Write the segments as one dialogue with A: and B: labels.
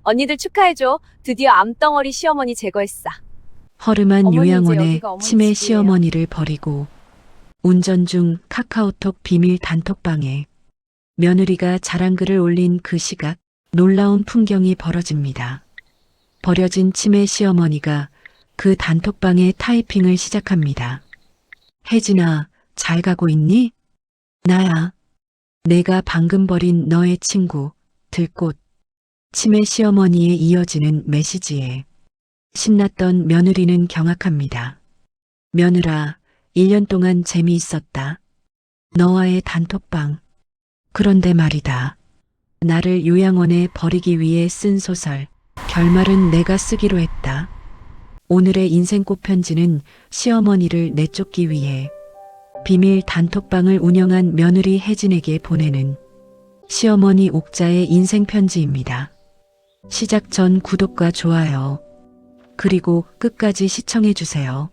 A: 언니들 축하해줘. 드디어 암덩어리 시어머니 제거했어.
B: 허름한
A: 어머니, 이제
B: 요양원에
A: 여기가 어머니
B: 치매
A: 집이에요.
B: 시어머니를 버리고 운전 중 카카오톡 비밀 단톡방에 며느리가 자랑글을 올린 그 시각 놀라운 풍경이 벌어집니다. 버려진 치매 시어머니가 그 단톡방에 타이핑을 시작합니다. 혜진아, 잘 가고 있니? 나야. 내가 방금 버린 너의 친구, 들꽃. 치매 시어머니에 이어지는 메시지에 신났던 며느리는 경악합니다. 며느라, 1년 동안 재미있었다. 너와의 단톡방. 그런데 말이다. 나를 요양원에 버리기 위해 쓴 소설, 결말은 내가 쓰기로 했다. 오늘의 인생꽃 편지는 시어머니를 내쫓기 위해 비밀 단톡방을 운영한 며느리 혜진에게 보내는 시어머니 옥자의 인생 편지입니다. 시작 전 구독과 좋아요, 그리고 끝까지 시청해주세요.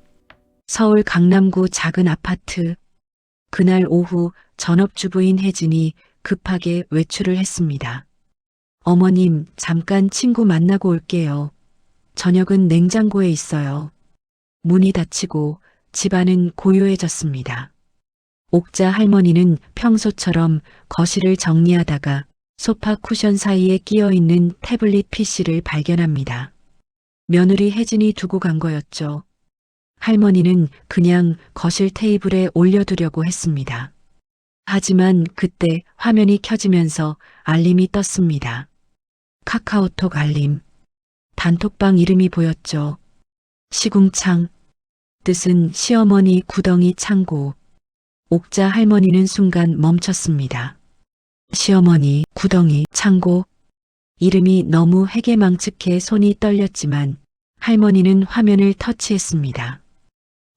B: 서울 강남구 작은 아파트. 그날 오후 전업주부인 혜진이 급하게 외출을 했습니다. 어머님, 잠깐 친구 만나고 올게요. 저녁은 냉장고에 있어요. 문이 닫히고 집안은 고요해졌습니다. 옥자 할머니는 평소처럼 거실을 정리하다가 소파 쿠션 사이에 끼어있는 태블릿 PC를 발견합니다. 며느리 혜진이 두고 간 거였죠. 할머니는 그냥 거실 테이블에 올려두려고 했습니다. 하지만 그때 화면이 켜지면서 알림이 떴습니다. 카카오톡 알림. 단톡방 이름이 보였죠. 시궁창. 뜻은 시어머니 구덩이 창고. 옥자 할머니는 순간 멈췄습니다. 시어머니 구덩이 창고. 이름이 너무 해괴망측해 손이 떨렸지만 할머니는 화면을 터치했습니다.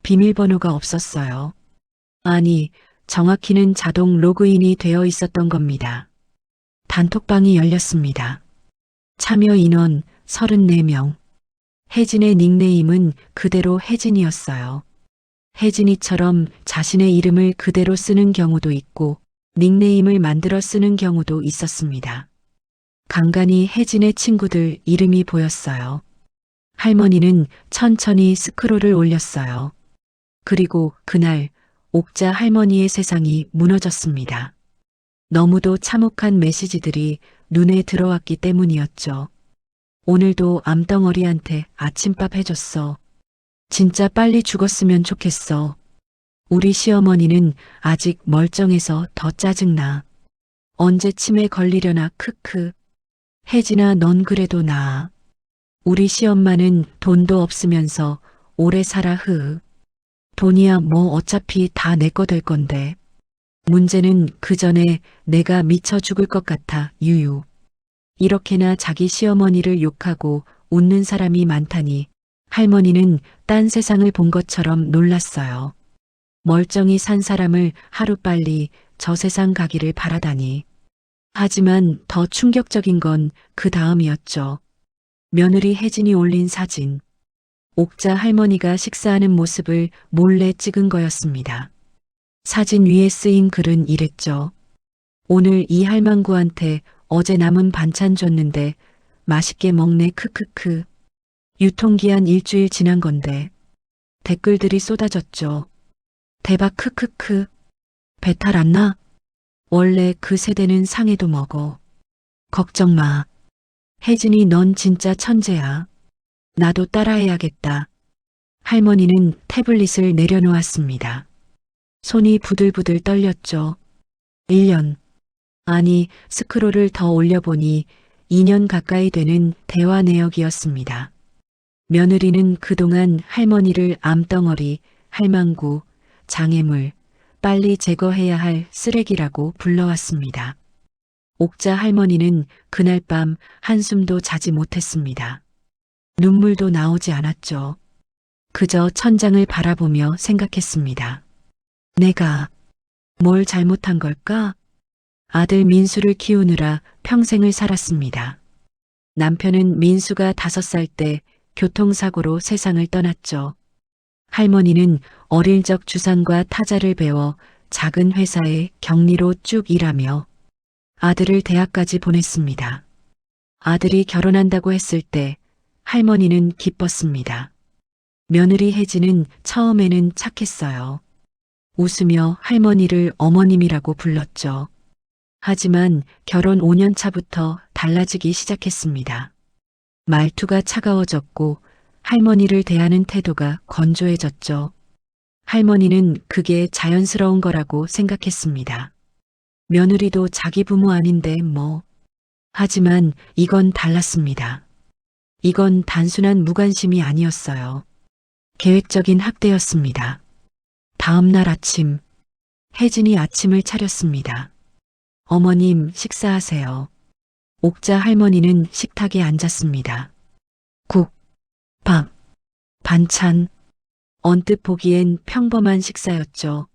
B: 비밀번호가 없었어요. 아니, 정확히는 자동 로그인이 되어 있었던 겁니다. 단톡방이 열렸습니다. 참여 인원 34명. 혜진의 닉네임은 그대로 혜진이었어요. 혜진이처럼 자신의 이름을 그대로 쓰는 경우도 있고 닉네임을 만들어 쓰는 경우도 있었습니다. 간간히 혜진의 친구들 이름이 보였어요. 할머니는 천천히 스크롤을 올렸어요. 그리고 그날 옥자 할머니의 세상이 무너졌습니다. 너무도 참혹한 메시지들이 눈에 들어왔기 때문이었죠. 오늘도 암덩어리한테 아침밥 해줬어. 진짜 빨리 죽었으면 좋겠어. 우리 시어머니는 아직 멀쩡해서 더 짜증나. 언제 치매 걸리려나 크크. 혜진아, 넌 그래도 나아. 우리 시엄마는 돈도 없으면서 오래 살아 흐. 돈이야 뭐 어차피 다 내 거 될 건데. 문제는 그 전에 내가 미쳐 죽을 것 같아 유유. 이렇게나 자기 시어머니를 욕하고 웃는 사람이 많다니 할머니는 딴 세상을 본 것처럼 놀랐어요. 멀쩡히 산 사람을 하루빨리 저 세상 가기를 바라다니. 하지만 더 충격적인 건 그 다음이었죠. 며느리 혜진이 올린 사진. 옥자 할머니가 식사하는 모습을 몰래 찍은 거였습니다. 사진 위에 쓰인 글은 이랬죠. 오늘 이 할망구한테 어제 남은 반찬 줬는데 맛있게 먹네 크크크. 유통기한 일주일 지난 건데. 댓글들이 쏟아졌죠. 대박 크크크. 배탈 안 나? 원래 그 세대는 상해도 먹어. 걱정 마. 혜진이 넌 진짜 천재야. 나도 따라해야겠다. 할머니는 태블릿을 내려놓았습니다. 손이 부들부들 떨렸죠. 1년. 아니, 스크롤을 더 올려보니 2년 가까이 되는 대화 내역이었습니다. 며느리는 그동안 할머니를 암덩어리, 할망구, 장애물, 빨리 제거해야 할 쓰레기라고 불러왔습니다. 옥자 할머니는 그날 밤 한숨도 자지 못했습니다. 눈물도 나오지 않았죠. 그저 천장을 바라보며 생각했습니다. 내가 뭘 잘못한 걸까? 아들 민수를 키우느라 평생을 살았습니다. 남편은 민수가 5살 때 교통사고로 세상을 떠났죠. 할머니는 어릴 적 주상과 타자를 배워 작은 회사에 격리로 쭉 일하며 아들을 대학까지 보냈습니다. 아들이 결혼한다고 했을 때 할머니는 기뻤습니다. 며느리 혜진은 처음에는 착했어요. 웃으며 할머니를 어머님이라고 불렀죠. 하지만 결혼 5년 차부터 달라지기 시작했습니다. 말투가 차가워졌고 할머니를 대하는 태도가 건조해졌죠. 할머니는 그게 자연스러운 거라고 생각했습니다. 며느리도 자기 부모 아닌데 뭐. 하지만 이건 달랐습니다. 이건 단순한 무관심이 아니었어요. 계획적인 학대였습니다. 다음 날 아침, 혜진이 아침을 차렸습니다. 어머님, 식사하세요. 옥자 할머니는 식탁에 앉았습니다. 국, 밥, 반찬, 언뜻 보기엔 평범한 식사였죠.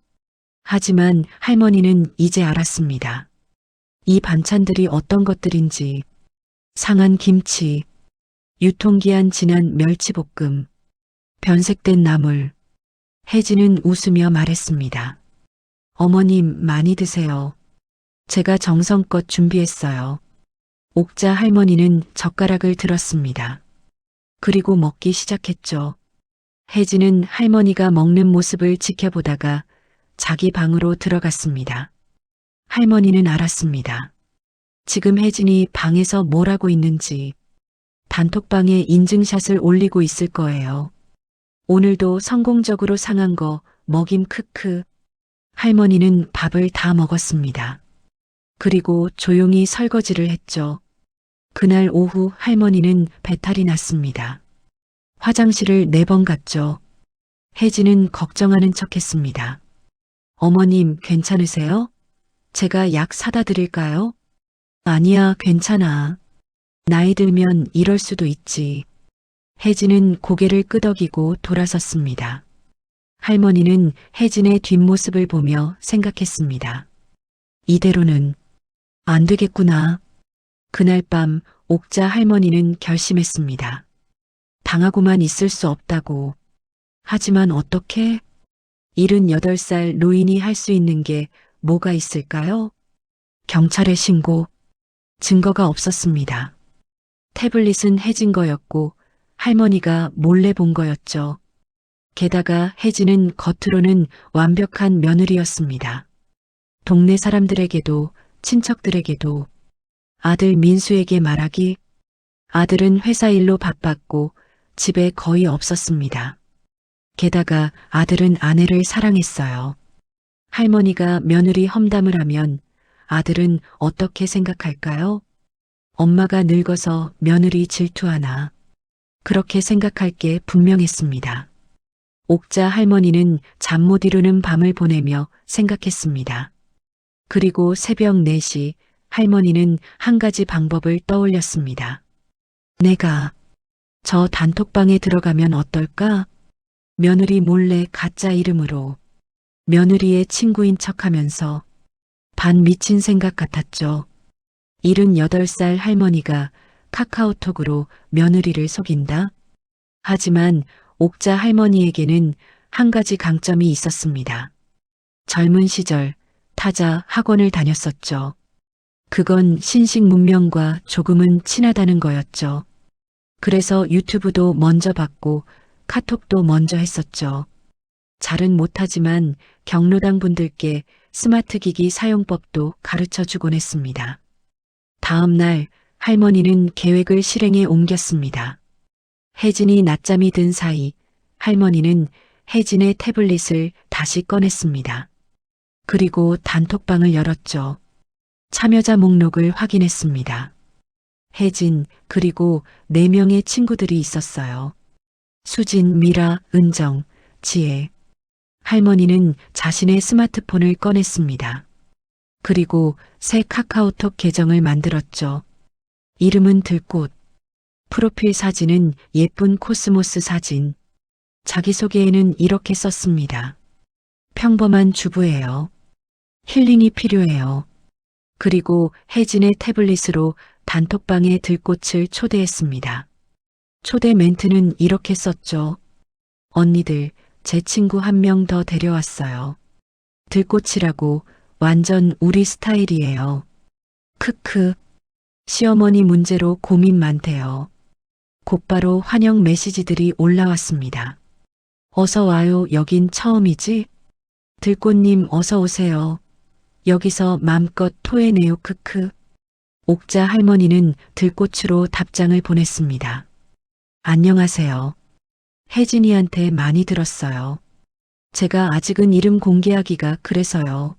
B: 하지만 할머니는 이제 알았습니다. 이 반찬들이 어떤 것들인지. 상한 김치, 유통기한 지난 멸치볶음, 변색된 나물. 혜진은 웃으며 말했습니다. 어머님 많이 드세요. 제가 정성껏 준비했어요. 옥자 할머니는 젓가락을 들었습니다. 그리고 먹기 시작했죠. 혜진은 할머니가 먹는 모습을 지켜보다가 자기 방으로 들어갔습니다. 할머니는 알았습니다. 지금 혜진이 방에서 뭘 하고 있는지. 단톡방에 인증샷을 올리고 있을 거예요. 오늘도 성공적으로 상한 거 먹임 크크. 할머니는 밥을 다 먹었습니다. 그리고 조용히 설거지를 했죠. 그날 오후 할머니는 배탈이 났습니다. 화장실을 4번 갔죠. 혜진은 걱정하는 척했습니다. 어머님 괜찮으세요? 제가 약 사다 드릴까요? 아니야, 괜찮아. 나이 들면 이럴 수도 있지. 혜진은 고개를 끄덕이고 돌아섰습니다. 할머니는 혜진의 뒷모습을 보며 생각했습니다. 이대로는 안 되겠구나. 그날 밤 옥자 할머니는 결심했습니다. 당하고만 있을 수 없다고. 하지만 어떻게? 78살 노인이 할 수 있는 게 뭐가 있을까요? 경찰에 신고. 증거가 없었습니다. 태블릿은 혜진 거였고 할머니가 몰래 본 거였죠. 게다가 혜진은 겉으로는 완벽한 며느리였습니다. 동네 사람들에게도 친척들에게도 아들 민수에게 말하기. 아들은 회사 일로 바빴고 집에 거의 없었습니다. 게다가 아들은 아내를 사랑했어요. 할머니가 며느리 험담을 하면 아들은 어떻게 생각할까요? 엄마가 늙어서 며느리 질투하나. 그렇게 생각할 게 분명했습니다. 옥자 할머니는 잠 못 이루는 밤을 보내며 생각했습니다. 그리고 새벽 4시 할머니는 한 가지 방법을 떠올렸습니다. 내가 저 단톡방에 들어가면 어떨까? 며느리 몰래 가짜 이름으로 며느리의 친구인 척하면서. 반 미친 생각 같았죠. 78살 할머니가 카카오톡으로 며느리를 속인다? 하지만 옥자 할머니에게는 한 가지 강점이 있었습니다. 젊은 시절 타자 학원을 다녔었죠. 그건 신식 문명과 조금은 친하다는 거였죠. 그래서 유튜브도 먼저 봤고 카톡도 먼저 했었죠. 잘은 못하지만 경로당 분들께 스마트 기기 사용법도 가르쳐 주곤 했습니다. 다음 날 할머니는 계획을 실행에 옮겼습니다. 혜진이 낮잠이 든 사이 할머니는 혜진의 태블릿을 다시 꺼냈습니다. 그리고 단톡방을 열었죠. 참여자 목록을 확인했습니다. 혜진 그리고 4명의 친구들이 있었어요. 수진, 미라, 은정, 지혜. 할머니는 자신의 스마트폰을 꺼냈습니다. 그리고 새 카카오톡 계정을 만들었죠. 이름은 들꽃. 프로필 사진은 예쁜 코스모스 사진. 자기소개에는 이렇게 썼습니다. 평범한 주부예요. 힐링이 필요해요. 그리고 혜진의 태블릿으로 단톡방에 들꽃을 초대했습니다. 초대 멘트는 이렇게 썼죠. 언니들, 제 친구 한 명 더 데려왔어요. 들꽃이라고 완전 우리 스타일이에요. 크크. 시어머니 문제로 고민 많대요. 곧바로 환영 메시지들이 올라왔습니다. 어서 와요. 여긴 처음이지? 들꽃님 어서 오세요. 여기서 맘껏 토해내요. 크크. 옥자 할머니는 들꽃으로 답장을 보냈습니다. 안녕하세요. 혜진이한테 많이 들었어요. 제가 아직은 이름 공개하기가 그래서요.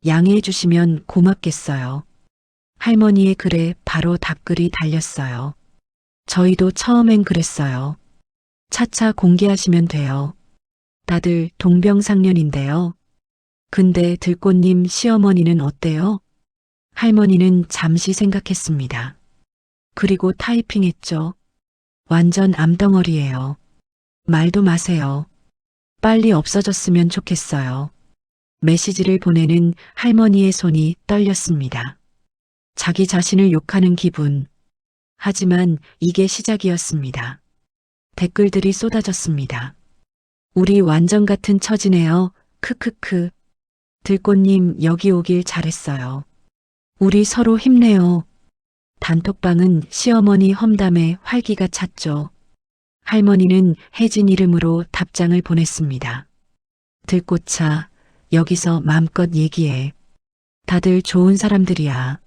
B: 양해해 주시면 고맙겠어요. 할머니의 글에 바로 답글이 달렸어요. 저희도 처음엔 그랬어요. 차차 공개하시면 돼요. 다들 동병상련인데요. 근데 들꽃님 시어머니는 어때요? 할머니는 잠시 생각했습니다. 그리고 타이핑했죠. 완전 암덩어리예요. 말도 마세요. 빨리 없어졌으면 좋겠어요. 메시지를 보내는 할머니의 손이 떨렸습니다. 자기 자신을 욕하는 기분. 하지만 이게 시작이었습니다. 댓글들이 쏟아졌습니다. 우리 완전 같은 처지네요. 크크크. 들꽃님 여기 오길 잘했어요. 우리 서로 힘내요. 단톡방은 시어머니 험담에 활기가 찼죠. 할머니는 혜진 이름으로 답장을 보냈습니다. 들꽃아, 여기서 마음껏 얘기해. 다들 좋은 사람들이야.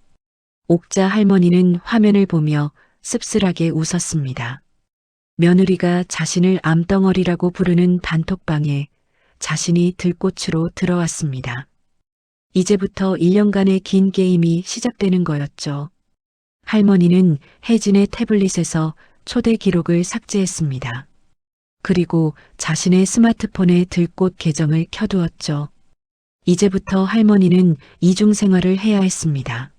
B: 옥자 할머니는 화면을 보며 씁쓸하게 웃었습니다. 며느리가 자신을 암덩어리라고 부르는 단톡방에 자신이 들꽃으로 들어왔습니다. 이제부터 1년간의 긴 게임이 시작되는 거였죠. 할머니는 혜진의 태블릿에서 초대 기록을 삭제했습니다. 그리고 자신의 스마트폰에 들꽃 계정을 켜두었죠. 이제부터 할머니는 이중생활을 해야 했습니다.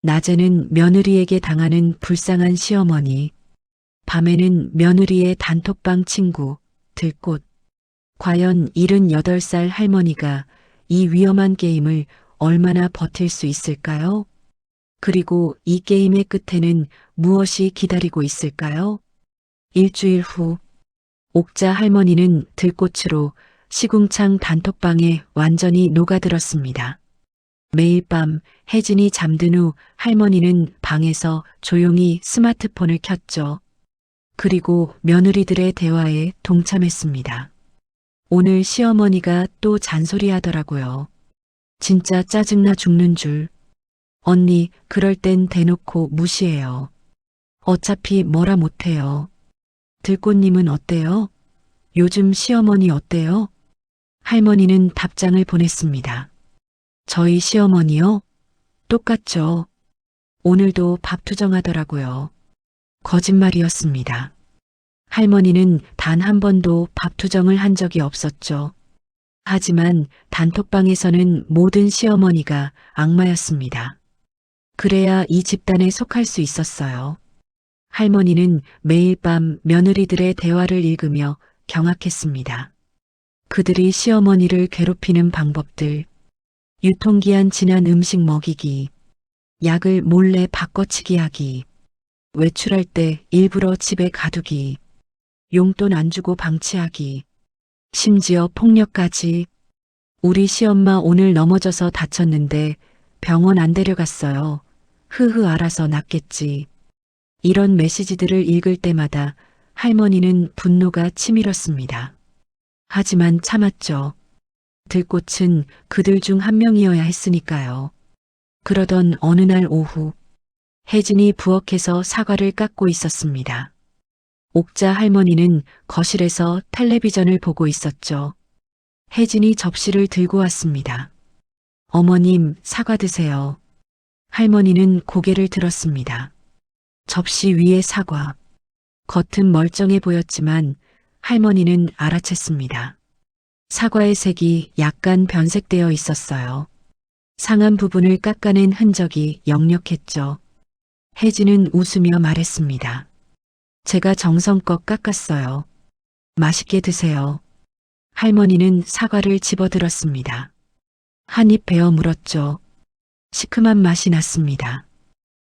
B: 낮에는 며느리에게 당하는 불쌍한 시어머니, 밤에는 며느리의 단톡방 친구, 들꽃. 과연 78살 할머니가 이 위험한 게임을 얼마나 버틸 수 있을까요? 그리고 이 게임의 끝에는 무엇이 기다리고 있을까요? 일주일 후, 옥자 할머니는 들꽃으로 시궁창 단톡방에 완전히 녹아들었습니다. 매일 밤 혜진이 잠든 후 할머니는 방에서 조용히 스마트폰을 켰죠. 그리고 며느리들의 대화에 동참했습니다. 오늘 시어머니가 또 잔소리하더라고요. 진짜 짜증나 죽는 줄. 언니, 그럴 땐 대놓고 무시해요. 어차피 뭐라 못해요. 들꽃님은 어때요? 요즘 시어머니 어때요? 할머니는 답장을 보냈습니다. 저희 시어머니요? 똑같죠. 오늘도 밥 투정하더라고요. 거짓말이었습니다. 할머니는 단 한 번도 밥 투정을 한 적이 없었죠. 하지만 단톡방에서는 모든 시어머니가 악마였습니다. 그래야 이 집단에 속할 수 있었어요. 할머니는 매일 밤 며느리들의 대화를 읽으며 경악했습니다. 그들이 시어머니를 괴롭히는 방법들, 유통기한 지난 음식 먹이기, 약을 몰래 바꿔치기 하기, 외출할 때 일부러 집에 가두기, 용돈 안 주고 방치하기, 심지어 폭력까지. 우리 시엄마 오늘 넘어져서 다쳤는데 병원 안 데려갔어요. 흐흐 알아서 낫겠지. 이런 메시지들을 읽을 때마다 할머니는 분노가 치밀었습니다. 하지만 참았죠. 들꽃은 그들 중 한 명이어야 했으니까요. 그러던 어느 날 오후, 혜진이 부엌에서 사과를 깎고 있었습니다. 옥자 할머니는 거실에서 텔레비전을 보고 있었죠. 혜진이 접시를 들고 왔습니다. 어머님, 사과 드세요. 할머니는 고개를 들었습니다. 접시 위에 사과. 겉은 멀쩡해 보였지만 할머니는 알아챘습니다. 사과의 색이 약간 변색되어 있었어요. 상한 부분을 깎아낸 흔적이 역력했죠. 혜진은 웃으며 말했습니다. 제가 정성껏 깎았어요. 맛있게 드세요. 할머니는 사과를 집어들었습니다. 한 입 베어 물었죠. 시큼한 맛이 났습니다.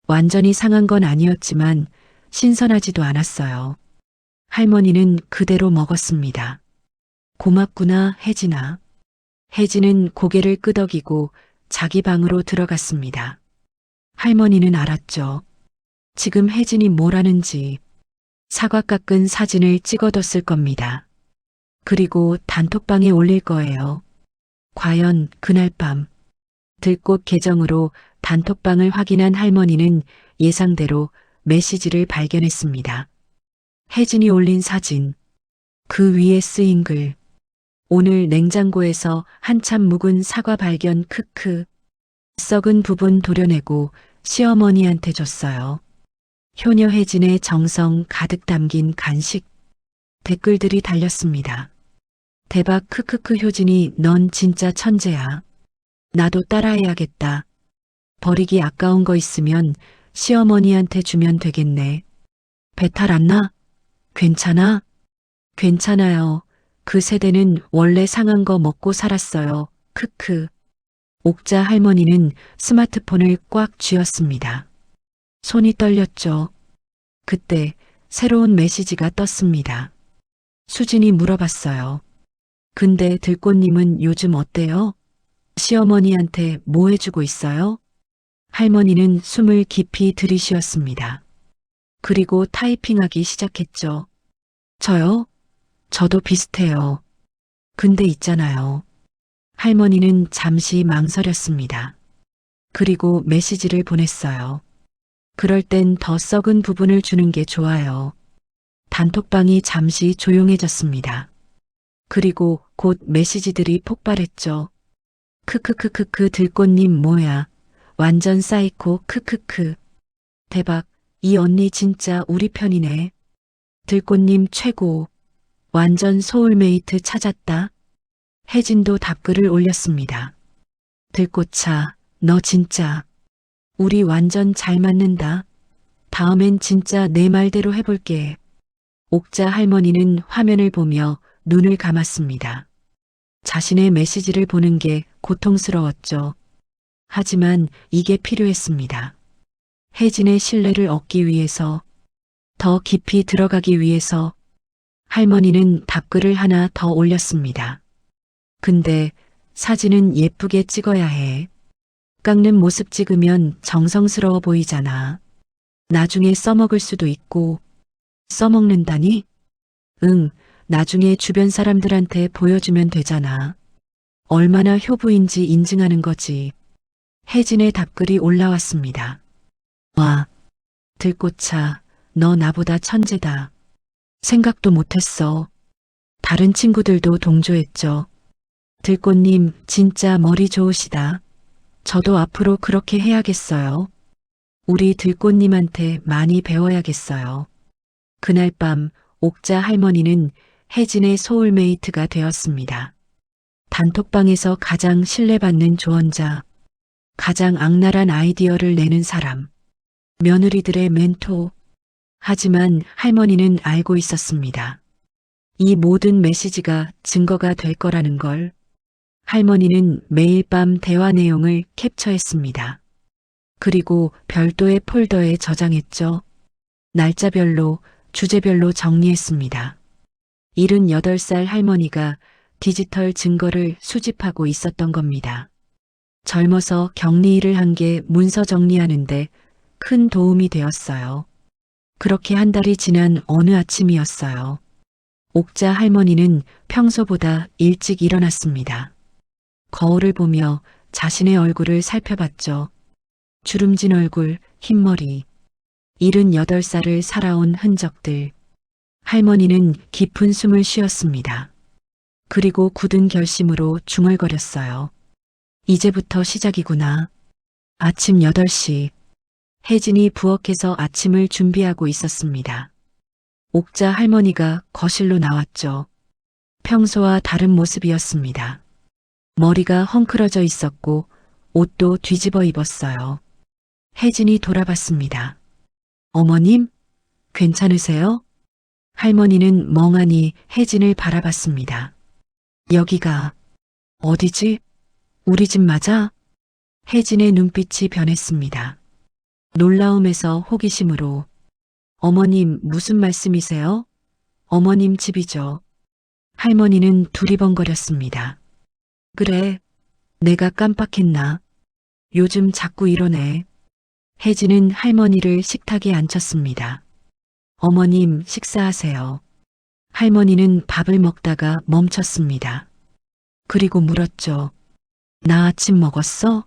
B: 완전히 상한 건 아니었지만 신선하지도 않았어요. 할머니는 그대로 먹었습니다. 고맙구나, 혜진아. 혜진은 고개를 끄덕이고 자기 방으로 들어갔습니다. 할머니는 알았죠. 지금 혜진이 뭘 하는지. 사과 깎은 사진을 찍어뒀을 겁니다. 그리고 단톡방에 올릴 거예요. 과연 그날 밤 들꽃 계정으로 단톡방을 확인한 할머니는 예상대로 메시지를 발견했습니다. 혜진이 올린 사진, 그 위에 쓰인 글. 오늘 냉장고에서 한참 묵은 사과 발견 크크. 썩은 부분 도려내고 시어머니한테 줬어요. 효녀 혜진의 정성 가득 담긴 간식. 댓글들이 달렸습니다. 대박 크크크 효진이 넌 진짜 천재야. 나도 따라해야겠다. 버리기 아까운 거 있으면 시어머니한테 주면 되겠네. 배탈 안 나? 괜찮아? 괜찮아요. 그 세대는 원래 상한 거 먹고 살았어요. 크크. 옥자 할머니는 스마트폰을 꽉 쥐었습니다. 손이 떨렸죠. 그때 새로운 메시지가 떴습니다. 수진이 물어봤어요. 근데 들꽃님은 요즘 어때요? 시어머니한테 뭐 해주고 있어요? 할머니는 숨을 깊이 들이쉬었습니다. 그리고 타이핑하기 시작했죠. 저요? 저도 비슷해요. 근데 있잖아요. 할머니는 잠시 망설였습니다. 그리고 메시지를 보냈어요. 그럴 땐 더 썩은 부분을 주는 게 좋아요. 단톡방이 잠시 조용해졌습니다. 그리고 곧 메시지들이 폭발했죠. 크크크크크 들꽃님 뭐야. 완전 사이코 크크크. 대박. 이 언니 진짜 우리 편이네. 들꽃님 최고. 완전 소울메이트 찾았다. 혜진도 답글을 올렸습니다. 들꽃차, 너 진짜. 우리 완전 잘 맞는다. 다음엔 진짜 내 말대로 해볼게. 옥자 할머니는 화면을 보며 눈을 감았습니다. 자신의 메시지를 보는 게 고통스러웠죠. 하지만 이게 필요했습니다. 혜진의 신뢰를 얻기 위해서, 더 깊이 들어가기 위해서 할머니는 답글을 하나 더 올렸습니다. 근데 사진은 예쁘게 찍어야 해. 깎는 모습 찍으면 정성스러워 보이잖아. 나중에 써먹을 수도 있고. 써먹는다니? 응, 나중에 주변 사람들한테 보여주면 되잖아. 얼마나 효부인지 인증하는 거지. 혜진의 답글이 올라왔습니다. 와, 들꽃차, 너 나보다 천재다. 생각도 못했어. 다른 친구들도 동조했죠. 들꽃님 진짜 머리 좋으시다. 저도 앞으로 그렇게 해야겠어요. 우리 들꽃님한테 많이 배워야겠어요. 그날 밤 옥자 할머니는 혜진의 소울메이트가 되었습니다. 단톡방에서 가장 신뢰받는 조언자, 가장 악랄한 아이디어를 내는 사람, 며느리들의 멘토. 하지만 할머니는 알고 있었습니다. 이 모든 메시지가 증거가 될 거라는 걸. 할머니는 매일 밤 대화 내용을 캡처했습니다. 그리고 별도의 폴더에 저장했죠. 날짜별로, 주제별로 정리했습니다. 78살 할머니가 디지털 증거를 수집하고 있었던 겁니다. 젊어서 격리 일을 한 게 문서 정리하는데 큰 도움이 되었어요. 그렇게 한 달이 지난 어느 아침이었어요. 옥자 할머니는 평소보다 일찍 일어났습니다. 거울을 보며 자신의 얼굴을 살펴봤죠. 주름진 얼굴, 흰머리, 78살을 살아온 흔적들. 할머니는 깊은 숨을 쉬었습니다. 그리고 굳은 결심으로 중얼거렸어요. 이제부터 시작이구나. 아침 8시. 혜진이 부엌에서 아침을 준비하고 있었습니다. 옥자 할머니가 거실로 나왔죠. 평소와 다른 모습이었습니다. 머리가 헝클어져 있었고 옷도 뒤집어 입었어요. 혜진이 돌아봤습니다. 어머님, 괜찮으세요? 할머니는 멍하니 혜진을 바라봤습니다. 여기가 어디지? 우리 집 맞아? 혜진의 눈빛이 변했습니다. 놀라움에서 호기심으로. 어머님 무슨 말씀이세요? 어머님 집이죠. 할머니는 두리번거렸습니다. 그래, 내가 깜빡했나. 요즘 자꾸 이러네. 혜진은 할머니를 식탁에 앉혔습니다. 어머님, 식사하세요. 할머니는 밥을 먹다가 멈췄습니다. 그리고 물었죠. 나 아침 먹었어?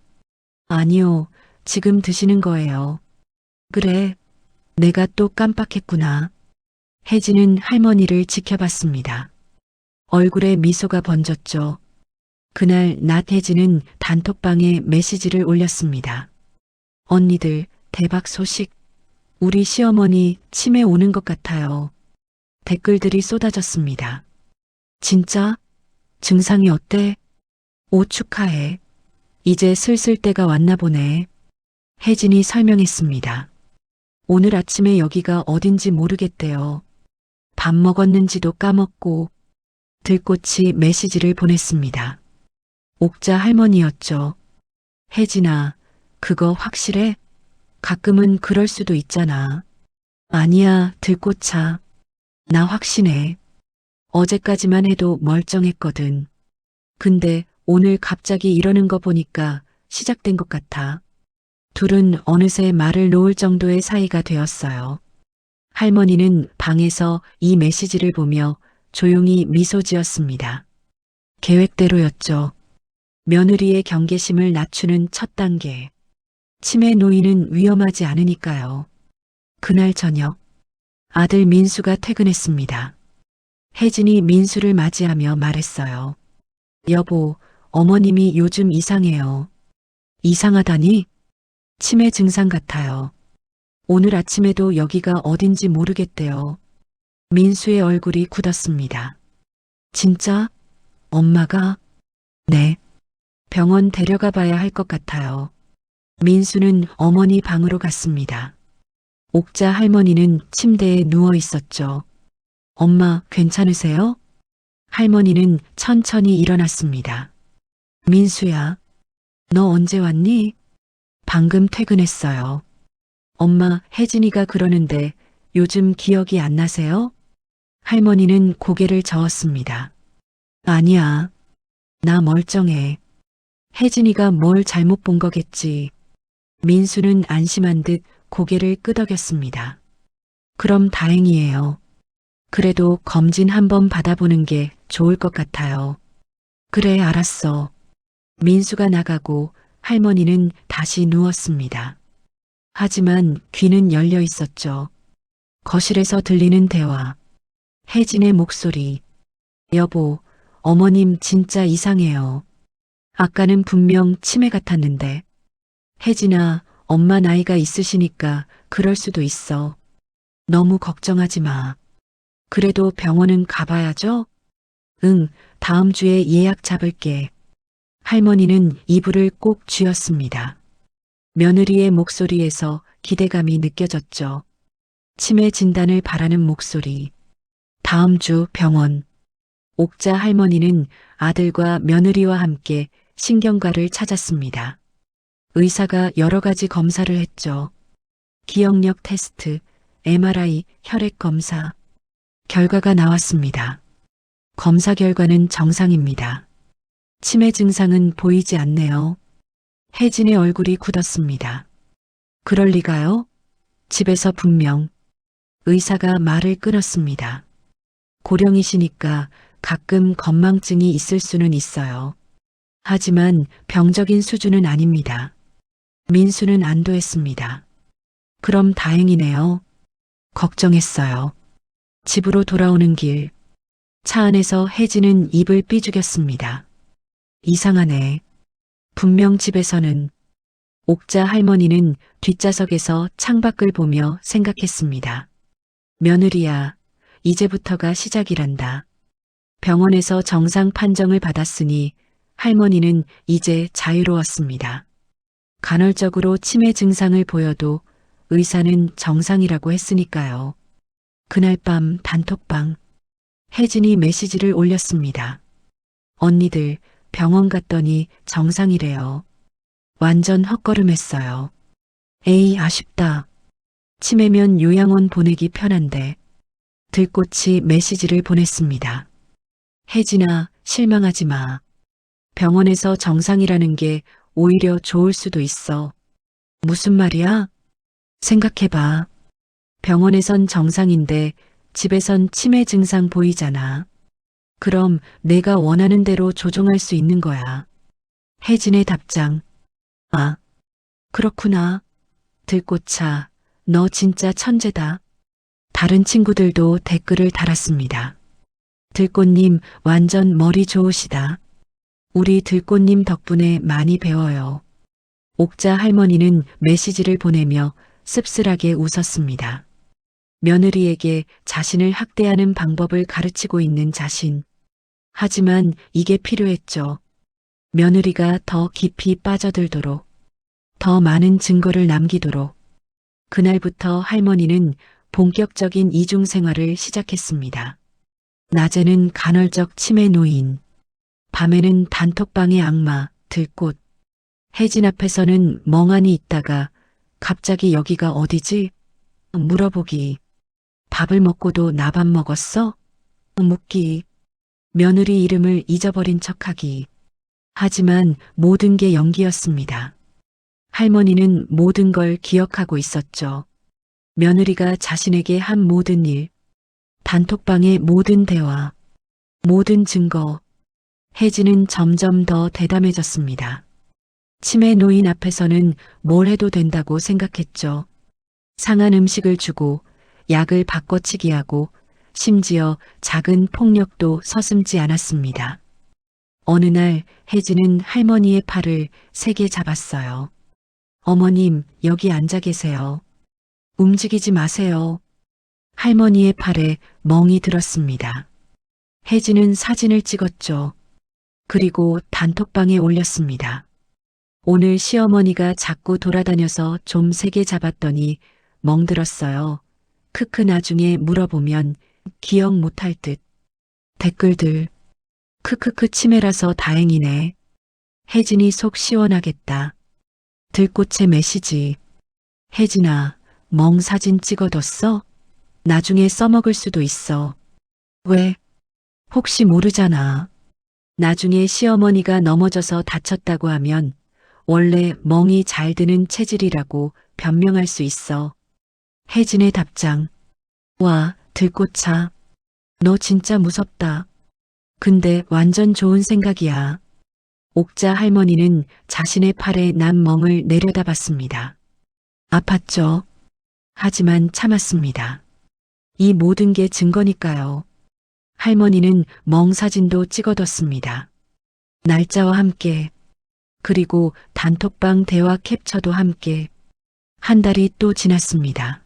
B: 아니요, 지금 드시는 거예요. 그래, 내가 또 깜빡했구나. 혜진은 할머니를 지켜봤습니다. 얼굴에 미소가 번졌죠. 그날 낮 혜진은 단톡방에 메시지를 올렸습니다. 언니들, 대박 소식. 우리 시어머니 치매 오는 것 같아요. 댓글들이 쏟아졌습니다. 진짜? 증상이 어때? 오, 축하해. 이제 슬슬 때가 왔나 보네. 혜진이 설명했습니다. 오늘 아침에 여기가 어딘지 모르겠대요. 밥 먹었는지도 까먹고. 들꽃이 메시지를 보냈습니다. 옥자 할머니였죠. 혜진아, 그거 확실해? 가끔은 그럴 수도 있잖아. 아니야, 들꽃아. 나 확신해. 어제까지만 해도 멀쩡했거든. 근데 오늘 갑자기 이러는 거 보니까 시작된 것 같아. 둘은 어느새 말을 놓을 정도의 사이가 되었어요. 할머니는 방에서 이 메시지를 보며 조용히 미소 지었습니다. 계획대로였죠. 며느리의 경계심을 낮추는 첫 단계. 치매 노인은 위험하지 않으니까요. 그날 저녁, 아들 민수가 퇴근했습니다. 혜진이 민수를 맞이하며 말했어요. 여보, 어머님이 요즘 이상해요. 이상하다니? 치매 증상 같아요. 오늘 아침에도 여기가 어딘지 모르겠대요. 민수의 얼굴이 굳었습니다. 진짜? 엄마가? 네. 병원 데려가 봐야 할 것 같아요. 민수는 어머니 방으로 갔습니다. 옥자 할머니는 침대에 누워 있었죠. 엄마, 괜찮으세요? 할머니는 천천히 일어났습니다. 민수야, 너 언제 왔니? 방금 퇴근했어요. 엄마, 혜진이가 그러는데 요즘 기억이 안 나세요? 할머니는 고개를 저었습니다. 아니야. 나 멀쩡해. 혜진이가 뭘 잘못 본 거겠지. 민수는 안심한 듯 고개를 끄덕였습니다. 그럼 다행이에요. 그래도 검진 한번 받아보는 게 좋을 것 같아요. 그래, 알았어. 민수가 나가고 할머니는 다시 누웠습니다. 하지만 귀는 열려 있었죠. 거실에서 들리는 대화. 혜진의 목소리. 여보, 어머님 진짜 이상해요. 아까는 분명 치매 같았는데. 혜진아, 엄마 나이가 있으시니까 그럴 수도 있어. 너무 걱정하지 마. 그래도 병원은 가봐야죠? 응, 다음 주에 예약 잡을게. 할머니는 이불을 꼭 쥐었습니다. 며느리의 목소리에서 기대감이 느껴졌죠. 치매 진단을 바라는 목소리. 다음 주 병원. 옥자 할머니는 아들과 며느리와 함께 신경과를 찾았습니다. 의사가 여러 가지 검사를 했죠. 기억력 테스트, MRI, 혈액 검사. 결과가 나왔습니다. 검사 결과는 정상입니다. 치매 증상은 보이지 않네요. 혜진의 얼굴이 굳었습니다. 그럴 리가요? 집에서 분명. 의사가 말을 끊었습니다. 고령이시니까 가끔 건망증이 있을 수는 있어요. 하지만 병적인 수준은 아닙니다. 민수는 안도했습니다. 그럼 다행이네요. 걱정했어요. 집으로 돌아오는 길, 차 안에서 혜진은 입을 삐죽였습니다. 이상하네. 분명 집에서는. 옥자 할머니는 뒷좌석에서 창밖을 보며 생각했습니다. 며느리야, 이제부터가 시작이란다. 병원에서 정상 판정을 받았으니 할머니는 이제 자유로웠습니다. 간헐적으로 치매 증상을 보여도 의사는 정상이라고 했으니까요. 그날 밤 단톡방. 혜진이 메시지를 올렸습니다. 언니들, 병원 갔더니 정상이래요. 완전 헛걸음했어요. 에이, 아쉽다. 치매면 요양원 보내기 편한데. 들꽃이 메시지를 보냈습니다. 혜진아, 실망하지 마. 병원에서 정상이라는 게 오히려 좋을 수도 있어. 무슨 말이야? 생각해봐. 병원에선 정상인데 집에선 치매 증상 보이잖아. 그럼 내가 원하는 대로 조종할 수 있는 거야. 혜진의 답장. 아, 그렇구나. 들꽃차, 너 진짜 천재다. 다른 친구들도 댓글을 달았습니다. 들꽃님 완전 머리 좋으시다. 우리 들꽃님 덕분에 많이 배워요. 옥자 할머니는 메시지를 보내며 씁쓸하게 웃었습니다. 며느리에게 자신을 학대하는 방법을 가르치고 있는 자신. 하지만 이게 필요했죠. 며느리가 더 깊이 빠져들도록, 더 많은 증거를 남기도록. 그날부터 할머니는 본격적인 이중 생활을 시작했습니다. 낮에는 간헐적 치매 노인, 밤에는 단톡방의 악마, 들꽃. 혜진 앞에서는 멍하니 있다가 갑자기 여기가 어디지? 물어보기. 밥을 먹고도 나 밥 먹었어? 묻기. 며느리 이름을 잊어버린 척하기. 하지만 모든 게 연기였습니다. 할머니는 모든 걸 기억하고 있었죠. 며느리가 자신에게 한 모든 일, 단톡방의 모든 대화, 모든 증거. 혜진은 점점 더 대담해졌습니다. 치매 노인 앞에서는 뭘 해도 된다고 생각했죠. 상한 음식을 주고 약을 바꿔치기 하고 심지어 작은 폭력도 서슴지 않았습니다. 어느 날 혜진은 할머니의 팔을 세게 잡았어요. 어머님, 여기 앉아 계세요. 움직이지 마세요. 할머니의 팔에 멍이 들었습니다. 혜진은 사진을 찍었죠. 그리고 단톡방에 올렸습니다. 오늘 시어머니가 자꾸 돌아다녀서 좀 세게 잡았더니 멍들었어요. 크크 나중에 물어보면 기억 못할 듯. 댓글들. 크크크 치매라서 다행이네. 혜진이 속 시원하겠다. 들꽃의 메시지. 혜진아, 멍 사진 찍어뒀어? 나중에 써먹을 수도 있어. 왜? 혹시 모르잖아. 나중에 시어머니가 넘어져서 다쳤다고 하면 원래 멍이 잘 드는 체질이라고 변명할 수 있어. 혜진의 답장. 와, 들꽃차. 너 진짜 무섭다. 근데 완전 좋은 생각이야. 옥자 할머니는 자신의 팔에 난 멍을 내려다봤습니다. 아팠죠. 하지만 참았습니다. 이 모든 게 증거니까요. 할머니는 멍 사진도 찍어뒀습니다. 날짜와 함께, 그리고 단톡방 대화 캡처도 함께. 한 달이 또 지났습니다.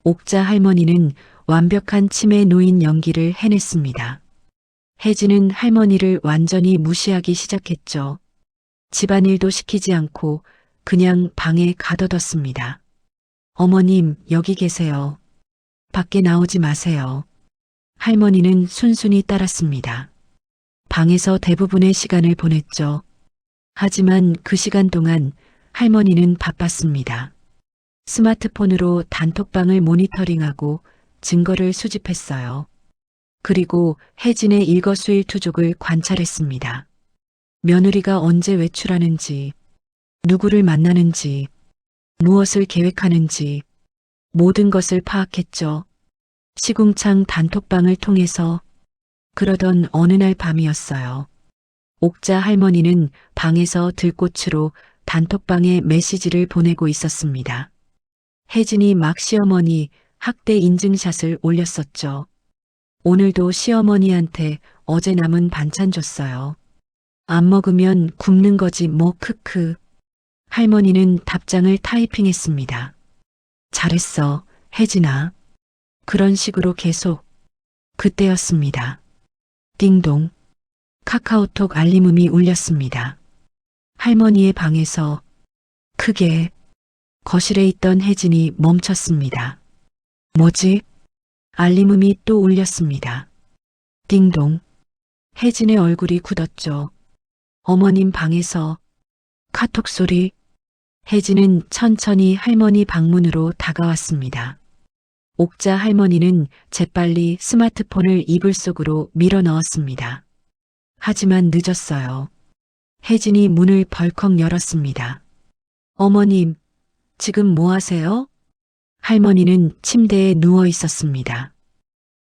B: 옥자 할머니는 완벽한 치매 노인 연기를 해냈습니다. 혜진은 할머니를 완전히 무시하기 시작했죠. 집안일도 시키지 않고 그냥 방에 가둬뒀습니다. 어머님, 여기 계세요. 밖에 나오지 마세요. 할머니는 순순히 따랐습니다. 방에서 대부분의 시간을 보냈죠. 하지만 그 시간 동안 할머니는 바빴습니다. 스마트폰으로 단톡방을 모니터링하고 증거를 수집했어요. 그리고 혜진의 일거수일투족을 관찰했습니다. 며느리가 언제 외출하는지, 누구를 만나는지, 무엇을 계획하는지 모든 것을 파악했죠. 시궁창 단톡방을 통해서. 그러던 어느 날 밤이었어요. 옥자 할머니는 방에서 들꽃으로 단톡방에 메시지를 보내고 있었습니다. 혜진이 막 시어머니 학대 인증샷을 올렸었죠. 오늘도 시어머니한테 어제 남은 반찬 줬어요. 안 먹으면 굶는 거지 뭐 크크. 할머니는 답장을 타이핑했습니다. 잘했어, 혜진아. 그런 식으로 계속. 그때였습니다. 띵동. 카카오톡 알림음이 울렸습니다. 할머니의 방에서 크게. 거실에 있던 혜진이 멈췄습니다. 뭐지? 알림음이 또 울렸습니다. 띵동. 혜진의 얼굴이 굳었죠. 어머님 방에서 카톡 소리. 혜진은 천천히 할머니 방문으로 다가왔습니다. 옥자 할머니는 재빨리 스마트폰을 이불 속으로 밀어 넣었습니다. 하지만 늦었어요. 혜진이 문을 벌컥 열었습니다. 어머님, 지금 뭐 하세요? 할머니는 침대에 누워 있었습니다.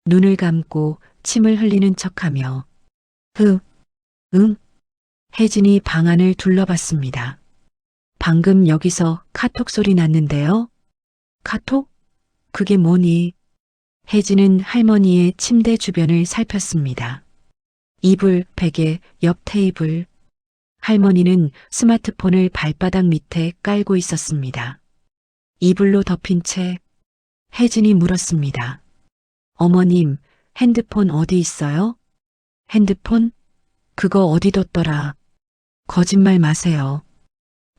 B: 눈을 감고 침을 흘리는 척하며 응? 혜진이 방 안을 둘러봤습니다. 방금 여기서 카톡 소리 났는데요? 카톡? 그게 뭐니? 혜진은 할머니의 침대 주변을 살폈습니다. 이불, 베개, 옆 테이블. 할머니는 스마트폰을 발바닥 밑에 깔고 있었습니다. 이불로 덮인 채 혜진이 물었습니다. 어머님, 핸드폰 어디 있어요? 핸드폰? 그거 어디 뒀더라? 거짓말 마세요.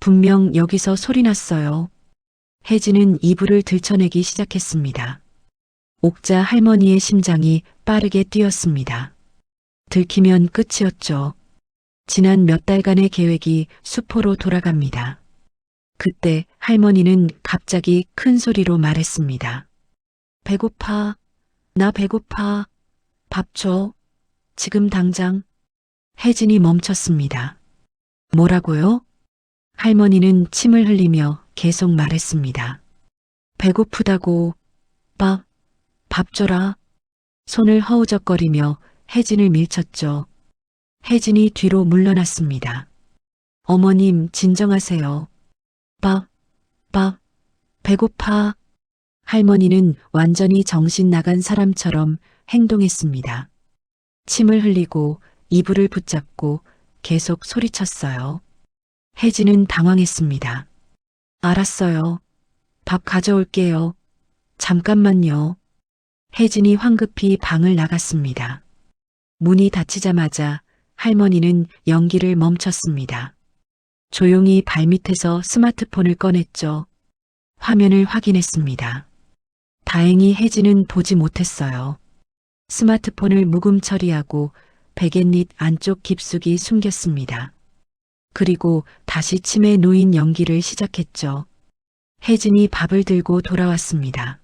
B: 분명 여기서 소리 났어요. 혜진은 이불을 들춰내기 시작했습니다. 옥자 할머니의 심장이 빠르게 뛰었습니다. 들키면 끝이었죠. 지난 몇 달간의 계획이 수포로 돌아갑니다. 그때 할머니는 갑자기 큰 소리로 말했습니다. 배고파. 나 배고파. 밥 줘. 지금 당장. 혜진이 멈췄습니다. 뭐라고요? 할머니는 침을 흘리며 계속 말했습니다. 배고프다고. 밥 줘라. 손을 허우적거리며 혜진을 밀쳤죠. 혜진이 뒤로 물러났습니다. 어머님, 진정하세요. 배고파. 할머니는 완전히 정신 나간 사람처럼 행동했습니다. 침을 흘리고 이불을 붙잡고 계속 소리쳤어요. 혜진은 당황했습니다. 알았어요. 밥 가져올게요. 잠깐만요. 혜진이 황급히 방을 나갔습니다. 문이 닫히자마자 할머니는 연기를 멈췄습니다. 조용히 발밑에서 스마트폰을 꺼냈죠. 화면을 확인했습니다. 다행히 혜진은 보지 못했어요. 스마트폰을 묵음 처리하고 베갯닛 안쪽 깊숙이 숨겼습니다. 그리고 다시 침에 누인 연기를 시작했죠. 혜진이 밥을 들고 돌아왔습니다.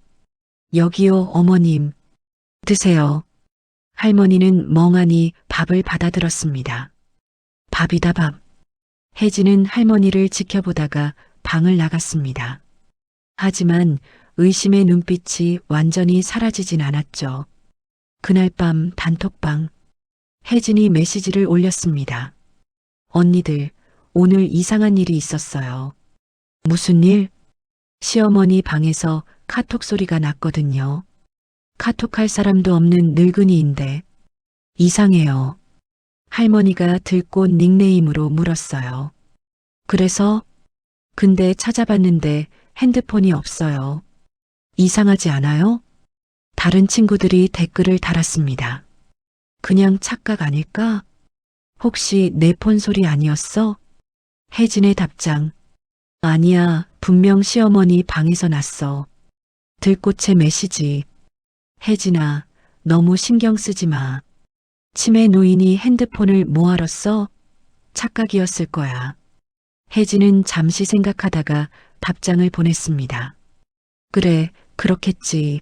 B: 여기요, 어머님. 드세요. 할머니는 멍하니 밥을 받아들었습니다. 밥이다, 밥. 혜진은 할머니를 지켜보다가 방을 나갔습니다. 하지만 의심의 눈빛이 완전히 사라지진 않았죠. 그날 밤 단톡방. 혜진이 메시지를 올렸습니다. 언니들, 오늘 이상한 일이 있었어요. 무슨 일? 시어머니 방에서 카톡 소리가 났거든요. 카톡할 사람도 없는 늙은이인데 이상해요. 할머니가 들꽃 닉네임으로 물었어요. 그래서? 근데 찾아봤는데 핸드폰이 없어요. 이상하지 않아요? 다른 친구들이 댓글을 달았습니다. 그냥 착각 아닐까? 혹시 내 폰 소리 아니었어? 혜진의 답장. 아니야, 분명 시어머니 방에서 났어. 들꽃의 메시지. 혜진아, 너무 신경 쓰지 마. 치매 노인이 핸드폰을 뭐하러 써? 착각이었을 거야. 혜진은 잠시 생각하다가 답장을 보냈습니다. 그래, 그렇겠지.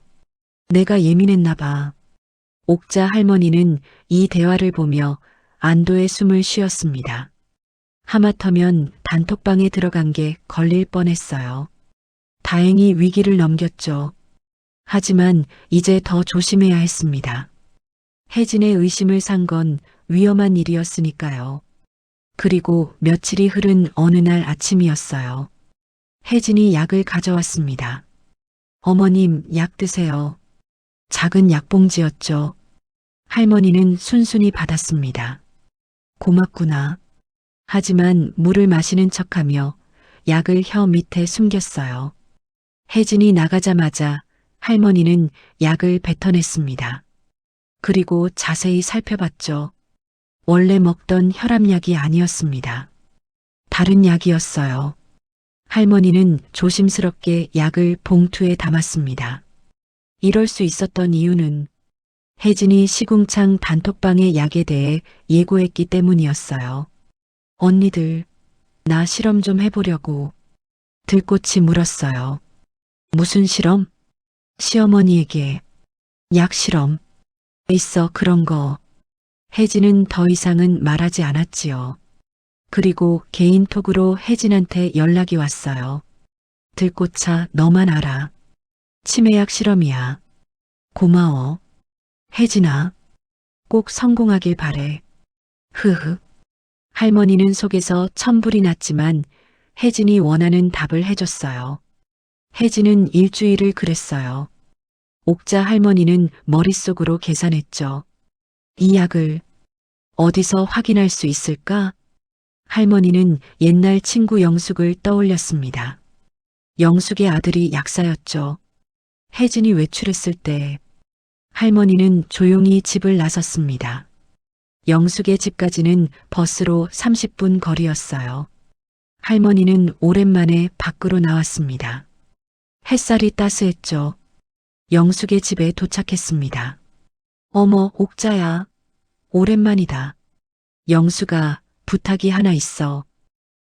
B: 내가 예민했나 봐. 옥자 할머니는 이 대화를 보며 안도의 숨을 쉬었습니다. 하마터면 단톡방에 들어간 게 걸릴 뻔했어요. 다행히 위기를 넘겼죠. 하지만 이제 더 조심해야 했습니다. 혜진의 의심을 산 건 위험한 일이었으니까요. 그리고 며칠이 흐른 어느 날 아침이었어요. 혜진이 약을 가져왔습니다. 어머님, 약 드세요. 작은 약봉지였죠. 할머니는 순순히 받았습니다. 고맙구나. 하지만 물을 마시는 척하며 약을 혀 밑에 숨겼어요. 혜진이 나가자마자 할머니는 약을 뱉어냈습니다. 그리고 자세히 살펴봤죠. 원래 먹던 혈압약이 아니었습니다. 다른 약이었어요. 할머니는 조심스럽게 약을 봉투에 담았습니다. 이럴 수 있었던 이유는 혜진이 시궁창 단톡방의 약에 대해 예고했기 때문이었어요. 언니들, 나 실험 좀 해보려고. 들꽃이 물었어요. 무슨 실험? 시어머니에게. 약 실험. 있어, 그런 거. 혜진은 더 이상은 말하지 않았지요. 그리고 개인톡으로 혜진한테 연락이 왔어요. 들꽃아, 너만 알아. 치매약 실험이야. 고마워. 혜진아. 꼭 성공하길 바래. 흐흐. 할머니는 속에서 천불이 났지만 혜진이 원하는 답을 해줬어요. 혜진은 일주일을 그랬어요. 옥자 할머니는 머릿속으로 계산했죠. 이 약을 어디서 확인할 수 있을까? 할머니는 옛날 친구 영숙을 떠올렸습니다. 영숙의 아들이 약사였죠. 혜진이 외출했을 때 할머니는 조용히 집을 나섰습니다. 영숙의 집까지는 버스로 30분 거리였어요. 할머니는 오랜만에 밖으로 나왔습니다. 햇살이 따스했죠. 영숙의 집에 도착했습니다. 어머, 옥자야. 오랜만이다. 영수가 부탁이 하나 있어.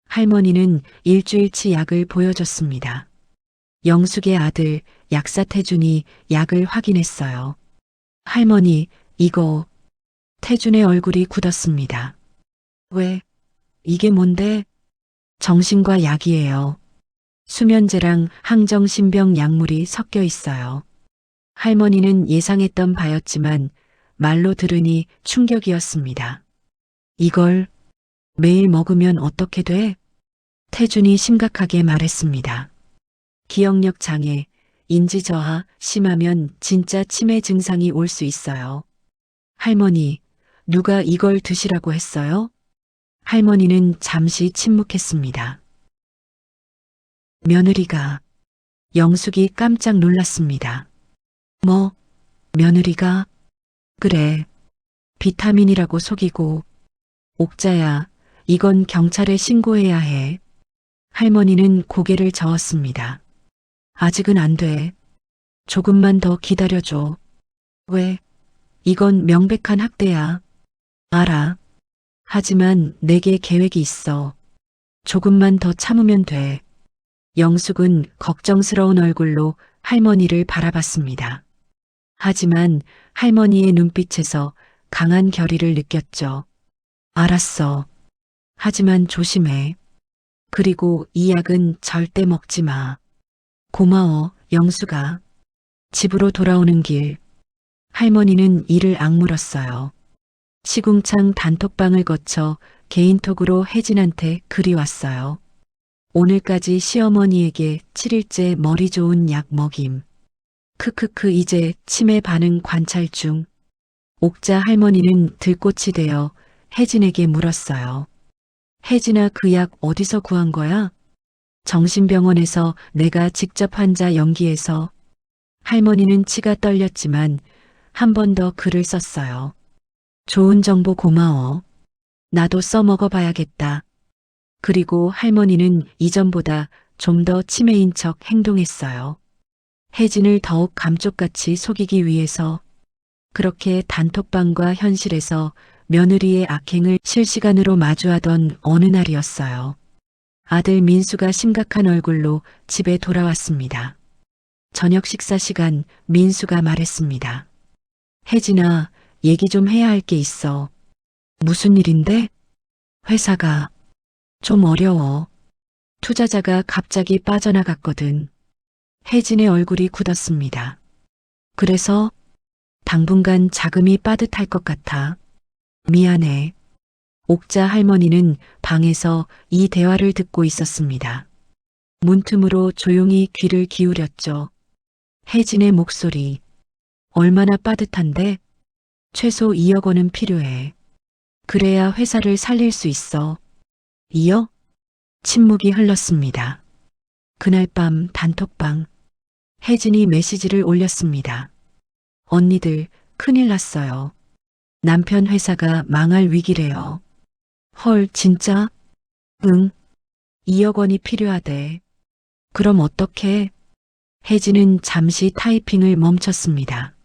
B: 할머니는 일주일치 약을 보여줬습니다. 영숙의 아들 약사 태준이 약을 확인했어요. 할머니, 이거. 태준의 얼굴이 굳었습니다. 왜? 이게 뭔데? 정신과 약이에요. 수면제랑 항정신병 약물이 섞여 있어요. 할머니는 예상했던 바였지만 말로 들으니 충격이었습니다. 이걸 매일 먹으면 어떻게 돼? 태준이 심각하게 말했습니다. 기억력 장애, 인지 저하, 심하면 진짜 치매 증상이 올 수 있어요. 할머니, 누가 이걸 드시라고 했어요? 할머니는 잠시 침묵했습니다. 며느리가. 영숙이 깜짝 놀랐습니다. 뭐, 며느리가? 그래, 비타민이라고 속이고. 옥자야, 이건 경찰에 신고해야 해. 할머니는 고개를 저었습니다. 아직은 안 돼. 조금만 더 기다려줘. 왜? 이건 명백한 학대야. 알아. 하지만 내게 계획이 있어. 조금만 더 참으면 돼. 영숙은 걱정스러운 얼굴로 할머니를 바라봤습니다. 하지만 할머니의 눈빛에서 강한 결의를 느꼈죠. 알았어. 하지만 조심해. 그리고 이 약은 절대 먹지 마. 고마워, 영수가. 집으로 돌아오는 길. 할머니는 이를 악물었어요. 시궁창 단톡방을 거쳐 개인톡으로 혜진한테 글이 왔어요. 오늘까지 시어머니에게 7일째 머리 좋은 약 먹임. 크크크 이제 치매 반응 관찰 중. 옥자 할머니는 들꽃이 되어 혜진에게 물었어요. 혜진아, 그 약 어디서 구한 거야? 정신병원에서 내가 직접 환자 연기해서. 할머니는 치가 떨렸지만 한 번 더 글을 썼어요. 좋은 정보 고마워. 나도 써먹어 봐야겠다. 그리고 할머니는 이전보다 좀 더 치매인 척 행동했어요. 혜진을 더욱 감쪽같이 속이기 위해서. 그렇게 단톡방과 현실에서 며느리의 악행을 실시간으로 마주하던 어느 날이었어요. 아들 민수가 심각한 얼굴로 집에 돌아왔습니다. 저녁 식사 시간 민수가 말했습니다. 혜진아, 얘기 좀 해야 할 게 있어. 무슨 일인데? 회사가 좀 어려워. 투자자가 갑자기 빠져나갔거든. 혜진의 얼굴이 굳었습니다. 그래서 당분간 자금이 빠듯할 것 같아. 미안해. 옥자 할머니는 방에서 이 대화를 듣고 있었습니다. 문틈으로 조용히 귀를 기울였죠. 혜진의 목소리. 얼마나 빠듯한데? 최소 2억 원은 필요해. 그래야 회사를 살릴 수 있어. 2억? 침묵이 흘렀습니다. 그날 밤 단톡방. 혜진이 메시지를 올렸습니다. 언니들, 큰일 났어요. 남편 회사가 망할 위기래요. 헐, 진짜? 응. 2억 원이 필요하대. 그럼 어떡해? 혜진은 잠시 타이핑을 멈췄습니다.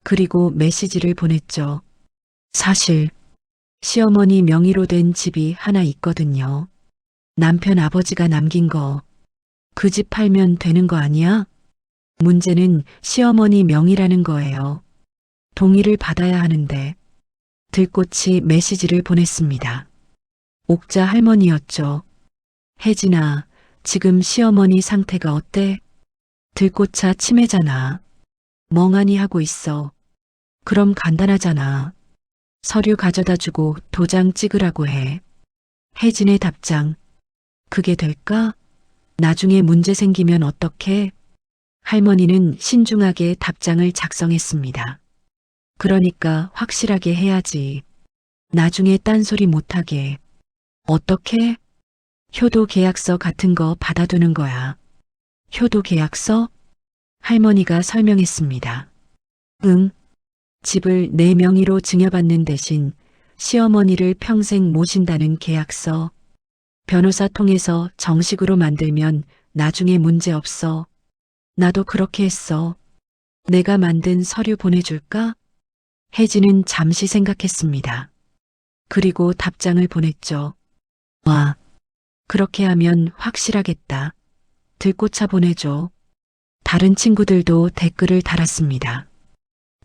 B: 그리고 메시지를 보냈죠. 사실 시어머니 명의로 된 집이 하나 있거든요. 남편 아버지가 남긴 거. 그 집 팔면 되는 거 아니야? 문제는 시어머니 명의라는 거예요. 동의를 받아야 하는데. 들꽃이 메시지를 보냈습니다. 옥자 할머니였죠. 혜진아, 지금 시어머니 상태가 어때? 들꽃차 치매잖아. 멍하니 하고 있어. 그럼 간단하잖아. 서류 가져다 주고 도장 찍으라고 해. 혜진의 답장. 그게 될까? 나중에 문제 생기면 어떡해? 할머니는 신중하게 답장을 작성했습니다. 그러니까 확실하게 해야지. 나중에 딴소리 못하게. 어떻게? 효도 계약서 같은 거 받아두는 거야. 효도 계약서? 할머니가 설명했습니다. 응. 집을 내 명의로 증여받는 대신 시어머니를 평생 모신다는 계약서. 변호사 통해서 정식으로 만들면 나중에 문제 없어. 나도 그렇게 했어. 내가 만든 서류 보내줄까? 혜진은 잠시 생각했습니다. 그리고 답장을 보냈죠. 와, 그렇게 하면 확실하겠다. 들꽃차 보내줘. 다른 친구들도 댓글을 달았습니다.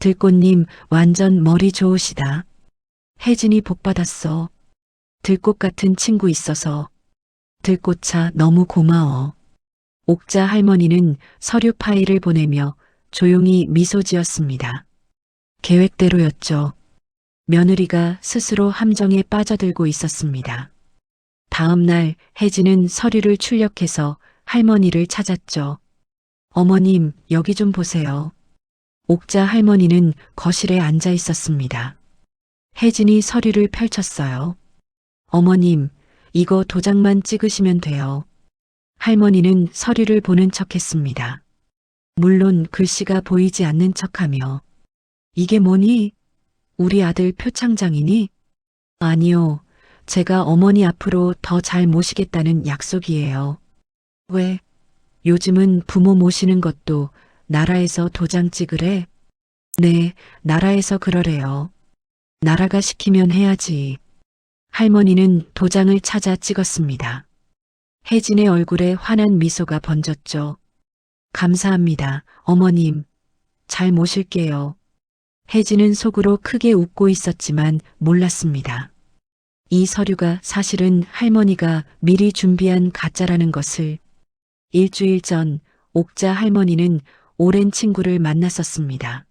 B: 들꽃님 완전 머리 좋으시다. 혜진이 복받았어. 들꽃 같은 친구 있어서. 들꽃차 너무 고마워. 옥자 할머니는 서류 파일을 보내며 조용히 미소 지었습니다. 계획대로였죠. 며느리가 스스로 함정에 빠져들고 있었습니다. 다음 날 혜진은 서류를 출력해서 할머니를 찾았죠. 어머님, 여기 좀 보세요. 옥자 할머니는 거실에 앉아 있었습니다. 혜진이 서류를 펼쳤어요. 어머님, 이거 도장만 찍으시면 돼요. 할머니는 서류를 보는 척했습니다. 물론 글씨가 보이지 않는 척하며. 이게 뭐니? 우리 아들 표창장이니? 아니요. 제가 어머니 앞으로 더 잘 모시겠다는 약속이에요. 왜? 요즘은 부모 모시는 것도 나라에서 도장 찍으래? 네, 나라에서 그러래요. 나라가 시키면 해야지. 할머니는 도장을 찾아 찍었습니다. 혜진의 얼굴에 환한 미소가 번졌죠. 감사합니다, 어머님. 잘 모실게요. 혜진은 속으로 크게 웃고 있었지만 몰랐습니다. 이 서류가 사실은 할머니가 미리 준비한 가짜라는 것을. 일주일 전 옥자 할머니는 오랜 친구를 만났었습니다.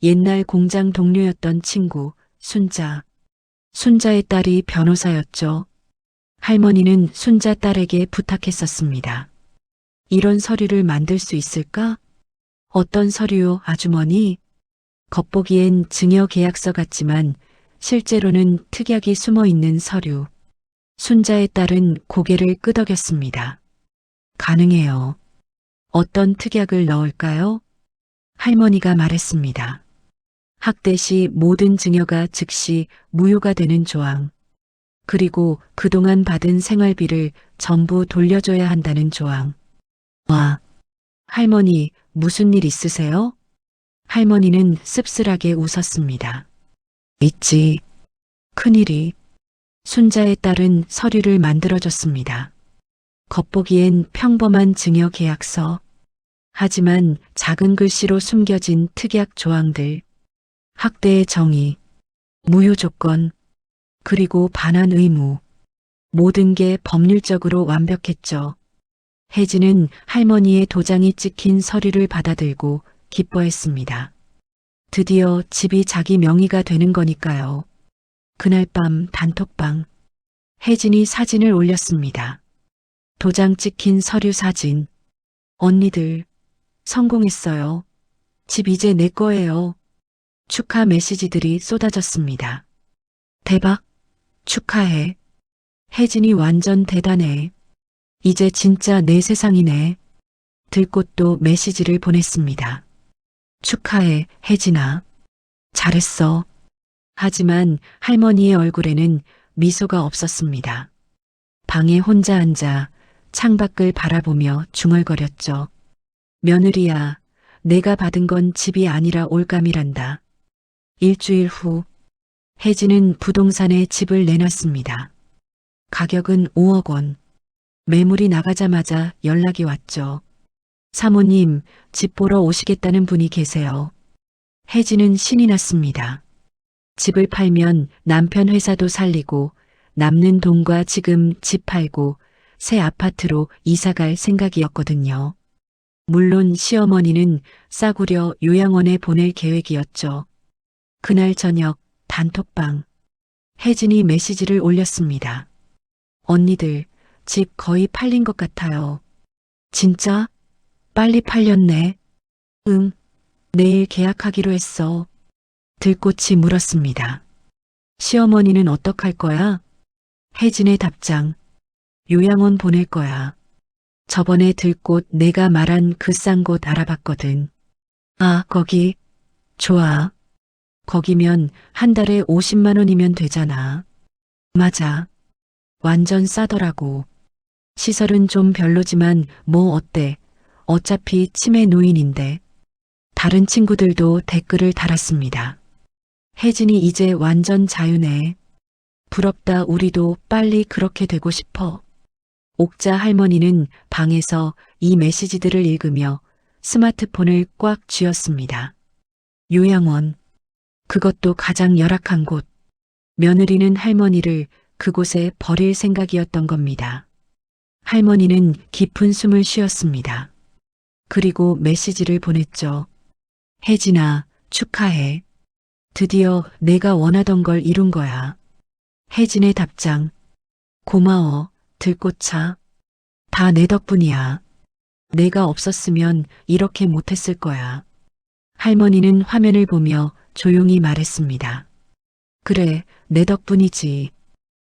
B: 옛날 공장 동료였던 친구, 순자. 순자의 딸이 변호사였죠. 할머니는 순자 딸에게 부탁했었습니다. 이런 서류를 만들 수 있을까? 어떤 서류요, 아주머니? 겉보기엔 증여 계약서 같지만 실제로는 특약이 숨어 있는 서류. 순자의 딸은 고개를 끄덕였습니다. 가능해요. 어떤 특약을 넣을까요? 할머니가 말했습니다. 학대 시 모든 증여가 즉시 무효가 되는 조항. 그리고 그동안 받은 생활비를 전부 돌려줘야 한다는 조항. 와, 할머니 무슨 일 있으세요? 할머니는 씁쓸하게 웃었습니다. 있지. 큰일이. 순자의 딸은 서류를 만들어줬습니다. 겉보기엔 평범한 증여 계약서. 하지만 작은 글씨로 숨겨진 특약 조항들. 학대의 정의, 무효 조건, 그리고 반환 의무. 모든 게 법률적으로 완벽했죠. 혜진은 할머니의 도장이 찍힌 서류를 받아들고 기뻐했습니다. 드디어 집이 자기 명의가 되는 거니까요. 그날 밤 단톡방. 혜진이 사진을 올렸습니다. 도장 찍힌 서류 사진. 언니들, 성공했어요. 집 이제 내 거예요. 축하 메시지들이 쏟아졌습니다. 대박, 축하해. 혜진이 완전 대단해. 이제 진짜 내 세상이네. 들꽃도 메시지를 보냈습니다. 축하해, 혜진아. 잘했어. 하지만 할머니의 얼굴에는 미소가 없었습니다. 방에 혼자 앉아 창밖을 바라보며 중얼거렸죠. 며느리야, 내가 받은 건 집이 아니라 올감이란다. 일주일 후, 혜진은 부동산에 집을 내놨습니다. 가격은 5억 원. 매물이 나가자마자 연락이 왔죠. 사모님, 집 보러 오시겠다는 분이 계세요. 혜진은 신이 났습니다. 집을 팔면 남편 회사도 살리고 남는 돈과 지금 집 팔고 새 아파트로 이사 갈 생각이었거든요. 물론 시어머니는 싸구려 요양원에 보낼 계획이었죠. 그날 저녁 단톡방. 혜진이 메시지를 올렸습니다. 언니들, 집 거의 팔린 것 같아요. 진짜? 빨리 팔렸네. 응, 내일 계약하기로 했어. 들꽃이 물었습니다. 시어머니는 어떡할 거야? 혜진의 답장. 요양원 보낼 거야. 저번에 들꽃 내가 말한 그 싼 곳 알아봤거든. 아, 거기. 좋아. 거기면 한 달에 50만 원이면 되잖아. 맞아. 완전 싸더라고. 시설은 좀 별로지만 뭐 어때? 어차피 치매 노인인데. 다른 친구들도 댓글을 달았습니다. 혜진이 이제 완전 자유네. 부럽다. 우리도 빨리 그렇게 되고 싶어. 옥자 할머니는 방에서 이 메시지들을 읽으며 스마트폰을 꽉 쥐었습니다. 요양원. 그것도 가장 열악한 곳. 며느리는 할머니를 그곳에 버릴 생각이었던 겁니다. 할머니는 깊은 숨을 쉬었습니다. 그리고 메시지를 보냈죠. 혜진아, 축하해. 드디어 내가 원하던 걸 이룬 거야. 혜진의 답장. 고마워, 들꽃차. 다 내 덕분이야. 내가 없었으면 이렇게 못했을 거야. 할머니는 화면을 보며 조용히 말했습니다. 그래, 내 덕분이지.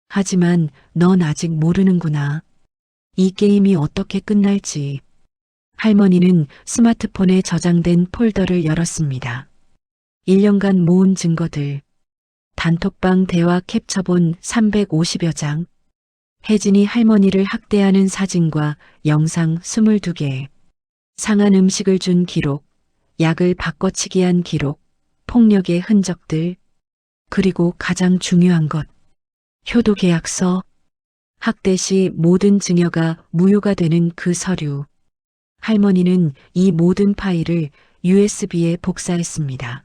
B: 하지만 넌 아직 모르는구나. 이 게임이 어떻게 끝날지. 할머니는 스마트폰에 저장된 폴더를 열었습니다. 1년간 모은 증거들. 단톡방 대화 캡처본 350여 장. 혜진이 할머니를 학대하는 사진과 영상 22개. 상한 음식을 준 기록. 약을 바꿔치기 한 기록. 폭력의 흔적들. 그리고 가장 중요한 것. 효도 계약서. 학대 시 모든 증여가 무효가 되는 그 서류. 할머니는 이 모든 파일을 USB에 복사했습니다.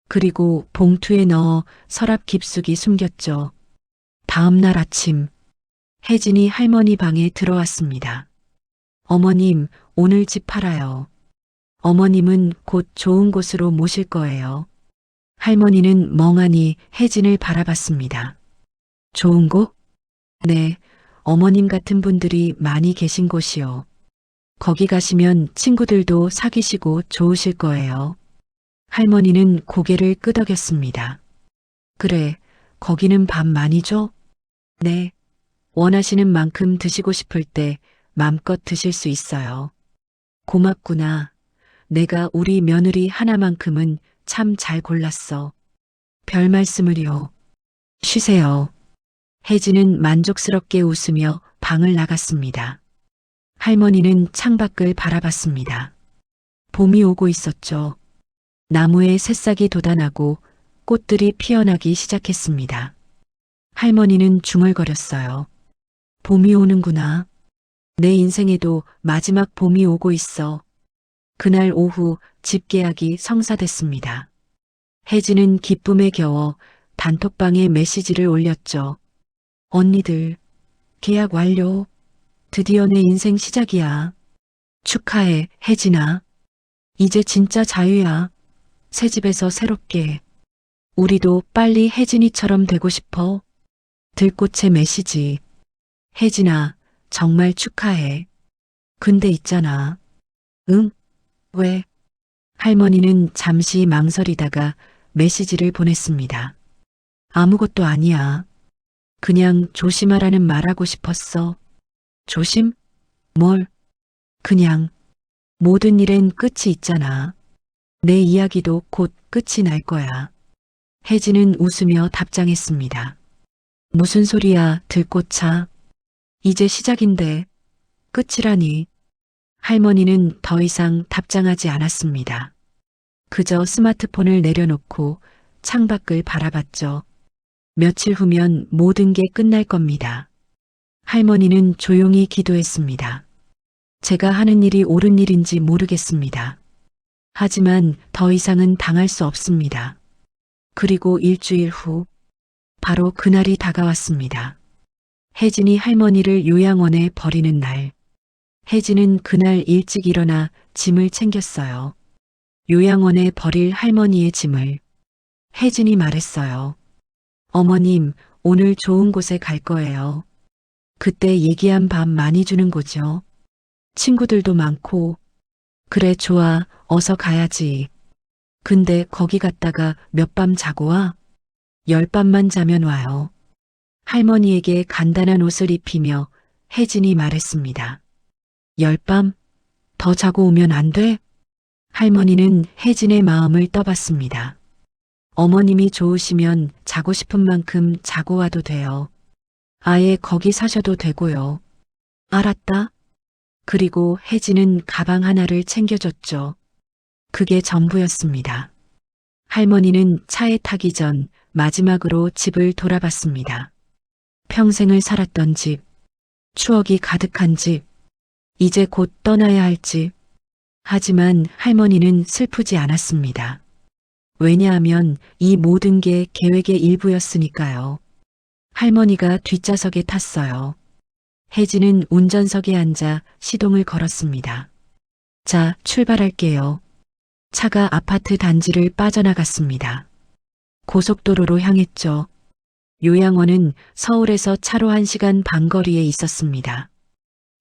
B: 그리고 봉투에 넣어 서랍 깊숙이 숨겼죠. 다음 날 아침, 혜진이 할머니 방에 들어왔습니다. 어머님, 오늘 집 팔아요. 어머님은 곧 좋은 곳으로 모실 거예요. 할머니는 멍하니 혜진을 바라봤습니다. 좋은 곳? 네, 어머님 같은 분들이 많이 계신 곳이요. 거기 가시면 친구들도 사귀시고 좋으실 거예요. 할머니는 고개를 끄덕였습니다. 그래, 거기는 밥 많이 줘? 네. 원하시는 만큼 드시고 싶을 때 맘껏 드실 수 있어요. 고맙구나. 내가 우리 며느리 하나만큼은 참 잘 골랐어. 별 말씀을요. 쉬세요. 혜진은 만족스럽게 웃으며 방을 나갔습니다. 할머니는 창밖을 바라봤습니다. 봄이 오고 있었죠. 나무에 새싹이 돋아나고 꽃들이 피어나기 시작했습니다. 할머니는 중얼거렸어요. 봄이 오는구나. 내 인생에도 마지막 봄이 오고 있어. 그날 오후 집 계약이 성사됐습니다. 혜진은 기쁨에 겨워 단톡방에 메시지를 올렸죠. 언니들, 계약 완료. 드디어 내 인생 시작이야. 축하해, 혜진아. 이제 진짜 자유야. 새 집에서 새롭게. 우리도 빨리 혜진이처럼 되고 싶어. 들꽃의 메시지. 혜진아, 정말 축하해. 근데 있잖아. 응? 왜? 할머니는 잠시 망설이다가 메시지를 보냈습니다. 아무것도 아니야. 그냥 조심하라는 말하고 싶었어. 조심? 뭘? 그냥 모든 일엔 끝이 있잖아. 내 이야기도 곧 끝이 날 거야. 혜진은 웃으며 답장했습니다. 무슨 소리야, 들꽃차. 이제 시작인데 끝이라니. 할머니는 더 이상 답장하지 않았습니다. 그저 스마트폰을 내려놓고 창밖을 바라봤죠. 며칠 후면 모든 게 끝날 겁니다. 할머니는 조용히 기도했습니다. 제가 하는 일이 옳은 일인지 모르겠습니다. 하지만 더 이상은 당할 수 없습니다. 그리고 일주일 후, 바로 그날이 다가왔습니다. 혜진이 할머니를 요양원에 버리는 날. 혜진은 그날 일찍 일어나 짐을 챙겼어요. 요양원에 버릴 할머니의 짐을. 혜진이 말했어요. 어머님, 오늘 좋은 곳에 갈 거예요. 그때 얘기한 밥 많이 주는 거죠. 친구들도 많고. 그래, 좋아. 어서 가야지. 근데 거기 갔다가 몇 밤 자고 와? 10밤만 자면 와요. 할머니에게 간단한 옷을 입히며 혜진이 말했습니다. 10밤? 더 자고 오면 안 돼? 할머니는 혜진의 마음을 떠봤습니다. 어머님이 좋으시면 자고 싶은 만큼 자고 와도 돼요. 아예 거기 사셔도 되고요. 알았다. 그리고 혜진은 가방 하나를 챙겨줬죠. 그게 전부였습니다. 할머니는 차에 타기 전 마지막으로 집을 돌아봤습니다. 평생을 살았던 집, 추억이 가득한 집, 이제 곧 떠나야 할 집. 하지만 할머니는 슬프지 않았습니다. 왜냐하면 이 모든 게 계획의 일부였으니까요. 할머니가 뒷좌석에 탔어요. 혜진은 운전석에 앉아 시동을 걸었습니다. 자, 출발할게요. 차가 아파트 단지를 빠져나갔습니다. 고속도로로 향했죠. 요양원은 서울에서 차로 1시간 반 거리에 있었습니다.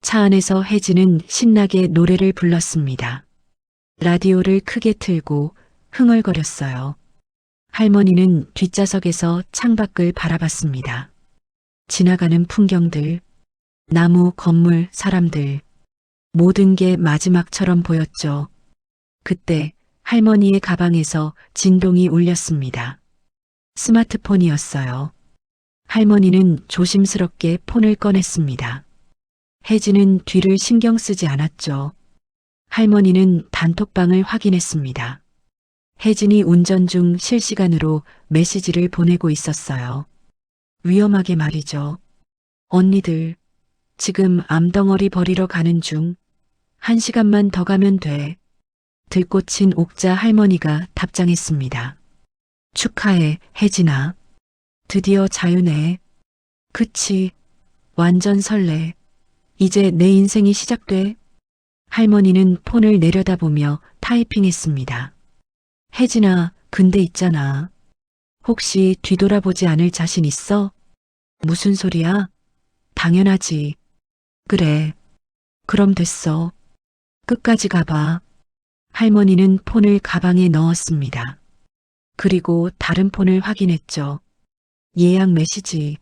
B: 차 안에서 혜진은 신나게 노래를 불렀습니다. 라디오를 크게 틀고 흥얼거렸어요. 할머니는 뒷좌석에서 창밖을 바라봤습니다. 지나가는 풍경들, 나무, 건물, 사람들, 모든 게 마지막처럼 보였죠. 그때 할머니의 가방에서 진동이 울렸습니다. 스마트폰이었어요. 할머니는 조심스럽게 폰을 꺼냈습니다. 혜진은 뒤를 신경 쓰지 않았죠. 할머니는 단톡방을 확인했습니다. 혜진이 운전 중 실시간으로 메시지를 보내고 있었어요. 위험하게 말이죠. 언니들, 지금 암덩어리 버리러 가는 중. 1시간만 더 가면 돼. 들꽃인 옥자 할머니가 답장했습니다. 축하해, 혜진아. 드디어 자유네. 그치. 완전 설레. 이제 내 인생이 시작돼. 할머니는 폰을 내려다보며 타이핑했습니다. 혜진아, 근데 있잖아. 혹시 뒤돌아보지 않을 자신 있어? 무슨 소리야? 당연하지. 그래. 그럼 됐어. 끝까지 가봐. 할머니는 폰을 가방에 넣었습니다. 그리고 다른 폰을 확인했죠. 예약 메시지.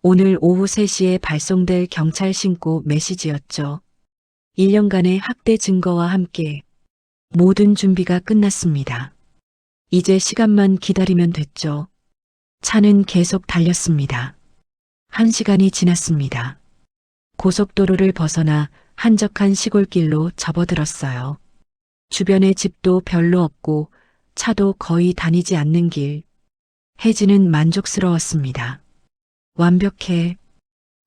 B: 오늘 오후 3시에 발송될 경찰 신고 메시지였죠. 1년간의 학대 증거와 함께 모든 준비가 끝났습니다. 이제 시간만 기다리면 됐죠. 차는 계속 달렸습니다. 1시간이 지났습니다. 고속도로를 벗어나 한적한 시골길로 접어들었어요. 주변에 집도 별로 없고 차도 거의 다니지 않는 길. 혜진은 만족스러웠습니다. 완벽해.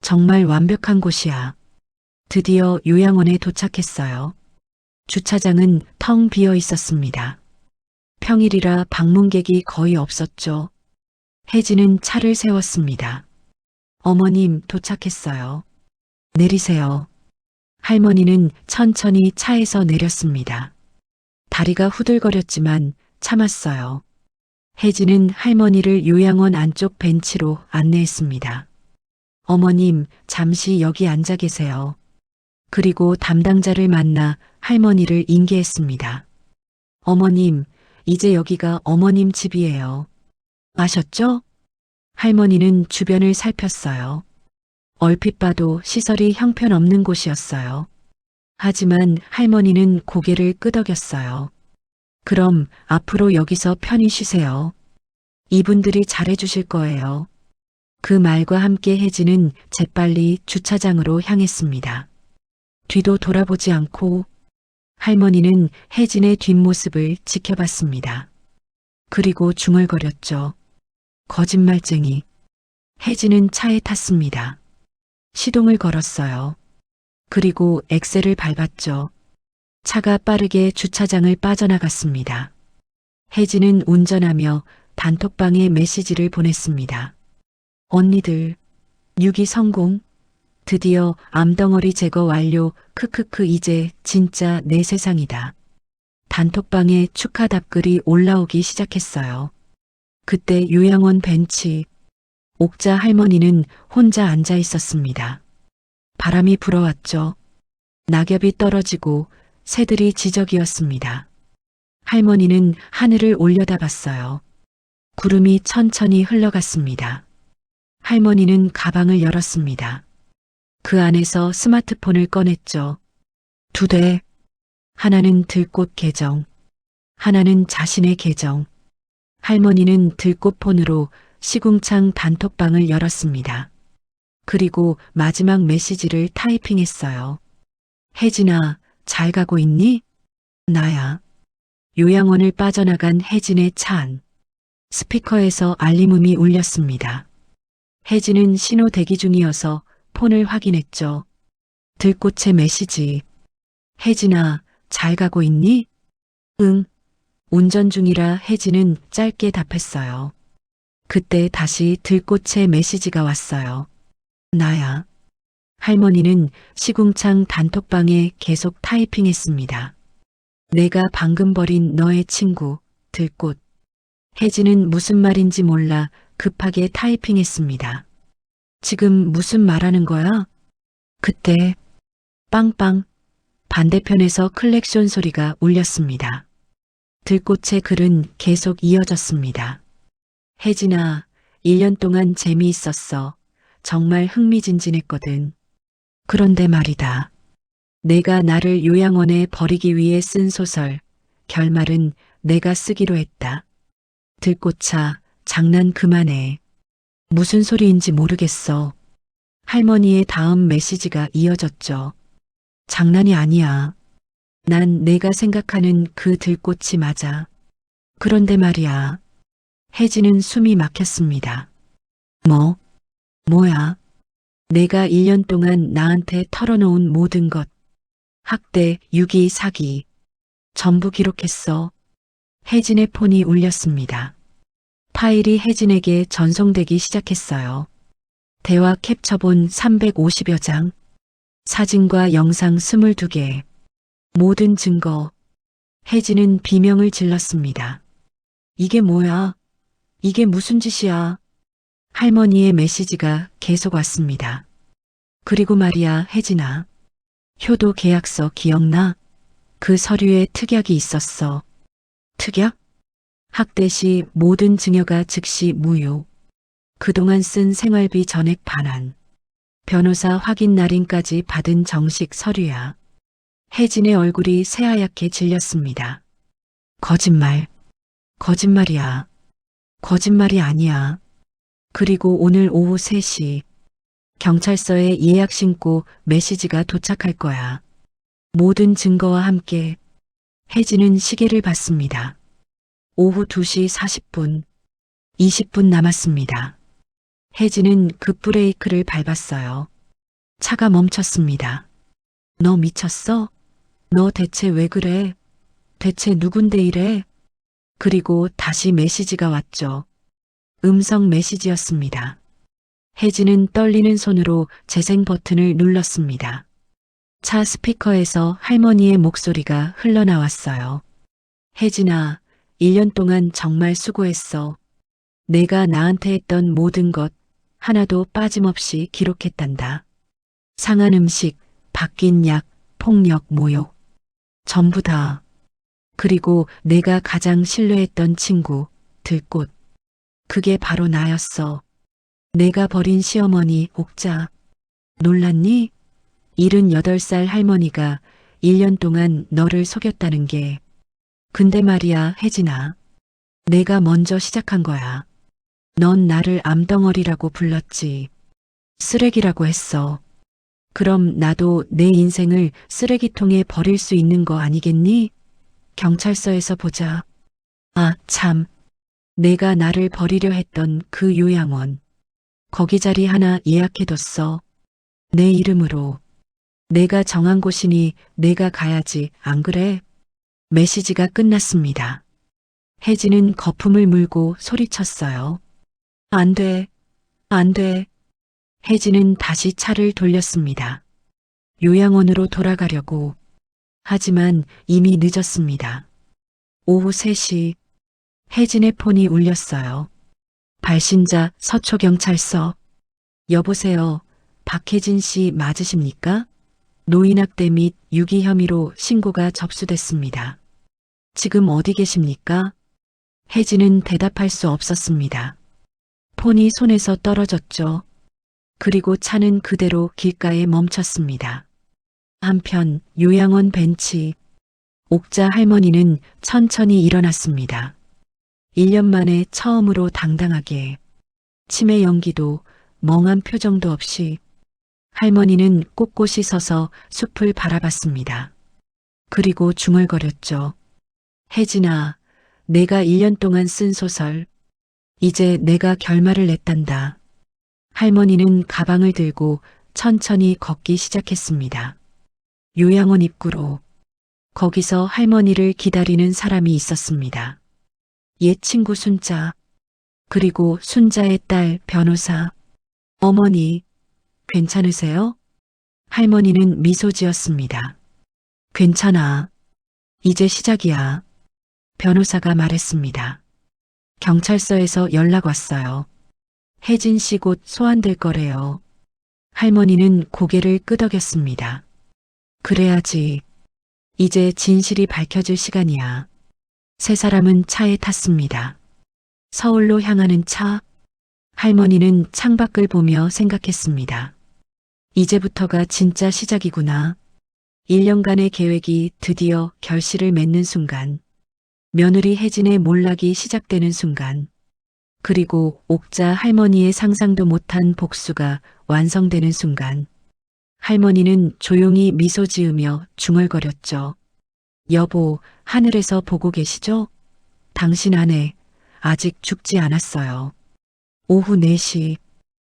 B: 정말 완벽한 곳이야. 드디어 요양원에 도착했어요. 주차장은 텅 비어 있었습니다. 평일이라 방문객이 거의 없었죠. 혜진은 차를 세웠습니다. 어머님, 도착했어요. 내리세요. 할머니는 천천히 차에서 내렸습니다. 다리가 후들거렸지만 참았어요. 혜진은 할머니를 요양원 안쪽 벤치로 안내했습니다. 어머님, 잠시 여기 앉아 계세요. 그리고 담당자를 만나 할머니를 인계했습니다. 어머님, 이제 여기가 어머님 집이에요. 아셨죠? 할머니는 주변을 살폈어요. 얼핏 봐도 시설이 형편없는 곳이었어요. 하지만 할머니는 고개를 끄덕였어요. 그럼 앞으로 여기서 편히 쉬세요. 이분들이 잘해주실 거예요. 그 말과 함께 혜진은 재빨리 주차장으로 향했습니다. 뒤도 돌아보지 않고 할머니는 혜진의 뒷모습을 지켜봤습니다. 그리고 중얼거렸죠. 거짓말쟁이. 혜진은 차에 탔습니다. 시동을 걸었어요. 그리고 엑셀을 밟았죠. 차가 빠르게 주차장을 빠져나갔습니다. 혜진은 운전하며 단톡방에 메시지를 보냈습니다. 언니들, 6위 성공. 드디어 암덩어리 제거 완료. 크크크 이제 진짜 내 세상이다. 단톡방에 축하 답글이 올라오기 시작했어요. 그때 요양원 벤치. 옥자 할머니는 혼자 앉아 있었습니다. 바람이 불어왔죠. 낙엽이 떨어지고 새들이 지저귀었습니다. 할머니는 하늘을 올려다봤어요. 구름이 천천히 흘러갔습니다. 할머니는 가방을 열었습니다. 그 안에서 스마트폰을 꺼냈죠. 2대. 하나는 들꽃 계정, 하나는 자신의 계정. 할머니는 들꽃 폰으로 시궁창 단톡방을 열었습니다. 그리고 마지막 메시지를 타이핑했어요. 혜진아, 잘 가고 있니? 나야. 요양원을 빠져나간 혜진의 차 안. 스피커에서 알림음이 울렸습니다. 혜진은 신호 대기 중이어서 폰을 확인했죠. 들꽃의 메시지. 혜진아, 잘 가고 있니? 응. 운전 중이라 혜진은 짧게 답했어요. 그때 다시 들꽃의 메시지가 왔어요. 나야. 할머니는 시궁창 단톡방에 계속 타이핑했습니다. 내가 방금 버린 너의 친구, 들꽃. 혜진은 무슨 말인지 몰라 급하게 타이핑했습니다. 지금 무슨 말하는 거야? 그때 빵빵 반대편에서 클렉션 소리가 울렸습니다. 들꽃의 글은 계속 이어졌습니다. 혜진아, 1년 동안 재미있었어. 정말 흥미진진했거든. 그런데 말이다. 내가 나를 요양원에 버리기 위해 쓴 소설, 결말은 내가 쓰기로 했다. 들꽃아, 장난 그만해. 무슨 소리인지 모르겠어. 할머니의 다음 메시지가 이어졌죠. 장난이 아니야. 난 내가 생각하는 그 들꽃이 맞아. 그런데 말이야. 혜진은 숨이 막혔습니다. 뭐야? 내가 1년 동안 나한테 털어놓은 모든 것. 학대, 유기, 사기. 전부 기록했어. 혜진의 폰이 울렸습니다. 파일이 혜진에게 전송되기 시작했어요. 대화 캡처본 350여 장. 사진과 영상 22개. 모든 증거. 혜진은 비명을 질렀습니다. 이게 뭐야? 이게 무슨 짓이야? 할머니의 메시지가 계속 왔습니다. 그리고 말이야, 혜진아. 효도 계약서 기억나? 그 서류에 특약이 있었어. 특약? 학대 시 모든 증여가 즉시 무효. 그동안 쓴 생활비 전액 반환. 변호사 확인 날인까지 받은 정식 서류야. 혜진의 얼굴이 새하얗게 질렸습니다. 거짓말. 거짓말이야. 거짓말이 아니야. 그리고 오늘 오후 3시 경찰서에 예약 신고 메시지가 도착할 거야. 모든 증거와 함께. 혜진은 시계를 봤습니다. 오후 2시 40분. 20분 남았습니다. 혜진은 급브레이크를 밟았어요. 차가 멈췄습니다. 너 미쳤어? 너 대체 왜 그래? 대체 누군데 이래? 그리고 다시 메시지가 왔죠. 음성 메시지였습니다. 혜진은 떨리는 손으로 재생 버튼을 눌렀습니다. 차 스피커에서 할머니의 목소리가 흘러나왔어요. 혜진아, 1년 동안 정말 수고했어. 내가 나한테 했던 모든 것 하나도 빠짐없이 기록했단다. 상한 음식, 바뀐 약, 폭력, 모욕. 전부 다. 그리고 내가 가장 신뢰했던 친구, 들꽃. 그게 바로 나였어. 내가 버린 시어머니, 옥자. 놀랐니? 78살 할머니가 1년 동안 너를 속였다는 게. 근데 말이야, 혜진아. 내가 먼저 시작한 거야. 넌 나를 암덩어리라고 불렀지. 쓰레기라고 했어. 그럼 나도 내 인생을 쓰레기통에 버릴 수 있는 거 아니겠니? 경찰서에서 보자. 아, 참. 내가 나를 버리려 했던 그 요양원. 거기 자리 하나 예약해뒀어. 내 이름으로. 내가 정한 곳이니 내가 가야지, 안 그래? 메시지가 끝났습니다. 혜진은 거품을 물고 소리쳤어요. 안 돼. 안 돼. 혜진은 다시 차를 돌렸습니다. 요양원으로 돌아가려고. 하지만 이미 늦었습니다. 오후 3시 혜진의 폰이 울렸어요. 발신자 서초경찰서. 여보세요. 박혜진 씨 맞으십니까? 노인학대 및 유기 혐의로 신고가 접수됐습니다. 지금 어디 계십니까? 혜진은 대답할 수 없었습니다. 폰이 손에서 떨어졌죠. 그리고 차는 그대로 길가에 멈췄습니다. 한편 요양원 벤치. 옥자 할머니는 천천히 일어났습니다. 1년 만에 처음으로 당당하게. 치매 연기도 멍한 표정도 없이 할머니는 꼿꼿이 서서 숲을 바라봤습니다. 그리고 중얼거렸죠. 혜진아, 내가 1년 동안 쓴 소설, 이제 내가 결말을 냈단다. 할머니는 가방을 들고 천천히 걷기 시작했습니다. 요양원 입구로. 거기서 할머니를 기다리는 사람이 있었습니다. 옛 친구 순자, 그리고 순자의 딸 변호사. 어머니, 괜찮으세요? 할머니는 미소 지었습니다. 괜찮아. 이제 시작이야. 변호사가 말했습니다. 경찰서에서 연락 왔어요. 혜진 씨 곧 소환될 거래요. 할머니는 고개를 끄덕였습니다. 그래야지. 이제 진실이 밝혀질 시간이야. 세 사람은 차에 탔습니다. 서울로 향하는 차. 할머니는 창밖을 보며 생각했습니다. 이제부터가 진짜 시작이구나. 1년간의 계획이 드디어 결실을 맺는 순간. 며느리 혜진의 몰락이 시작되는 순간. 그리고 옥자 할머니의 상상도 못한 복수가 완성되는 순간. 할머니는 조용히 미소 지으며 중얼거렸죠. 여보, 하늘에서 보고 계시죠? 당신 아내 아직 죽지 않았어요. 오후 4시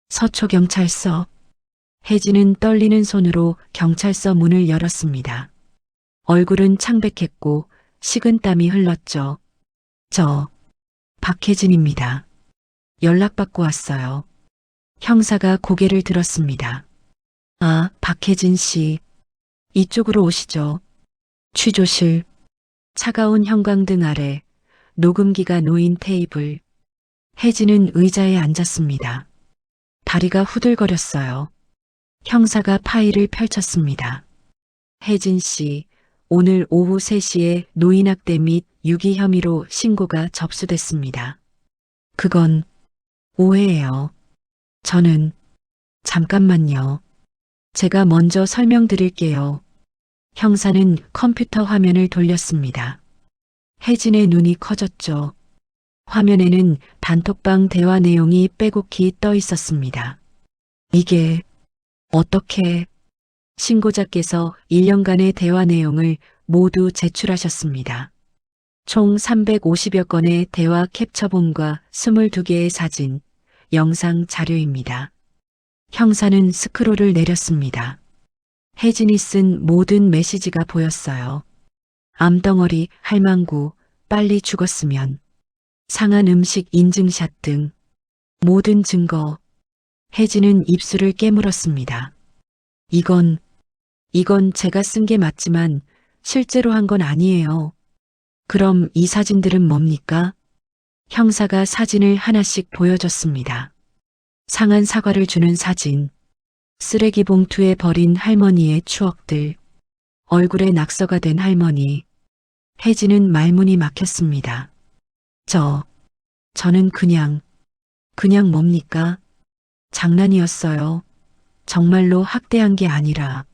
B: 서초경찰서. 혜진은 떨리는 손으로 경찰서 문을 열었습니다. 얼굴은 창백했고 식은땀이 흘렀죠. 저 박혜진입니다. 연락받고 왔어요. 형사가 고개를 들었습니다. 아, 박혜진 씨. 이쪽으로 오시죠. 취조실. 차가운 형광등 아래 녹음기가 놓인 테이블. 혜진은 의자에 앉았습니다. 다리가 후들거렸어요. 형사가 파일을 펼쳤습니다. 혜진 씨, 오늘 오후 3시에 노인학대 및 유기 혐의로 신고가 접수됐습니다. 그건 오해예요. 저는 잠깐만요. 제가 먼저 설명드릴게요. 형사는 컴퓨터 화면을 돌렸습니다. 혜진의 눈이 커졌죠. 화면에는 단톡방 대화 내용이 빼곡히 떠 있었습니다. 이게 어떻게? 신고자께서 1년간의 대화 내용을 모두 제출하셨습니다. 총 350여 건의 대화 캡처본과 22개의 사진, 영상 자료입니다. 형사는 스크롤을 내렸습니다. 혜진이 쓴 모든 메시지가 보였어요. 암덩어리, 할망구, 빨리 죽었으면, 상한 음식 인증샷 등 모든 증거. 혜진은 입술을 깨물었습니다. 이건 제가 쓴 게 맞지만 실제로 한 건 아니에요. 그럼 이 사진들은 뭡니까? 형사가 사진을 하나씩 보여줬습니다. 상한 사과를 주는 사진, 쓰레기 봉투에 버린 할머니의 추억들, 얼굴에 낙서가 된 할머니. 혜진은 말문이 막혔습니다. 저는 그냥 뭡니까? 장난이었어요. 정말로 학대한 게 아니라.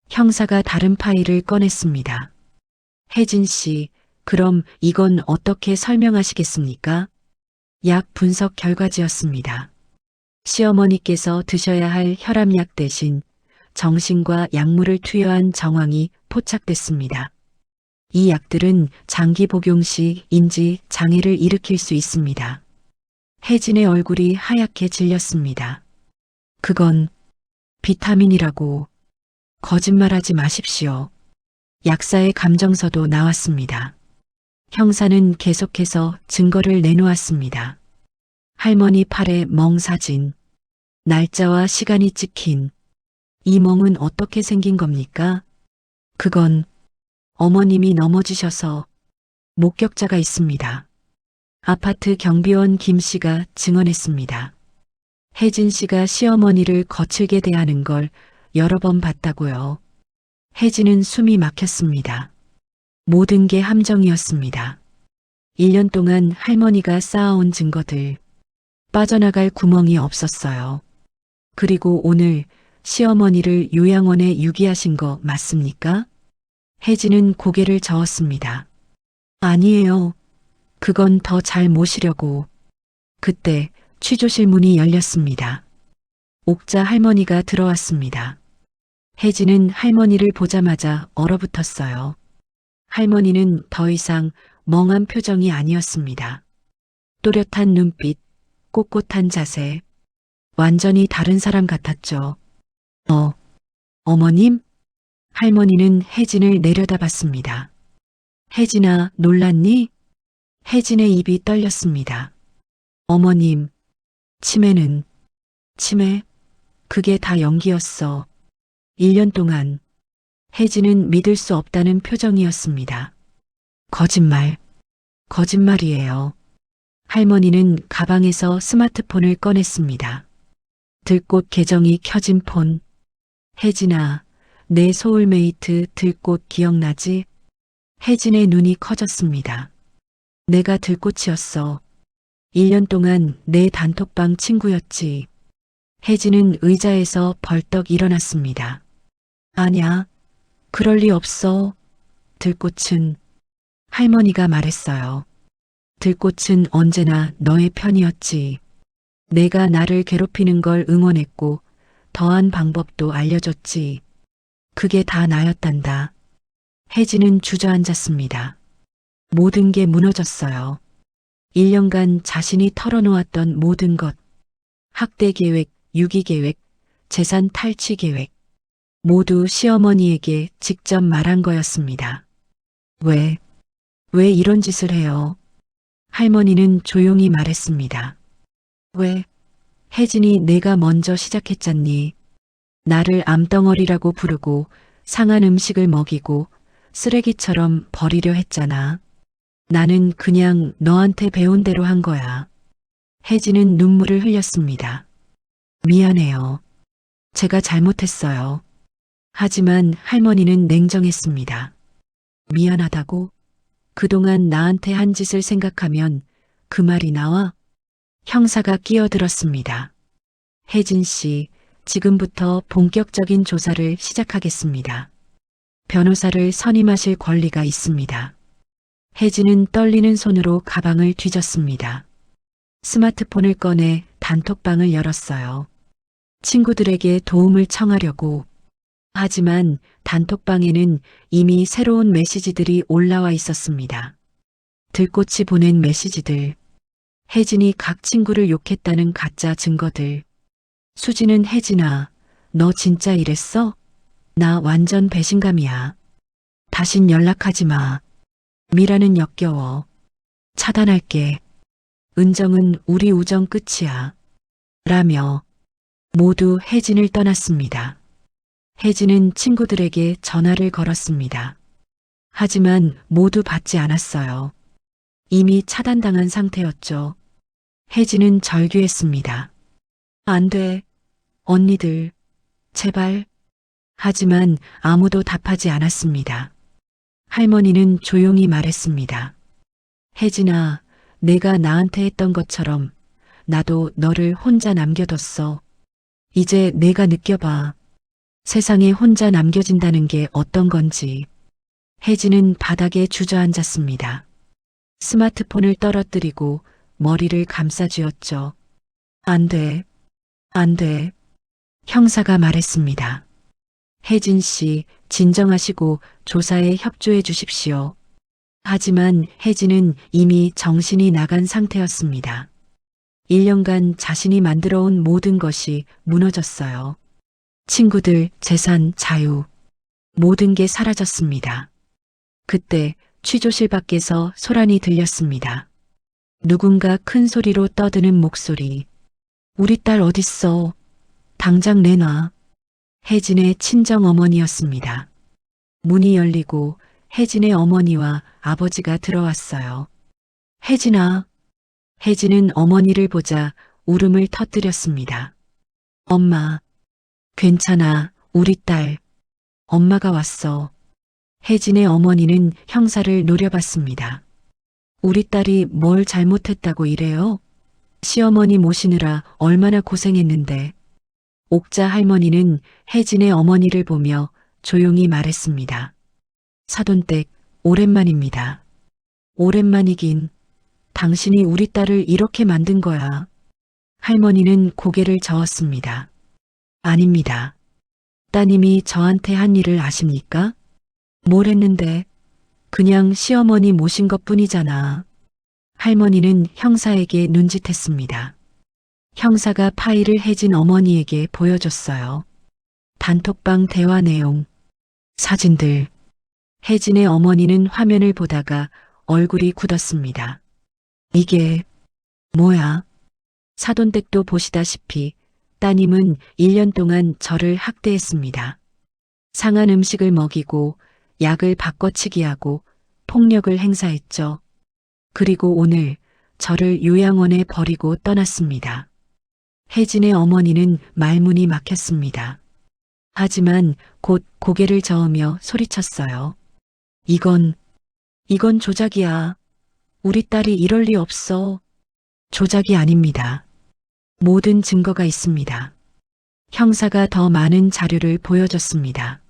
B: 형사가 다른 파일을 꺼냈습니다. 혜진 씨, 그럼 이건 어떻게 설명하시겠습니까? 약 분석 결과지였습니다. 시어머니께서 드셔야 할 혈압약 대신 정신과 약물을 투여한 정황이 포착됐습니다. 이 약들은 장기 복용 시 인지 장애를 일으킬 수 있습니다. 혜진의 얼굴이 하얗게 질렸습니다. 그건 비타민이라고. 거짓말하지 마십시오. 약사의 감정서도 나왔습니다. 형사는 계속해서 증거를 내놓았습니다. 할머니 팔의 멍 사진, 날짜와 시간이 찍힌 이 멍은 어떻게 생긴 겁니까? 그건 어머님이 넘어지셔서 목격자가 있습니다. 아파트 경비원 김 씨가 증언했습니다. 혜진 씨가 시어머니를 거칠게 대하는 걸 여러 번 봤다고요. 혜진은 숨이 막혔습니다. 모든 게 함정이었습니다. 1년 동안 할머니가 쌓아온 증거들, 빠져나갈 구멍이 없었어요. 그리고 오늘 시어머니를 요양원에 유기하신 거 맞습니까? 혜진은 고개를 저었습니다. 아니에요. 그건 더 잘 모시려고. 그때 취조실 문이 열렸습니다. 옥자 할머니가 들어왔습니다. 혜진은 할머니를 보자마자 얼어붙었어요. 할머니는 더 이상 멍한 표정이 아니었습니다. 또렷한 눈빛, 꼿꼿한 자세, 완전히 다른 사람 같았죠. 어머님? 할머니는 혜진을 내려다봤습니다. 혜진아, 놀랐니? 혜진의 입이 떨렸습니다. 어머님, 치매는, 치매? 그게 다 연기였어. 1년 동안 혜진은 믿을 수 없다는 표정이었습니다. 거짓말, 거짓말이에요. 할머니는 가방에서 스마트폰을 꺼냈습니다. 들꽃 계정이 켜진 폰. 혜진아, 내 소울메이트 들꽃 기억나지? 혜진의 눈이 커졌습니다. 내가 들꽃이었어. 1년 동안 내 단톡방 친구였지. 혜진은 의자에서 벌떡 일어났습니다. 아냐, 그럴 리 없어. 들꽃은, 할머니가 말했어요. 들꽃은 언제나 너의 편이었지. 내가 나를 괴롭히는 걸 응원했고 더한 방법도 알려줬지. 그게 다 나였단다. 혜진은 주저앉았습니다. 모든 게 무너졌어요. 1년간 자신이 털어놓았던 모든 것, 학대 계획, 유기 계획, 재산 탈취 계획, 모두 시어머니에게 직접 말한 거였습니다. 왜 이런 짓을 해요? 할머니는 조용히 말했습니다. 왜? 혜진이 내가 먼저 시작했잖니. 나를 암덩어리라고 부르고 상한 음식을 먹이고 쓰레기처럼 버리려 했잖아. 나는 그냥 너한테 배운 대로 한 거야. 혜진은 눈물을 흘렸습니다. 미안해요. 제가 잘못했어요. 하지만 할머니는 냉정했습니다. 미안하다고? 그동안 나한테 한 짓을 생각하면 그 말이 나와? 형사가 끼어들었습니다. 혜진 씨, 지금부터 본격적인 조사를 시작하겠습니다. 변호사를 선임하실 권리가 있습니다. 혜진은 떨리는 손으로 가방을 뒤졌습니다. 스마트폰을 꺼내 단톡방을 열었어요. 친구들에게 도움을 청하려고. 하지만 단톡방에는 이미 새로운 메시지들이 올라와 있었습니다. 들꽃이 보낸 메시지들. 혜진이 각 친구를 욕했다는 가짜 증거들. 수지는 혜진아, 너 진짜 이랬어? 나 완전 배신감이야. 다신 연락하지 마. 미라는 역겨워. 차단할게. 은정은 우리 우정 끝이야. 라며 모두 혜진을 떠났습니다. 혜진은 친구들에게 전화를 걸었습니다. 하지만 모두 받지 않았어요. 이미 차단당한 상태였죠. 혜진은 절규했습니다. 안 돼. 언니들, 제발. 하지만 아무도 답하지 않았습니다. 할머니는 조용히 말했습니다. 혜진아, 내가 나한테 했던 것처럼 나도 너를 혼자 남겨뒀어. 이제 내가 느껴봐. 세상에 혼자 남겨진다는 게 어떤 건지. 혜진은 바닥에 주저앉았습니다. 스마트폰을 떨어뜨리고 머리를 감싸쥐었죠. 안 돼. 안 돼. 형사가 말했습니다. 혜진 씨, 진정하시고 조사에 협조해 주십시오. 하지만 혜진은 이미 정신이 나간 상태였습니다. 1년간 자신이 만들어온 모든 것이 무너졌어요. 친구들, 재산, 자유. 모든 게 사라졌습니다. 그때 취조실 밖에서 소란이 들렸습니다. 누군가 큰 소리로 떠드는 목소리. 우리 딸 어딨어? 당장 내놔. 혜진의 친정어머니였습니다. 문이 열리고 혜진의 어머니와 아버지가 들어왔어요. 혜진아. 혜진은 어머니를 보자 울음을 터뜨렸습니다. 엄마. 괜찮아, 우리 딸. 엄마가 왔어. 혜진의 어머니는 형사를 노려봤습니다. 우리 딸이 뭘 잘못했다고 이래요? 시어머니 모시느라 얼마나 고생했는데. 옥자 할머니는 혜진의 어머니를 보며 조용히 말했습니다. 사돈댁, 오랜만입니다. 오랜만이긴. 당신이 우리 딸을 이렇게 만든 거야. 할머니는 고개를 저었습니다. 아닙니다. 따님이 저한테 한 일을 아십니까? 뭘 했는데? 그냥 시어머니 모신 것뿐이잖아. 할머니는 형사에게 눈짓했습니다. 형사가 파일을 혜진 어머니에게 보여줬어요. 단톡방 대화 내용, 사진들. 혜진의 어머니는 화면을 보다가 얼굴이 굳었습니다. 이게 뭐야? 사돈댁도 보시다시피 따님은 1년 동안 저를 학대했습니다. 상한 음식을 먹이고 약을 바꿔치기 하고 폭력을 행사했죠. 그리고 오늘 저를 요양원에 버리고 떠났습니다. 혜진의 어머니는 말문이 막혔습니다. 하지만 곧 고개를 저으며 소리쳤어요. 이건 조작이야. 우리 딸이 이럴 리 없어. 조작이 아닙니다. 모든 증거가 있습니다. 형사가 더 많은 자료를 보여줬습니다.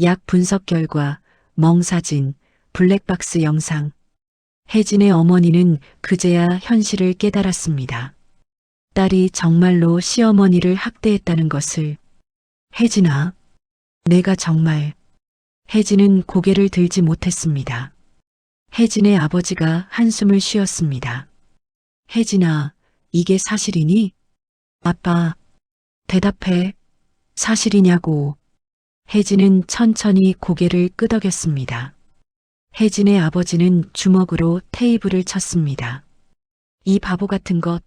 B: 약 분석 결과, 멍사진, 블랙박스 영상. 혜진의 어머니는 그제야 현실을 깨달았습니다. 딸이 정말로 시어머니를 학대했다는 것을. 혜진아, 내가 정말. 혜진은 고개를 들지 못했습니다. 혜진의 아버지가 한숨을 쉬었습니다. 혜진아, 이게 사실이니? 아빠, 대답해. 사실이냐고. 혜진은 천천히 고개를 끄덕였습니다. 혜진의 아버지는 주먹으로 테이블을 쳤습니다. 이 바보 같은 것,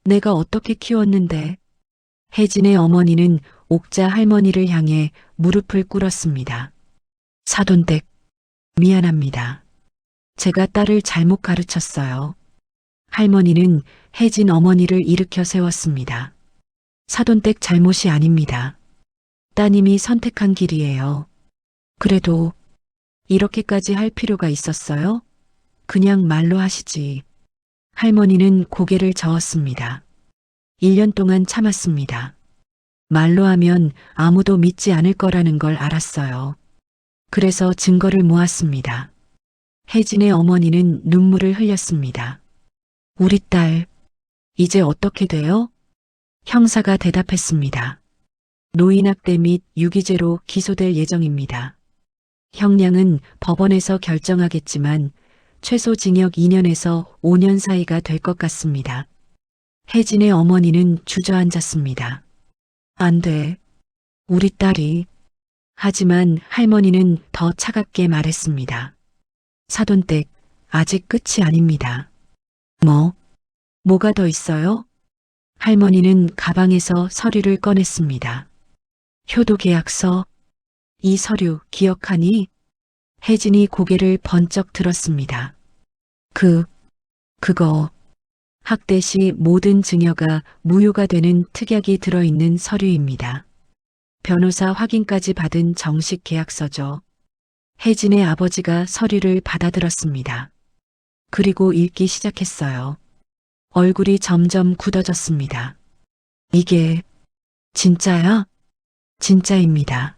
B: 내가 어떻게 키웠는데. 혜진의 어머니는 옥자 할머니를 향해 무릎을 꿇었습니다. 사돈댁, 미안합니다. 제가 딸을 잘못 가르쳤어요. 할머니는 혜진 어머니를 일으켜 세웠습니다. 사돈댁 잘못이 아닙니다. 따님이 선택한 길이에요. 그래도 이렇게까지 할 필요가 있었어요? 그냥 말로 하시지. 할머니는 고개를 저었습니다. 1년 동안 참았습니다. 말로 하면 아무도 믿지 않을 거라는 걸 알았어요. 그래서 증거를 모았습니다. 혜진의 어머니는 눈물을 흘렸습니다. 우리 딸, 이제 어떻게 돼요? 형사가 대답했습니다. 노인학대 및 유기죄로 기소될 예정입니다. 형량은 법원에서 결정하겠지만 최소 징역 2년에서 5년 사이가 될 것 같습니다. 혜진의 어머니는 주저앉았습니다. 안 돼. 우리 딸이. 하지만 할머니는 더 차갑게 말했습니다. 사돈댁, 아직 끝이 아닙니다. 뭐가 더 있어요? 할머니는 가방에서 서류를 꺼냈습니다. 효도계약서. 이 서류 기억하니? 혜진이 고개를 번쩍 들었습니다. 그거. 학대 시 모든 증여가 무효가 되는 특약이 들어있는 서류입니다. 변호사 확인까지 받은 정식 계약서죠. 혜진의 아버지가 서류를 받아들었습니다. 그리고 읽기 시작했어요. 얼굴이 점점 굳어졌습니다. 이게 진짜야? 진짜입니다.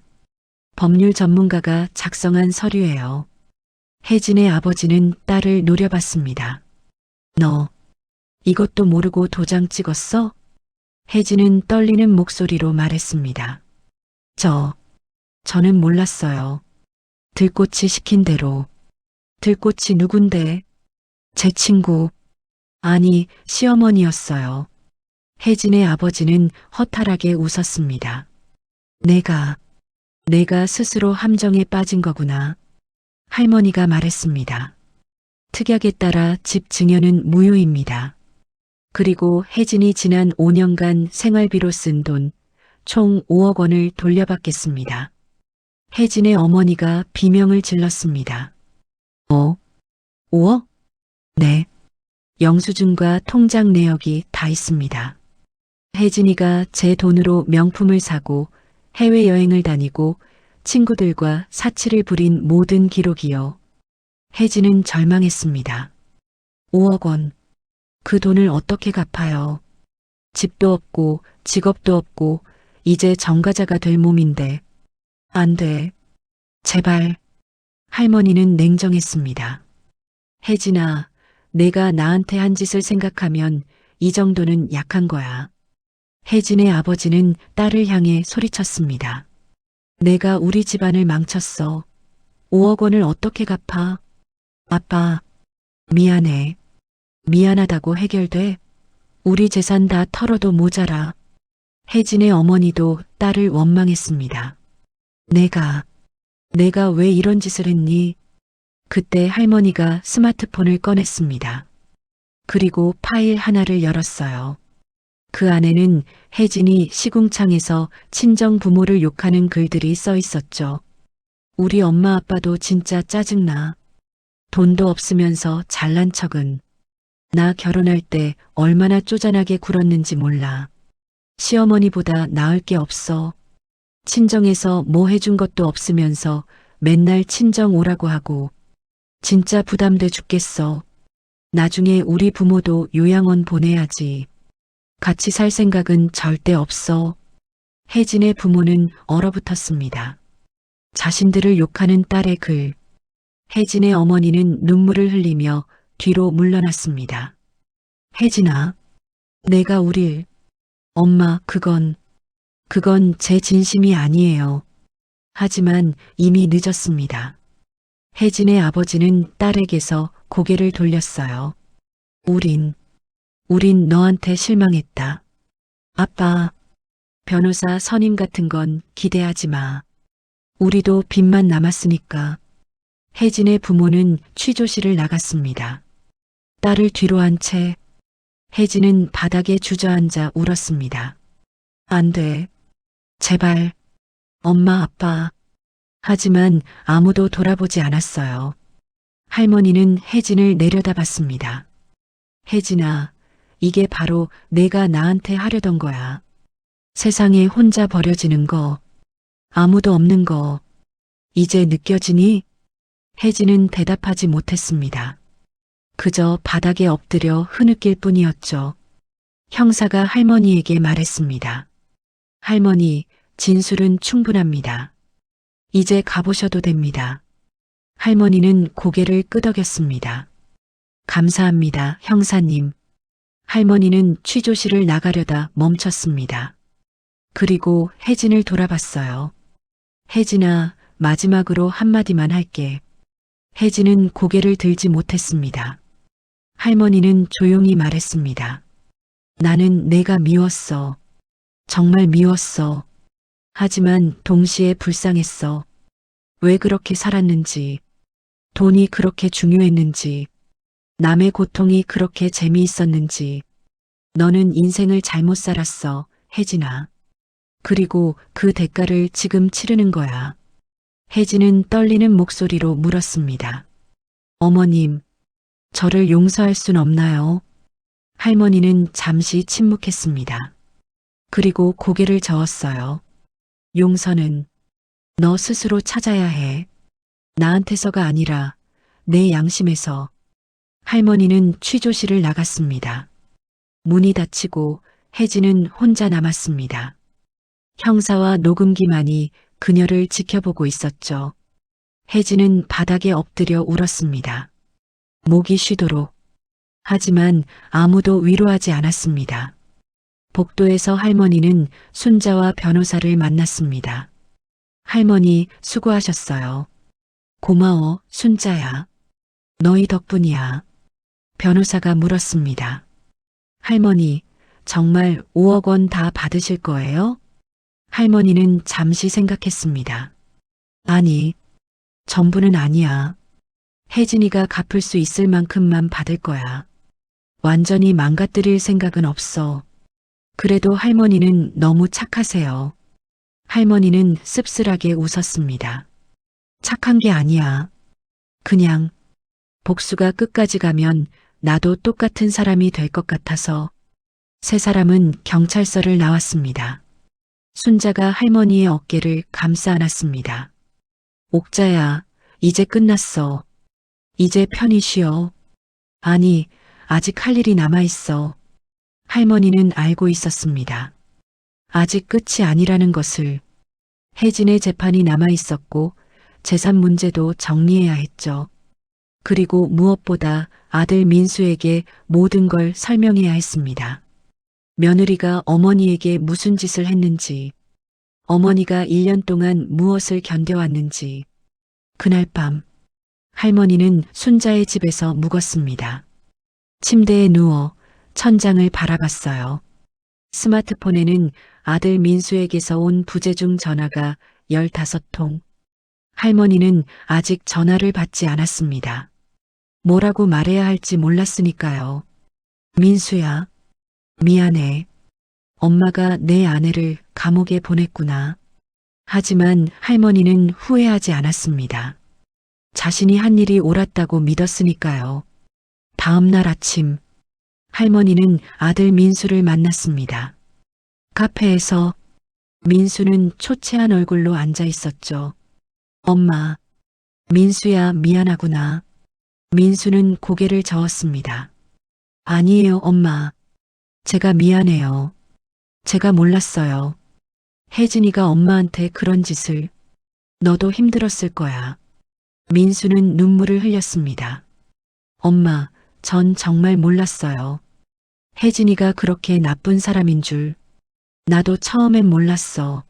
B: 법률 전문가가 작성한 서류예요. 혜진의 아버지는 딸을 노려봤습니다. 너 이것도 모르고 도장 찍었어? 혜진은 떨리는 목소리로 말했습니다. 저는 몰랐어요. 들꽃이 시킨 대로. 들꽃이 누군데? 제 친구. 아니, 시어머니였어요. 혜진의 아버지는 허탈하게 웃었습니다. 내가 스스로 함정에 빠진 거구나. 할머니가 말했습니다. 특약에 따라 집 증여는 무효입니다. 그리고 혜진이 지난 5년간 생활비로 쓴 돈, 총 5억 원을 돌려받겠습니다. 혜진의 어머니가 비명을 질렀습니다. 5억? 네. 영수증과 통장 내역이 다 있습니다. 혜진이가 제 돈으로 명품을 사고 해외여행을 다니고 친구들과 사치를 부린 모든 기록이요. 혜진은 절망했습니다. 5억 원. 그 돈을 어떻게 갚아요? 집도 없고 직업도 없고 이제 전과자가 될 몸인데. 안 돼. 제발. 할머니는 냉정했습니다. 혜진아, 내가 나한테 한 짓을 생각하면 이 정도는 약한 거야. 혜진의 아버지는 딸을 향해 소리쳤습니다. 내가 우리 집안을 망쳤어. 5억 원을 어떻게 갚아? 아빠, 미안해. 미안하다고 해결돼? 우리 재산 다 털어도 모자라. 혜진의 어머니도 딸을 원망했습니다. 내가 왜 이런 짓을 했니? 그때 할머니가 스마트폰을 꺼냈습니다. 그리고 파일 하나를 열었어요. 그 안에는 혜진이 시궁창에서 친정 부모를 욕하는 글들이 써 있었죠. 우리 엄마 아빠도 진짜 짜증나. 돈도 없으면서 잘난 척은. 나 결혼할 때 얼마나 쪼잔하게 굴었는지 몰라. 시어머니보다 나을 게 없어. 친정에서 뭐 해준 것도 없으면서 맨날 친정 오라고 하고. 진짜 부담돼 죽겠어. 나중에 우리 부모도 요양원 보내야지. 같이 살 생각은 절대 없어. 혜진의 부모는 얼어붙었습니다. 자신들을 욕하는 딸의 글. 혜진의 어머니는 눈물을 흘리며 뒤로 물러났습니다. 혜진아, 내가 엄마, 그건 제 진심이 아니에요. 하지만 이미 늦었습니다. 혜진의 아버지는 딸에게서 고개를 돌렸어요. 우린 너한테 실망했다. 아빠, 변호사 선임 같은 건 기대하지 마. 우리도 빚만 남았으니까. 혜진의 부모는 취조실을 나갔습니다. 딸을 뒤로 한 채 혜진은 바닥에 주저앉아 울었습니다. 안 돼. 제발. 엄마, 아빠. 하지만 아무도 돌아보지 않았어요. 할머니는 혜진을 내려다봤습니다. 혜진아, 이게 바로 내가 나한테 하려던 거야. 세상에 혼자 버려지는 거, 아무도 없는 거, 이제 느껴지니? 혜진은 대답하지 못했습니다. 그저 바닥에 엎드려 흐느낄 뿐이었죠. 형사가 할머니에게 말했습니다. 할머니, 진술은 충분합니다. 이제 가보셔도 됩니다. 할머니는 고개를 끄덕였습니다. 감사합니다, 형사님. 할머니는 취조실을 나가려다 멈췄습니다. 그리고 혜진을 돌아봤어요. 혜진아, 마지막으로 한마디만 할게. 혜진은 고개를 들지 못했습니다. 할머니는 조용히 말했습니다. 나는 내가 미웠어. 정말 미웠어. 하지만 동시에 불쌍했어. 왜 그렇게 살았는지, 돈이 그렇게 중요했는지, 남의 고통이 그렇게 재미있었는지, 너는 인생을 잘못 살았어, 혜진아. 그리고 그 대가를 지금 치르는 거야. 혜진은 떨리는 목소리로 물었습니다. 어머님, 저를 용서할 순 없나요? 할머니는 잠시 침묵했습니다. 그리고 고개를 저었어요. 용서는 너 스스로 찾아야 해. 나한테서가 아니라 내 양심에서. 할머니는 취조실을 나갔습니다. 문이 닫히고 혜진은 혼자 남았습니다. 형사와 녹음기만이 그녀를 지켜보고 있었죠. 혜진은 바닥에 엎드려 울었습니다. 목이 쉬도록. 하지만 아무도 위로하지 않았습니다. 복도에서 할머니는 순자와 변호사를 만났습니다. 할머니, 수고하셨어요. 고마워, 순자야. 너희 덕분이야. 변호사가 물었습니다. 할머니, 정말 5억 원 다 받으실 거예요? 할머니는 잠시 생각했습니다. 아니, 전부는 아니야. 혜진이가 갚을 수 있을 만큼만 받을 거야. 완전히 망가뜨릴 생각은 없어. 그래도 할머니는 너무 착하세요. 할머니는 씁쓸하게 웃었습니다. 착한 게 아니야. 그냥 복수가 끝까지 가면 나도 똑같은 사람이 될 것 같아서. 세 사람은 경찰서를 나왔습니다. 순자가 할머니의 어깨를 감싸 안았습니다. 옥자야, 이제 끝났어. 이제 편히 쉬어. 아니, 아직 할 일이 남아있어. 할머니는 알고 있었습니다. 아직 끝이 아니라는 것을. 혜진의 재판이 남아있었고 재산 문제도 정리해야 했죠. 그리고 무엇보다 아들 민수에게 모든 걸 설명해야 했습니다. 며느리가 어머니에게 무슨 짓을 했는지, 어머니가 1년 동안 무엇을 견뎌왔는지. 그날 밤 할머니는 순자의 집에서 묵었습니다. 침대에 누워 천장을 바라봤어요. 스마트폰에는 아들 민수에게서 온 부재중 전화가 15통. 할머니는 아직 전화를 받지 않았습니다. 뭐라고 말해야 할지 몰랐으니까요. 민수야, 미안해. 엄마가 내 아내를 감옥에 보냈구나. 하지만 할머니는 후회하지 않았습니다. 자신이 한 일이 옳았다고 믿었으니까요. 다음 날 아침, 할머니는 아들 민수를 만났습니다. 카페에서 민수는 초췌한 얼굴로 앉아 있었죠. 엄마, 민수야 미안하구나. 민수는 고개를 저었습니다. 아니에요, 엄마. 제가 미안해요. 제가 몰랐어요. 혜진이가 엄마한테 그런 짓을. 너도 힘들었을 거야. 민수는 눈물을 흘렸습니다. 엄마, 전 정말 몰랐어요. 혜진이가 그렇게 나쁜 사람인 줄. 나도 처음엔 몰랐어.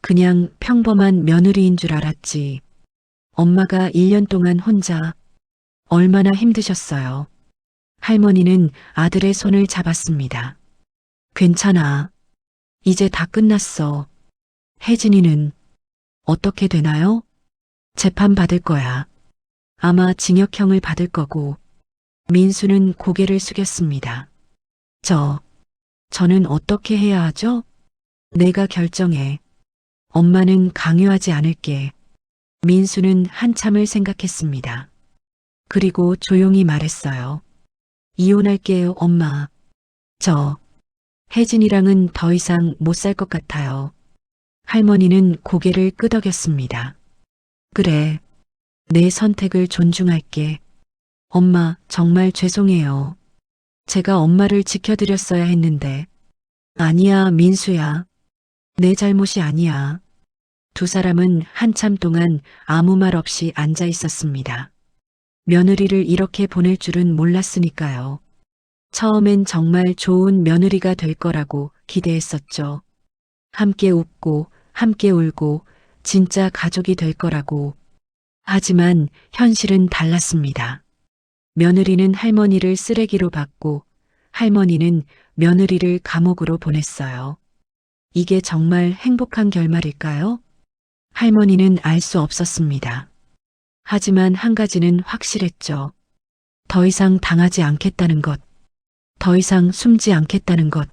B: 그냥 평범한 며느리인 줄 알았지. 엄마가 1년 동안 혼자 얼마나 힘드셨어요. 할머니는 아들의 손을 잡았습니다. 괜찮아. 이제 다 끝났어. 혜진이는 어떻게 되나요? 재판 받을 거야. 아마 징역형을 받을 거고. 민수는 고개를 숙였습니다. 저는 어떻게 해야 하죠? 내가 결정해. 엄마는 강요하지 않을게. 민수는 한참을 생각했습니다. 그리고 조용히 말했어요. 이혼할게요, 엄마. 혜진이랑은 더 이상 못 살 것 같아요. 할머니는 고개를 끄덕였습니다. 그래, 내 선택을 존중할게. 엄마, 정말 죄송해요. 제가 엄마를 지켜드렸어야 했는데. 아니야, 민수야. 내 잘못이 아니야. 두 사람은 한참 동안 아무 말 없이 앉아 있었습니다. 며느리를 이렇게 보낼 줄은 몰랐으니까요. 처음엔 정말 좋은 며느리가 될 거라고 기대했었죠. 함께 웃고, 함께 울고, 진짜 가족이 될 거라고. 하지만 현실은 달랐습니다. 며느리는 할머니를 쓰레기로 봤고, 할머니는 며느리를 감옥으로 보냈어요. 이게 정말 행복한 결말일까요? 할머니는 알 수 없었습니다. 하지만 한 가지는 확실했죠. 더 이상 당하지 않겠다는 것. 더 이상 숨지 않겠다는 것.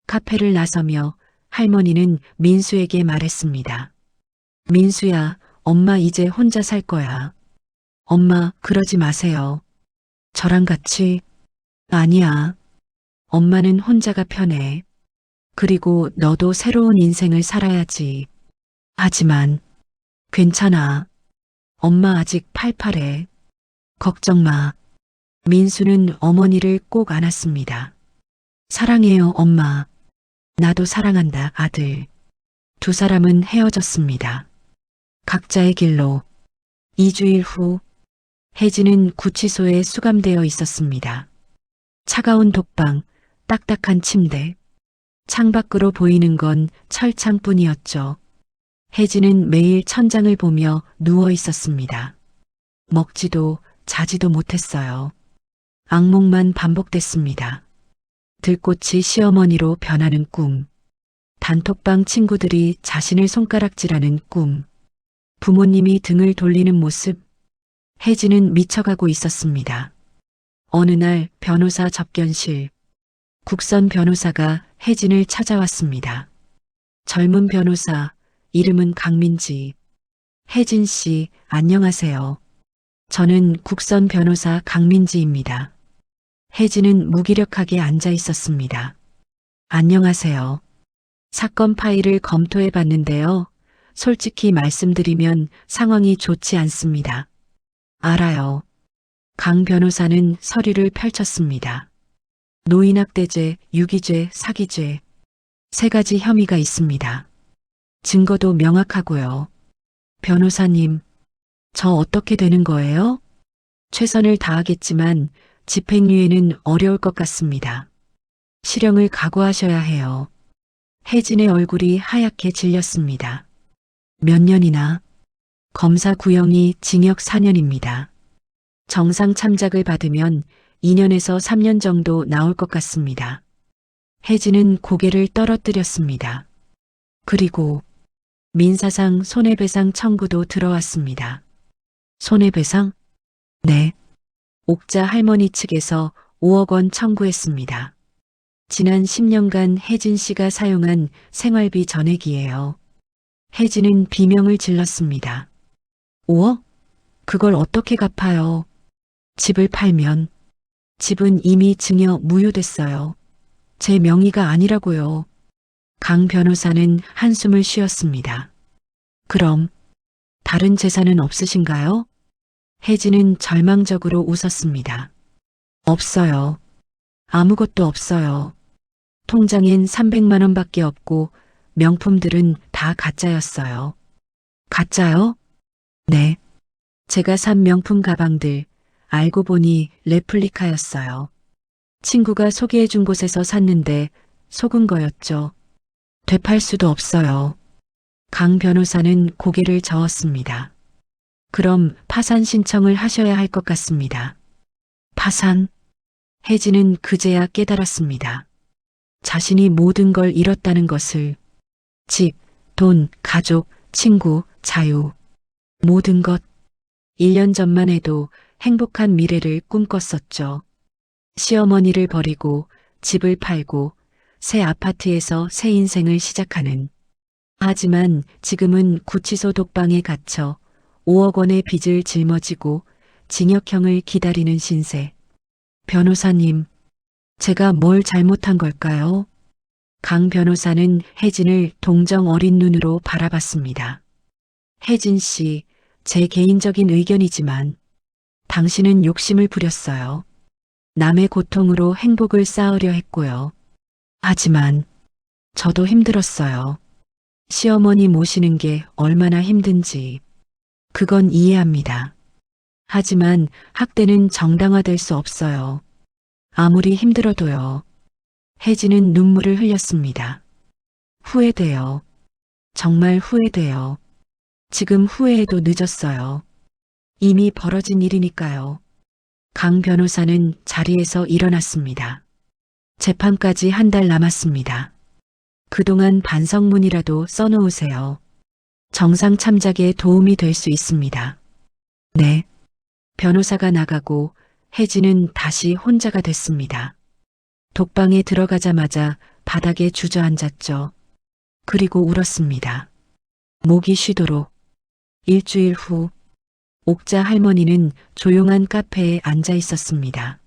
B: 카페를 나서며 할머니는 민수에게 말했습니다. 민수야, 엄마 이제 혼자 살 거야. 엄마, 그러지 마세요. 저랑 같이. 아니야. 엄마는 혼자가 편해. 그리고 너도 새로운 인생을 살아야지. 하지만 괜찮아. 엄마 아직 팔팔해. 걱정 마. 민수는 어머니를 꼭 안았습니다. 사랑해요, 엄마. 나도 사랑한다, 아들. 두 사람은 헤어졌습니다. 각자의 길로. 2주일 후, 혜진은 구치소에 수감되어 있었습니다. 차가운 독방, 딱딱한 침대. 창밖으로 보이는 건 철창뿐이었죠. 혜진은 매일 천장을 보며 누워 있었습니다. 먹지도 자지도 못했어요. 악몽만 반복됐습니다. 들꽃이 시어머니로 변하는 꿈. 단톡방 친구들이 자신을 손가락질하는 꿈. 부모님이 등을 돌리는 모습. 혜진은 미쳐가고 있었습니다. 어느 날 변호사 접견실. 국선 변호사가 혜진을 찾아왔습니다. 젊은 변호사, 이름은 강민지. 혜진 씨, 안녕하세요. 저는 국선 변호사 강민지입니다. 혜진은 무기력하게 앉아 있었습니다. 안녕하세요. 사건 파일을 검토해 봤는데요. 솔직히 말씀드리면 상황이 좋지 않습니다. 알아요. 강 변호사는 서류를 펼쳤습니다. 노인학대죄, 유기죄, 사기죄. 3가지 혐의가 있습니다. 증거도 명확하고요. 변호사님, 저 어떻게 되는 거예요? 최선을 다하겠지만 집행유예는 어려울 것 같습니다. 실형을 각오하셔야 해요. 혜진의 얼굴이 하얗게 질렸습니다. 몇 년이나? 검사 구형이 징역 4년입니다. 정상 참작을 받으면 2년에서 3년 정도 나올 것 같습니다. 혜진은 고개를 떨어뜨렸습니다. 그리고 민사상 손해배상 청구도 들어왔습니다. 손해배상? 네. 옥자 할머니 측에서 5억 원 청구했습니다. 지난 10년간 혜진 씨가 사용한 생활비 전액이에요. 혜진은 비명을 질렀습니다. 5억? 그걸 어떻게 갚아요? 집을 팔면. 집은 이미 증여 무효됐어요. 제 명의가 아니라고요. 강 변호사는 한숨을 쉬었습니다. 그럼 다른 재산은 없으신가요? 혜진은 절망적으로 웃었습니다. 없어요. 아무것도 없어요. 통장엔 300만 원밖에 없고 명품들은 다 가짜였어요. 가짜요? 네. 제가 산 명품 가방들 알고 보니 레플리카였어요. 친구가 소개해 준 곳에서 샀는데 속은 거였죠. 되팔 수도 없어요. 강 변호사는 고개를 저었습니다. 그럼 파산 신청을 하셔야 할 것 같습니다. 파산? 혜진은 그제야 깨달았습니다. 자신이 모든 걸 잃었다는 것을. 집, 돈, 가족, 친구, 자유. 모든 것. 1년 전만 해도 행복한 미래를 꿈꿨었죠. 시어머니를 버리고 집을 팔고 새 아파트에서 새 인생을 시작하는. 하지만 지금은 구치소 독방에 갇혀 5억 원의 빚을 짊어지고 징역형을 기다리는 신세. 변호사님, 제가 뭘 잘못한 걸까요? 강 변호사는 혜진을 동정 어린 눈으로 바라봤습니다. 혜진 씨, 제 개인적인 의견이지만 당신은 욕심을 부렸어요. 남의 고통으로 행복을 쌓으려 했고요. 하지만 저도 힘들었어요. 시어머니 모시는 게 얼마나 힘든지. 그건 이해합니다. 하지만 학대는 정당화될 수 없어요. 아무리 힘들어도요. 혜진은 눈물을 흘렸습니다. 후회돼요. 정말 후회돼요. 지금 후회해도 늦었어요. 이미 벌어진 일이니까요. 강 변호사는 자리에서 일어났습니다. 재판까지 1달 남았습니다. 그동안 반성문이라도 써놓으세요. 정상 참작에 도움이 될 수 있습니다. 네. 변호사가 나가고 혜진은 다시 혼자가 됐습니다. 독방에 들어가자마자 바닥에 주저앉았죠. 그리고 울었습니다. 목이 쉬도록. 일주일 후 옥자 할머니는 조용한 카페에 앉아 있었습니다.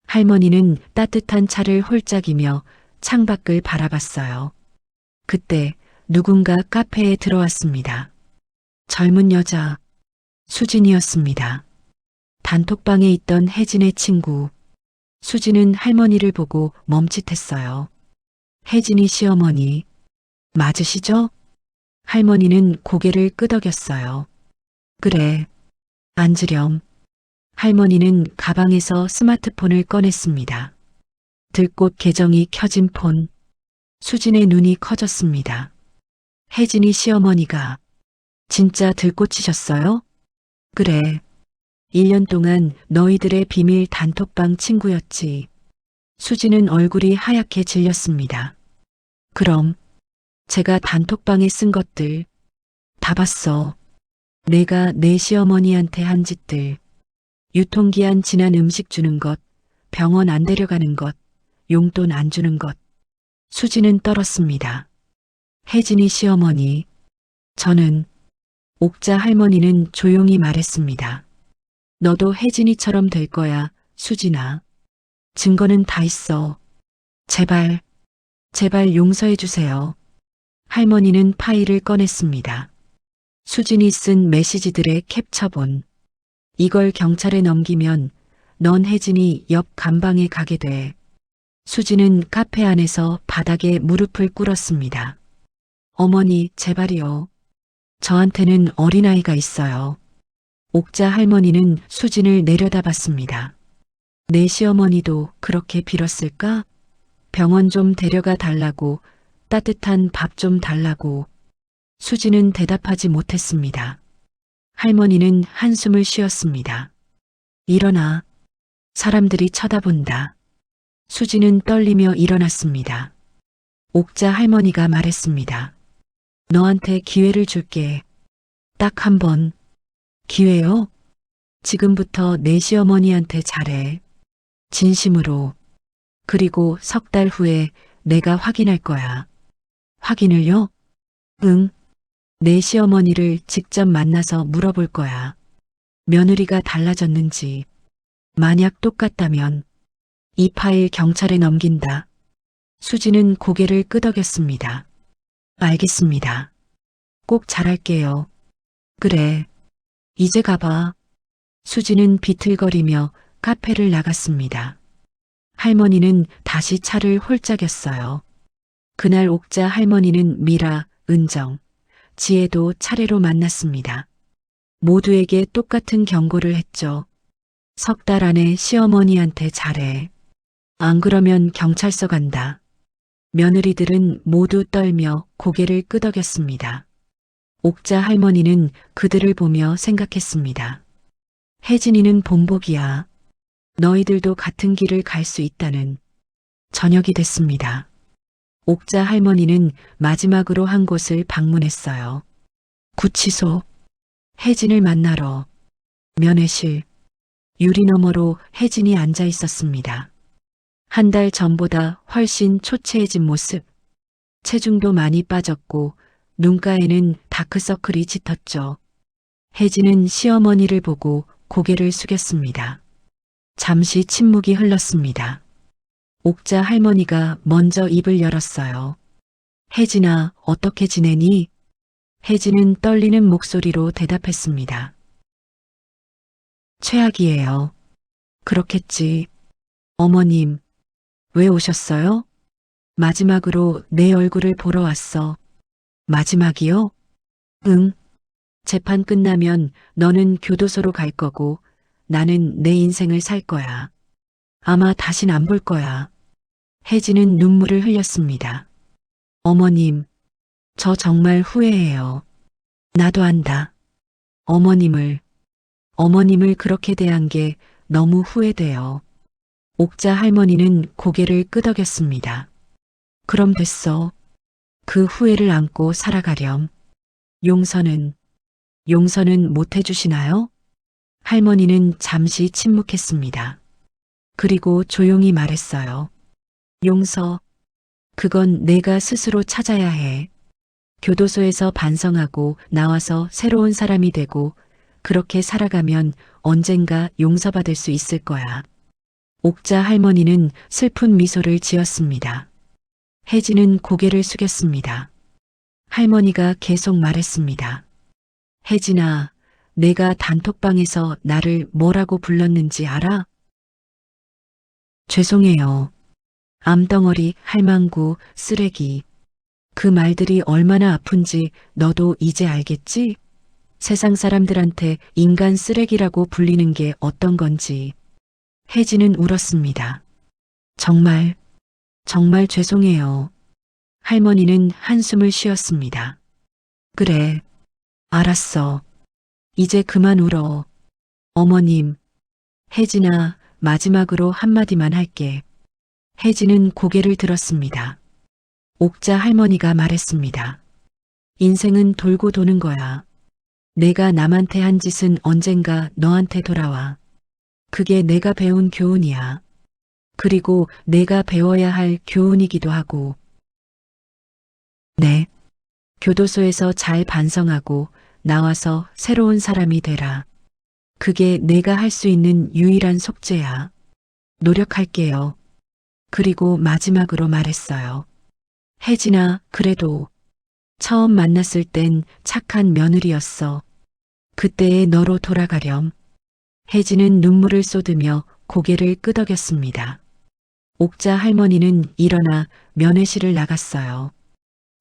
B: 할머니는 따뜻한 차를 홀짝이며 창밖을 바라봤어요. 그때 누군가 카페에 들어왔습니다. 젊은 여자, 수진이었습니다. 단톡방에 있던 혜진의 친구. 수진은 할머니를 보고 멈칫했어요. 혜진이 시어머니, 맞으시죠? 할머니는 고개를 끄덕였어요. 그래, 앉으렴. 할머니는 가방에서 스마트폰을 꺼냈습니다. 들꽃 계정이 켜진 폰. 수진의 눈이 커졌습니다. 혜진이 시어머니가 진짜 들꽃이셨어요? 그래. 1년 동안 너희들의 비밀 단톡방 친구였지. 수진은 얼굴이 하얗게 질렸습니다. 그럼 제가 단톡방에 쓴 것들 다 봤어. 내가 내 시어머니한테 한 짓들. 유통기한 지난 음식 주는 것, 병원 안 데려가는 것, 용돈 안 주는 것. 수지는 떨었습니다. 혜진이 시어머니. 저는 옥자 할머니는 조용히 말했습니다. 너도 혜진이처럼 될 거야, 수진아. 증거는 다 있어. 제발, 제발 용서해 주세요. 할머니는 파일을 꺼냈습니다. 수진이 쓴 메시지들의 캡처본. 이걸 경찰에 넘기면 넌 혜진이 옆 감방에 가게 돼. 수진은 카페 안에서 바닥에 무릎을 꿇었습니다. 어머니, 제발이요. 저한테는 어린아이가 있어요. 옥자 할머니는 수진을 내려다봤습니다. 내 시어머니도 그렇게 빌었을까? 병원 좀 데려가 달라고, 따뜻한 밥 좀 달라고. 수진은 대답하지 못했습니다. 할머니는 한숨을 쉬었습니다. 일어나. 사람들이 쳐다본다. 수진은 떨리며 일어났습니다. 옥자 할머니가 말했습니다. 너한테 기회를 줄게. 딱 한 번. 기회요? 지금부터 내 시어머니한테 잘해. 진심으로. 그리고 3달 후에 내가 확인할 거야. 확인을요? 응. 내 시어머니를 직접 만나서 물어볼 거야. 며느리가 달라졌는지. 만약 똑같다면 이 파일 경찰에 넘긴다. 수지는 고개를 끄덕였습니다. 알겠습니다. 꼭 잘할게요. 그래. 이제 가봐. 수지는 비틀거리며 카페를 나갔습니다. 할머니는 다시 차를 홀짝였어요. 그날 옥자 할머니는 미라, 은정, 지혜도 차례로 만났습니다. 모두에게 똑같은 경고를 했죠. 3달 안에 시어머니한테 잘해. 안 그러면 경찰서 간다. 며느리들은 모두 떨며 고개를 끄덕였습니다. 옥자 할머니는 그들을 보며 생각했습니다. 혜진이는 본복이야. 너희들도 같은 길을 갈 수 있다는. 저녁이 됐습니다. 옥자 할머니는 마지막으로 한 곳을 방문했어요. 구치소. 혜진을 만나러. 면회실. 유리 너머로 혜진이 앉아 있었습니다. 한 달 전보다 훨씬 초췌해진 모습. 체중도 많이 빠졌고 눈가에는 다크서클이 짙었죠. 혜진은 시어머니를 보고 고개를 숙였습니다. 잠시 침묵이 흘렀습니다. 옥자 할머니가 먼저 입을 열었어요. 혜진아, 어떻게 지내니? 혜진은 떨리는 목소리로 대답했습니다. 최악이에요. 그렇겠지. 어머님, 왜 오셨어요? 마지막으로 내 얼굴을 보러 왔어. 마지막이요? 응. 재판 끝나면 너는 교도소로 갈 거고 나는 내 인생을 살 거야. 아마 다신 안 볼 거야. 혜진은 눈물을 흘렸습니다. 어머님, 저 정말 후회해요. 나도 안다. 어머님을 그렇게 대한 게 너무 후회돼요. 옥자 할머니는 고개를 끄덕였습니다. 그럼 됐어. 그 후회를 안고 살아가렴. 용서는 못 해주시나요? 할머니는 잠시 침묵했습니다. 그리고 조용히 말했어요. 용서, 그건 내가 스스로 찾아야 해. 교도소에서 반성하고 나와서 새로운 사람이 되고 그렇게 살아가면 언젠가 용서받을 수 있을 거야. 옥자 할머니는 슬픈 미소를 지었습니다. 혜진은 고개를 숙였습니다. 할머니가 계속 말했습니다. 혜진아, 내가 단톡방에서 나를 뭐라고 불렀는지 알아? 죄송해요. 암덩어리, 할망구, 쓰레기. 그 말들이 얼마나 아픈지 너도 이제 알겠지? 세상 사람들한테 인간 쓰레기라고 불리는 게 어떤 건지. 혜진은 울었습니다. 정말 죄송해요. 할머니는 한숨을 쉬었습니다. 그래, 알았어. 이제 그만 울어. 어머님, 혜진아, 마지막으로 한마디만 할게. 혜진은 고개를 들었습니다. 옥자 할머니가 말했습니다. 인생은 돌고 도는 거야. 내가 남한테 한 짓은 언젠가 너한테 돌아와. 그게 내가 배운 교훈이야. 그리고 내가 배워야 할 교훈이기도 하고. 네. 교도소에서 잘 반성하고 나와서 새로운 사람이 되라. 그게 내가 할 수 있는 유일한 속죄야. 노력할게요. 그리고 마지막으로 말했어요. 혜진아, 그래도 처음 만났을 땐 착한 며느리였어. 그때의 너로 돌아가렴. 혜진은 눈물을 쏟으며 고개를 끄덕였습니다. 옥자 할머니는 일어나 면회실을 나갔어요.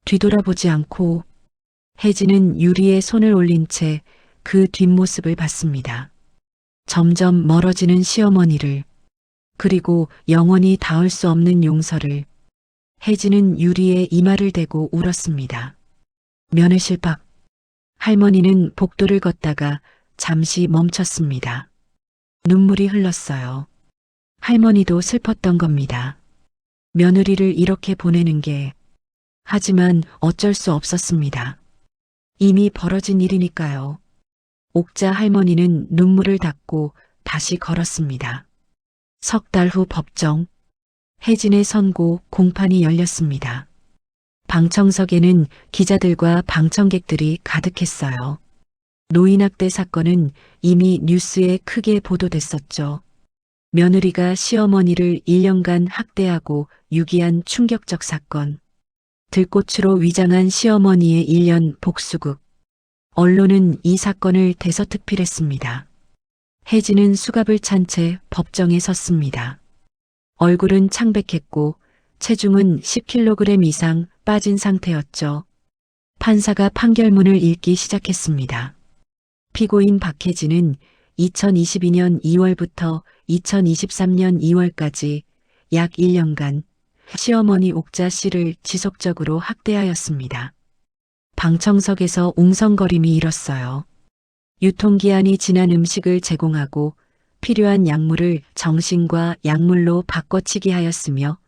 B: 뒤돌아보지 않고 혜진은 유리에 손을 올린 채 그 뒷모습을 봤습니다. 점점 멀어지는 시어머니를, 그리고 영원히 닿을 수 없는 용서를. 혜진은 유리에 이마를 대고 울었습니다. 면회실 밖, 할머니는 복도를 걷다가 잠시 멈췄습니다. 눈물이 흘렀어요. 할머니도 슬펐던 겁니다. 며느리를 이렇게 보내는 게, 하지만 어쩔 수 없었습니다. 이미 벌어진 일이니까요. 옥자 할머니는 눈물을 닦고 다시 걸었습니다. 석 달 후 법정, 혜진의 선고 공판이 열렸습니다. 방청석에는 기자들과 방청객들이 가득했어요. 노인학대 사건은 이미 뉴스에 크게 보도됐었죠. 며느리가 시어머니를 1년간 학대하고 유기한 충격적 사건. 들꽃으로 위장한 시어머니의 1년 복수극. 언론은 이 사건을 대서특필했습니다. 혜진은 수갑을 찬 채 법정에 섰습니다. 얼굴은 창백했고 체중은 10kg 이상 빠진 상태였죠. 판사가 판결문을 읽기 시작했습니다. 피고인 박혜진은 2022년 2월부터 2023년 2월까지 약 1년간 시어머니 옥자 씨를 지속적으로 학대하였습니다. 방청석에서 웅성거림이 일었어요. 유통기한이 지난 음식을 제공하고 필요한 약물을 정신과 약물로 바꿔치기 하였으며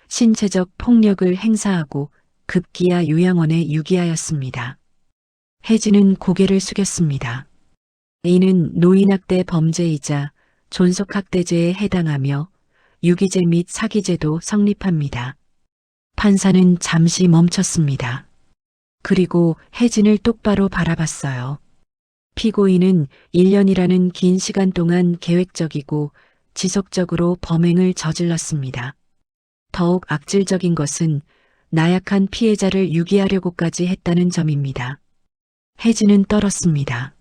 B: 신체적 폭력을 행사하고 급기야 요양원에 유기하였습니다. 혜진은 고개를 숙였습니다. 이는 노인학대 범죄이자 존속학대죄에 해당하며 유기죄 및 사기죄도 성립합니다. 판사는 잠시 멈췄습니다. 그리고 혜진을 똑바로 바라봤어요. 피고인은 1년이라는 긴 시간 동안 계획적이고 지속적으로 범행을 저질렀습니다. 더욱 악질적인 것은 나약한 피해자를 유기하려고까지 했다는 점입니다. 혜진은 떨었습니다.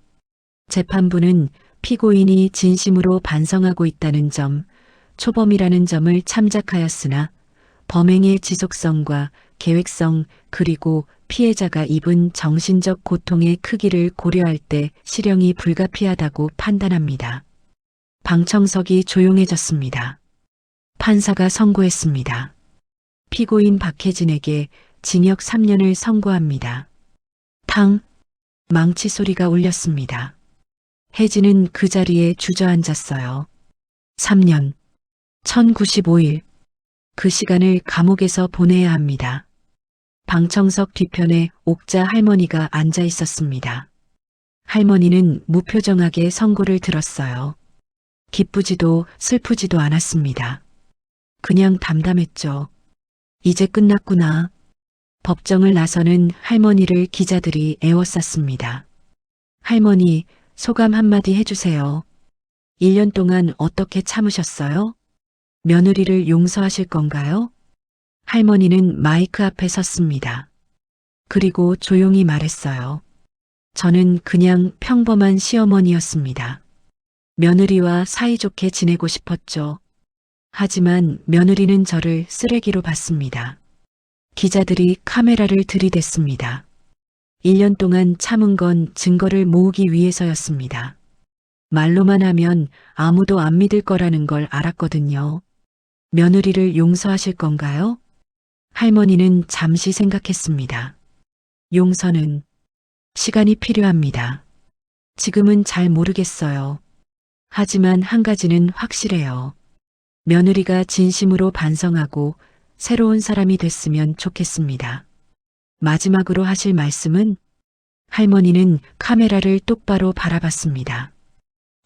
B: 재판부는 피고인이 진심으로 반성하고 있다는 점, 초범이라는 점을 참작하였으나 범행의 지속성과 계획성 그리고 피해자가 입은 정신적 고통의 크기를 고려할 때 실형이 불가피하다고 판단합니다. 방청석이 조용해졌습니다. 판사가 선고했습니다. 피고인 박혜진에게 징역 3년을 선고합니다. 탕! 망치 소리가 울렸습니다. 혜진은 그 자리에 주저앉았어요. 3년, 1095일. 그 시간을 감옥에서 보내야 합니다. 방청석 뒤편에 옥자 할머니가 앉아 있었습니다. 할머니는 무표정하게 선고를 들었어요. 기쁘지도 슬프지도 않았습니다. 그냥 담담했죠. 이제 끝났구나. 법정을 나서는 할머니를 기자들이 에워쌌습니다. 할머니, 소감 한마디 해주세요. 1년 동안 어떻게 참으셨어요? 며느리를 용서하실 건가요? 할머니는 마이크 앞에 섰습니다. 그리고 조용히 말했어요. 저는 그냥 평범한 시어머니였습니다. 며느리와 사이좋게 지내고 싶었죠. 하지만 며느리는 저를 쓰레기로 봤습니다. 기자들이 카메라를 들이댔습니다. 1년 동안 참은 건 증거를 모으기 위해서였습니다. 말로만 하면 아무도 안 믿을 거라는 걸 알았거든요. 며느리를 용서하실 건가요? 할머니는 잠시 생각했습니다. 용서는 시간이 필요합니다. 지금은 잘 모르겠어요. 하지만 한 가지는 확실해요. 며느리가 진심으로 반성하고 새로운 사람이 됐으면 좋겠습니다. 마지막으로 하실 말씀은? 할머니는 카메라를 똑바로 바라봤습니다.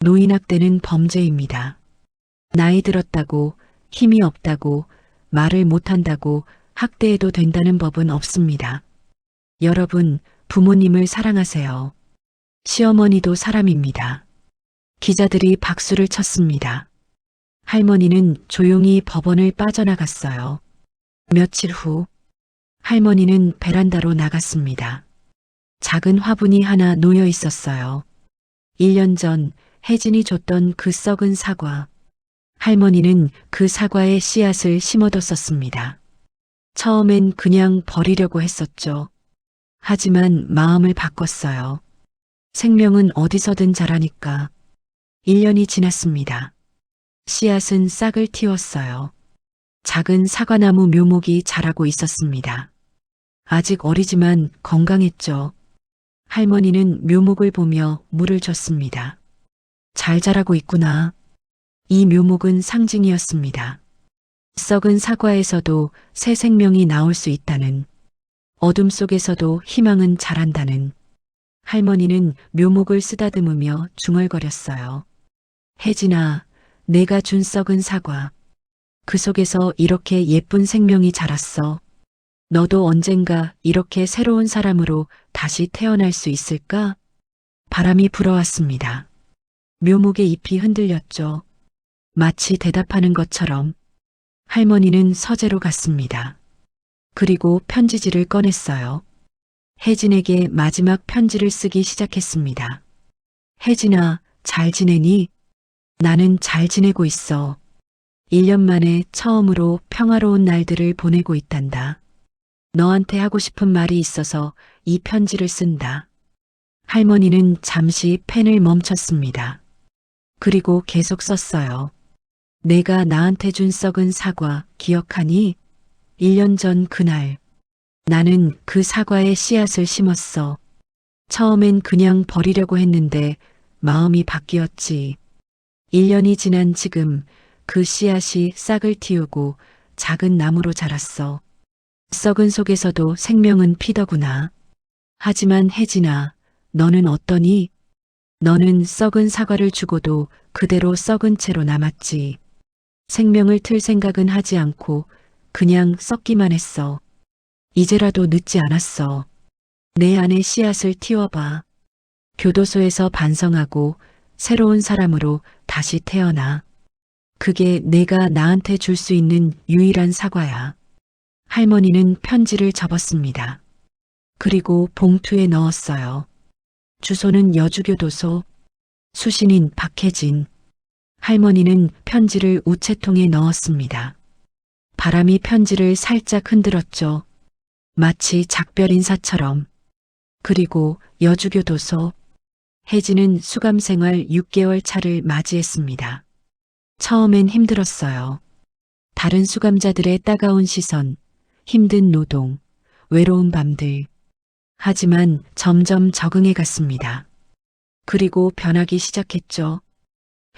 B: 노인학대는 범죄입니다. 나이 들었다고 힘이 없다고, 말을 못한다고 학대해도 된다는 법은 없습니다. 여러분, 부모님을 사랑하세요. 시어머니도 사람입니다. 기자들이 박수를 쳤습니다. 할머니는 조용히 법원을 빠져나갔어요. 며칠 후, 할머니는 베란다로 나갔습니다. 작은 화분이 하나 놓여 있었어요. 1년 전 혜진이 줬던 그 썩은 사과. 할머니는 그 사과에 씨앗을 심어뒀었습니다. 처음엔 그냥 버리려고 했었죠. 하지만 마음을 바꿨어요. 생명은 어디서든 자라니까. 1년이 지났습니다. 씨앗은 싹을 틔웠어요. 작은 사과나무 묘목이 자라고 있었습니다. 아직 어리지만 건강했죠. 할머니는 묘목을 보며 물을 줬습니다. 잘 자라고 있구나. 이 묘목은 상징이었습니다. 썩은 사과에서도 새 생명이 나올 수 있다는, 어둠 속에서도 희망은 자란다는. 할머니는 묘목을 쓰다듬으며 중얼거렸어요. 혜진아, 내가 준 썩은 사과. 그 속에서 이렇게 예쁜 생명이 자랐어. 너도 언젠가 이렇게 새로운 사람으로 다시 태어날 수 있을까? 바람이 불어왔습니다. 묘목의 잎이 흔들렸죠. 마치 대답하는 것처럼. 할머니는 서재로 갔습니다. 그리고 편지지를 꺼냈어요. 혜진에게 마지막 편지를 쓰기 시작했습니다. 혜진아, 잘 지내니? 나는 잘 지내고 있어. 1년 만에 처음으로 평화로운 날들을 보내고 있단다. 너한테 하고 싶은 말이 있어서 이 편지를 쓴다. 할머니는 잠시 펜을 멈췄습니다. 그리고 계속 썼어요. 내가 나한테 준 썩은 사과 기억하니? 1년 전 그날 나는 그 사과에 씨앗을 심었어. 처음엔 그냥 버리려고 했는데 마음이 바뀌었지. 1년이 지난 지금 그 씨앗이 싹을 틔우고 작은 나무로 자랐어. 썩은 속에서도 생명은 피더구나. 하지만 혜진아, 너는 어떠니? 너는 썩은 사과를 주고도 그대로 썩은 채로 남았지. 생명을 틀 생각은 하지 않고 그냥 썩기만 했어. 이제라도 늦지 않았어. 내 안에 씨앗을 틔워봐. 교도소에서 반성하고 새로운 사람으로 다시 태어나. 그게 내가 나한테 줄 수 있는 유일한 사과야. 할머니는 편지를 접었습니다. 그리고 봉투에 넣었어요. 주소는 여주교도소. 수신인 박혜진. 할머니는 편지를 우체통에 넣었습니다. 바람이 편지를 살짝 흔들었죠. 마치 작별 인사처럼. 그리고 여주교도소. 혜진은 수감생활 6개월 차를 맞이했습니다. 처음엔 힘들었어요. 다른 수감자들의 따가운 시선, 힘든 노동, 외로운 밤들. 하지만 점점 적응해 갔습니다. 그리고 변하기 시작했죠.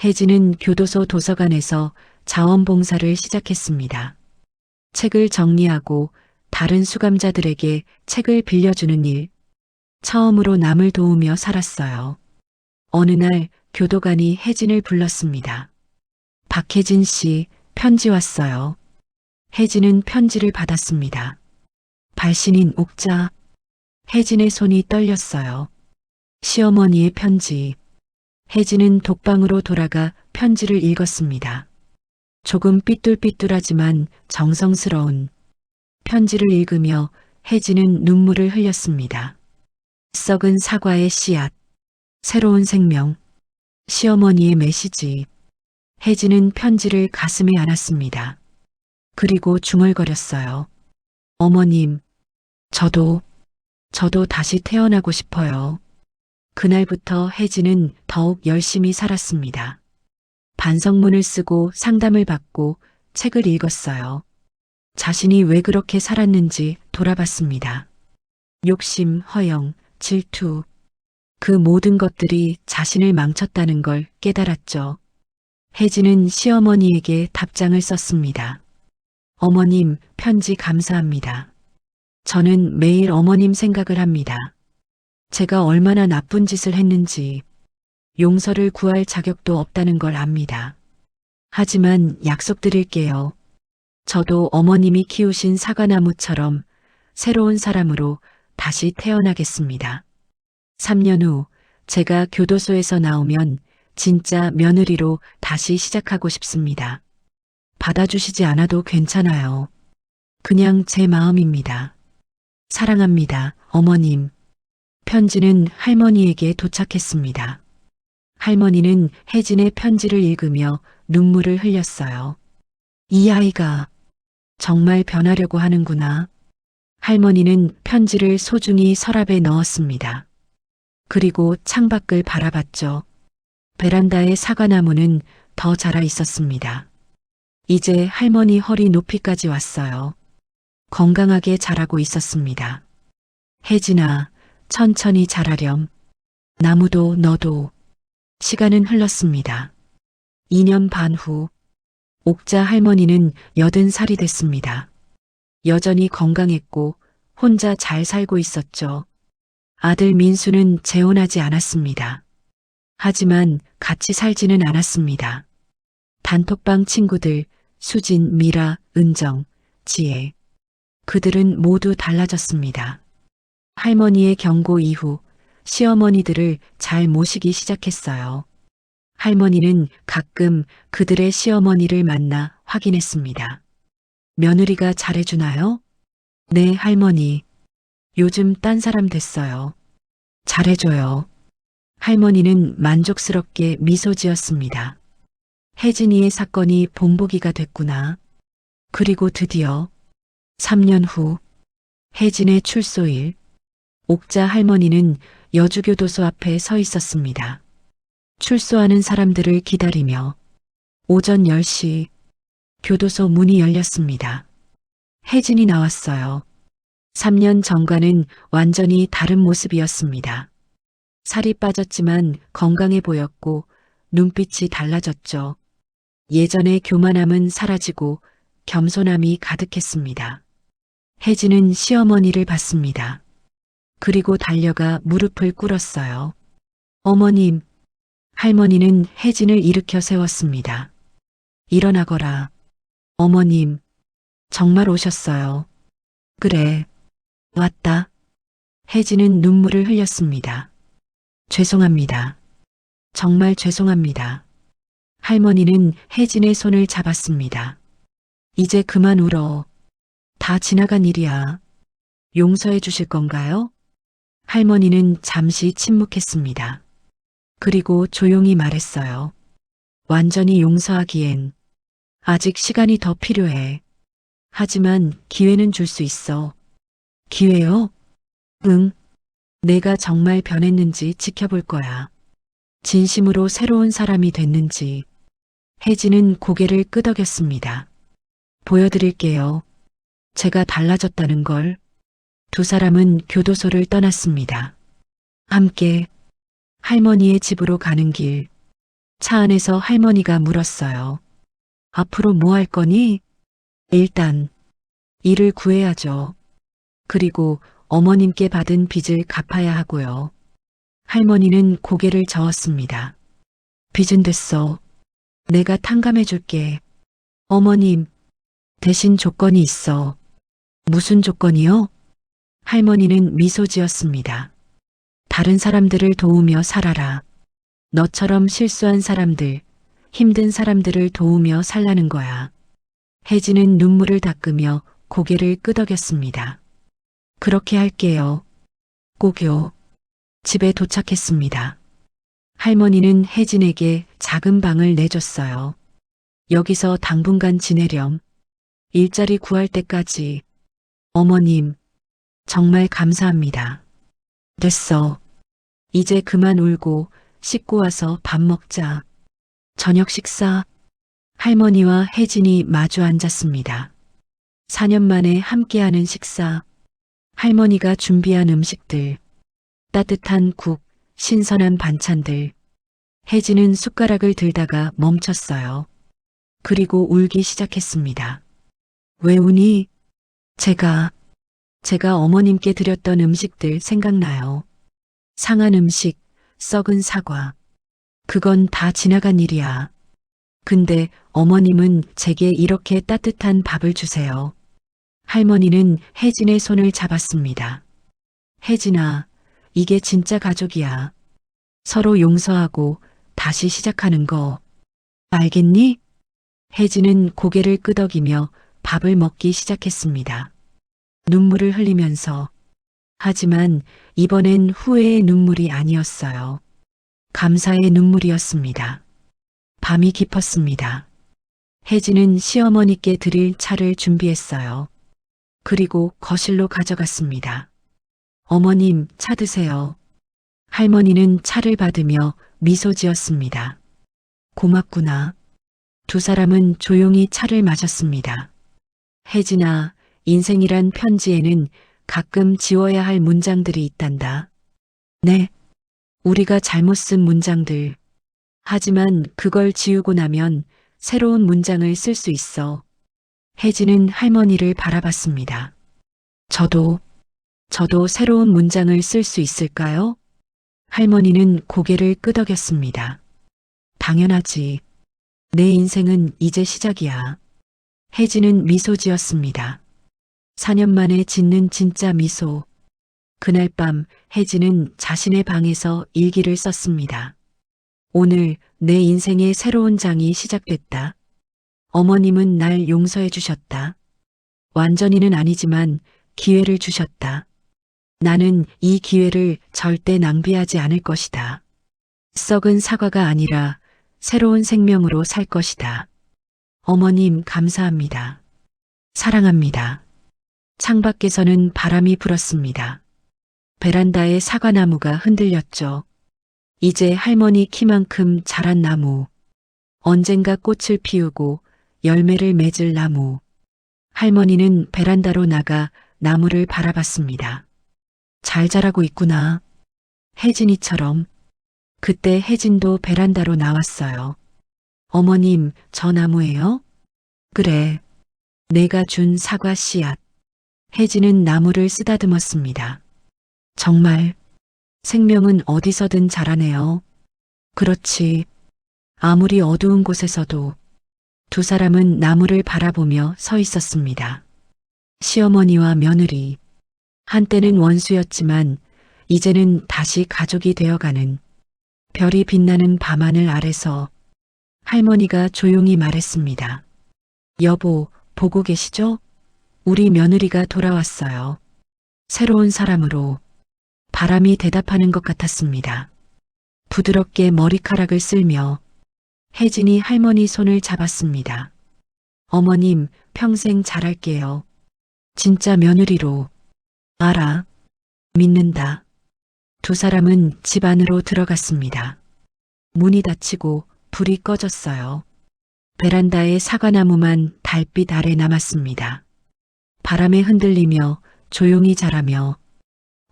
B: 혜진은 교도소 도서관에서 자원봉사를 시작했습니다. 책을 정리하고 다른 수감자들에게 책을 빌려주는 일. 처음으로 남을 도우며 살았어요. 어느 날 교도관이 혜진을 불렀습니다. 박혜진 씨, 편지 왔어요. 혜진은 편지를 받았습니다. 발신인 옥자. 혜진의 손이 떨렸어요. 시어머니의 편지. 혜진은 독방으로 돌아가 편지를 읽었습니다. 조금 삐뚤삐뚤하지만 정성스러운 편지를 읽으며 혜진은 눈물을 흘렸습니다. 썩은 사과의 씨앗, 새로운 생명, 시어머니의 메시지. 혜진은 편지를 가슴에 안았습니다. 그리고 중얼거렸어요. 어머님, 저도 다시 태어나고 싶어요. 그날부터 혜진은 더욱 열심히 살았습니다. 반성문을 쓰고 상담을 받고 책을 읽었어요. 자신이 왜 그렇게 살았는지 돌아봤습니다. 욕심, 허영, 질투, 그 모든 것들이 자신을 망쳤다는 걸 깨달았죠. 혜진은 시어머니에게 답장을 썼습니다. 어머님, 편지 감사합니다. 저는 매일 어머님 생각을 합니다. 제가 얼마나 나쁜 짓을 했는지 용서를 구할 자격도 없다는 걸 압니다. 하지만 약속드릴게요. 저도 어머님이 키우신 사과나무처럼 새로운 사람으로 다시 태어나겠습니다. 3년 후 제가 교도소에서 나오면 진짜 며느리로 다시 시작하고 싶습니다. 받아주시지 않아도 괜찮아요. 그냥 제 마음입니다. 사랑합니다, 어머님. 편지는 할머니에게 도착했습니다. 할머니는 혜진의 편지를 읽으며 눈물을 흘렸어요. 이 아이가 정말 변하려고 하는구나. 할머니는 편지를 소중히 서랍에 넣었습니다. 그리고 창밖을 바라봤죠. 베란다의 사과나무는 더 자라 있었습니다. 이제 할머니 허리 높이까지 왔어요. 건강하게 자라고 있었습니다. 혜진아, 천천히 자라렴. 나무도 너도. 시간은 흘렀습니다. 2년 반 후, 옥자 할머니는 80살이 됐습니다. 여전히 건강했고 혼자 잘 살고 있었죠. 아들 민수는 재혼하지 않았습니다. 하지만 같이 살지는 않았습니다. 단톡방 친구들 수진, 미라, 은정, 지혜. 그들은 모두 달라졌습니다. 할머니의 경고 이후 시어머니들을 잘 모시기 시작했어요. 할머니는 가끔 그들의 시어머니를 만나 확인했습니다. 며느리가 잘해주나요? 네, 할머니. 요즘 딴 사람 됐어요. 잘해줘요. 할머니는 만족스럽게 미소 지었습니다. 혜진이의 사건이 본보기가 됐구나. 그리고 드디어 3년 후 혜진의 출소일, 옥자 할머니는 여주교도소 앞에 서 있었습니다. 출소하는 사람들을 기다리며 오전 10시 교도소 문이 열렸습니다. 혜진이 나왔어요. 3년 전과는 완전히 다른 모습이었습니다. 살이 빠졌지만 건강해 보였고 눈빛이 달라졌죠. 예전의 교만함은 사라지고 겸손함이 가득했습니다. 혜진은 시어머니를 봤습니다. 그리고 달려가 무릎을 꿇었어요. 어머님, 할머니는 혜진을 일으켜 세웠습니다. 일어나거라. 어머님, 정말 오셨어요. 그래, 왔다. 혜진은 눈물을 흘렸습니다. 죄송합니다. 정말 죄송합니다. 할머니는 혜진의 손을 잡았습니다. 이제 그만 울어. 다 지나간 일이야. 용서해 주실 건가요? 할머니는 잠시 침묵했습니다. 그리고 조용히 말했어요. 완전히 용서하기엔 아직 시간이 더 필요해. 하지만 기회는 줄 수 있어. 기회요? 응. 내가 정말 변했는지 지켜볼 거야. 진심으로 새로운 사람이 됐는지. 혜진은 고개를 끄덕였습니다. 보여드릴게요. 제가 달라졌다는 걸. 두 사람은 교도소를 떠났습니다. 함께 할머니의 집으로 가는 길. 차 안에서 할머니가 물었어요. 앞으로 뭐 할 거니? 일단 일을 구해야죠. 그리고 어머님께 받은 빚을 갚아야 하고요. 할머니는 고개를 저었습니다. 빚은 됐어. 내가 탕감해 줄게. 어머님, 대신 조건이 있어. 무슨 조건이요? 할머니는 미소 지었습니다. 다른 사람들을 도우며 살아라. 너처럼 실수한 사람들, 힘든 사람들을 도우며 살라는 거야. 혜진은 눈물을 닦으며 고개를 끄덕였습니다. 그렇게 할게요. 꼭요. 집에 도착했습니다. 할머니는 혜진에게 작은 방을 내줬어요. 여기서 당분간 지내렴. 일자리 구할 때까지. 어머님, 정말 감사합니다. 됐어. 이제 그만 울고 씻고 와서 밥 먹자. 저녁 식사. 할머니와 혜진이 마주 앉았습니다. 4년 만에 함께하는 식사. 할머니가 준비한 음식들. 따뜻한 국, 신선한 반찬들. 혜진은 숟가락을 들다가 멈췄어요. 그리고 울기 시작했습니다. 왜 우니? 제가 어머님께 드렸던 음식들 생각나요. 상한 음식, 썩은 사과. 그건 다 지나간 일이야. 근데 어머님은 제게 이렇게 따뜻한 밥을 주세요. 할머니는 혜진의 손을 잡았습니다. 혜진아, 이게 진짜 가족이야. 서로 용서하고 다시 시작하는 거. 알겠니? 혜진은 고개를 끄덕이며 밥을 먹기 시작했습니다. 눈물을 흘리면서. 하지만 이번엔 후회의 눈물이 아니었어요. 감사의 눈물이었습니다. 밤이 깊었습니다. 혜진은 시어머니께 드릴 차를 준비했어요. 그리고 거실로 가져갔습니다. 어머님, 차 드세요. 할머니는 차를 받으며 미소 지었습니다. 고맙구나. 두 사람은 조용히 차를 마셨습니다. 혜진아, 인생이란 편지에는 가끔 지워야 할 문장들이 있단다. 네. 우리가 잘못 쓴 문장들. 하지만 그걸 지우고 나면 새로운 문장을 쓸 수 있어. 혜진은 할머니를 바라봤습니다. 저도 새로운 문장을 쓸 수 있을까요? 할머니는 고개를 끄덕였습니다. 당연하지. 내 인생은 이제 시작이야. 혜진은 미소 지었습니다. 4년 만에 짓는 진짜 미소. 그날 밤 혜진은 자신의 방에서 일기를 썼습니다. 오늘 내 인생의 새로운 장이 시작됐다. 어머님은 날 용서해 주셨다. 완전히는 아니지만 기회를 주셨다. 나는 이 기회를 절대 낭비하지 않을 것이다. 썩은 사과가 아니라 새로운 생명으로 살 것이다. 어머님 감사합니다. 사랑합니다. 창밖에서는 바람이 불었습니다. 베란다의 사과나무가 흔들렸죠. 이제 할머니 키만큼 자란 나무. 언젠가 꽃을 피우고 열매를 맺을 나무. 할머니는 베란다로 나가 나무를 바라봤습니다. 잘 자라고 있구나. 혜진이처럼. 그때 혜진도 베란다로 나왔어요. 어머님, 저 나무예요? 그래. 내가 준 사과 씨앗. 혜진은 나무를 쓰다듬었습니다. 정말 생명은 어디서든 자라네요. 그렇지. 아무리 어두운 곳에서도. 두 사람은 나무를 바라보며 서 있었습니다. 시어머니와 며느리. 한때는 원수였지만 이제는 다시 가족이 되어가는. 별이 빛나는 밤하늘 아래서 할머니가 조용히 말했습니다. 여보, 보고 계시죠? 우리 며느리가 돌아왔어요. 새로운 사람으로. 바람이 대답하는 것 같았습니다. 부드럽게 머리카락을 쓸며 혜진이 할머니 손을 잡았습니다. 어머님, 평생 잘할게요. 진짜 며느리로. 알아. 믿는다. 두 사람은 집 안으로 들어갔습니다. 문이 닫히고 불이 꺼졌어요. 베란다의 사과나무만 달빛 아래 남았습니다. 바람에 흔들리며 조용히 자라며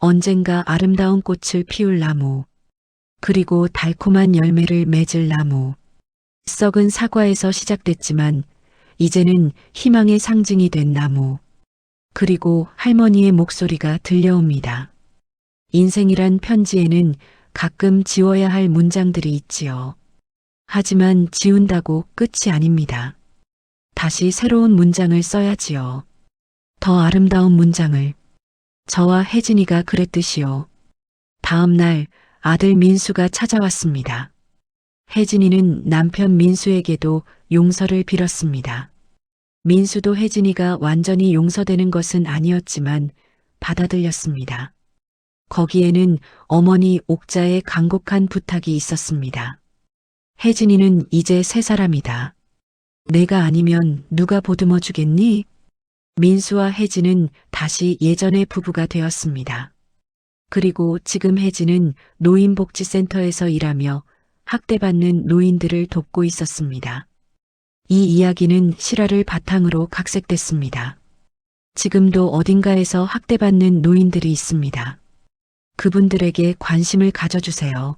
B: 언젠가 아름다운 꽃을 피울 나무, 그리고 달콤한 열매를 맺을 나무. 썩은 사과에서 시작됐지만 이제는 희망의 상징이 된 나무. 그리고 할머니의 목소리가 들려옵니다. 인생이란 편지에는 가끔 지워야 할 문장들이 있지요. 하지만 지운다고 끝이 아닙니다. 다시 새로운 문장을 써야지요. 더 아름다운 문장을. 저와 혜진이가 그랬듯이요. 다음 날 아들 민수가 찾아왔습니다. 혜진이는 남편 민수에게도 용서를 빌었습니다. 민수도 혜진이가 완전히 용서되는 것은 아니었지만 받아들였습니다. 거기에는 어머니 옥자의 간곡한 부탁이 있었습니다. 혜진이는 이제 새 사람이다. 내가 아니면 누가 보듬어 주겠니? 민수와 혜진은 다시 예전의 부부가 되었습니다. 그리고 지금 혜진은 노인복지센터에서 일하며 학대받는 노인들을 돕고 있었습니다. 이 이야기는 실화를 바탕으로 각색됐습니다. 지금도 어딘가에서 학대받는 노인들이 있습니다. 그분들에게 관심을 가져주세요.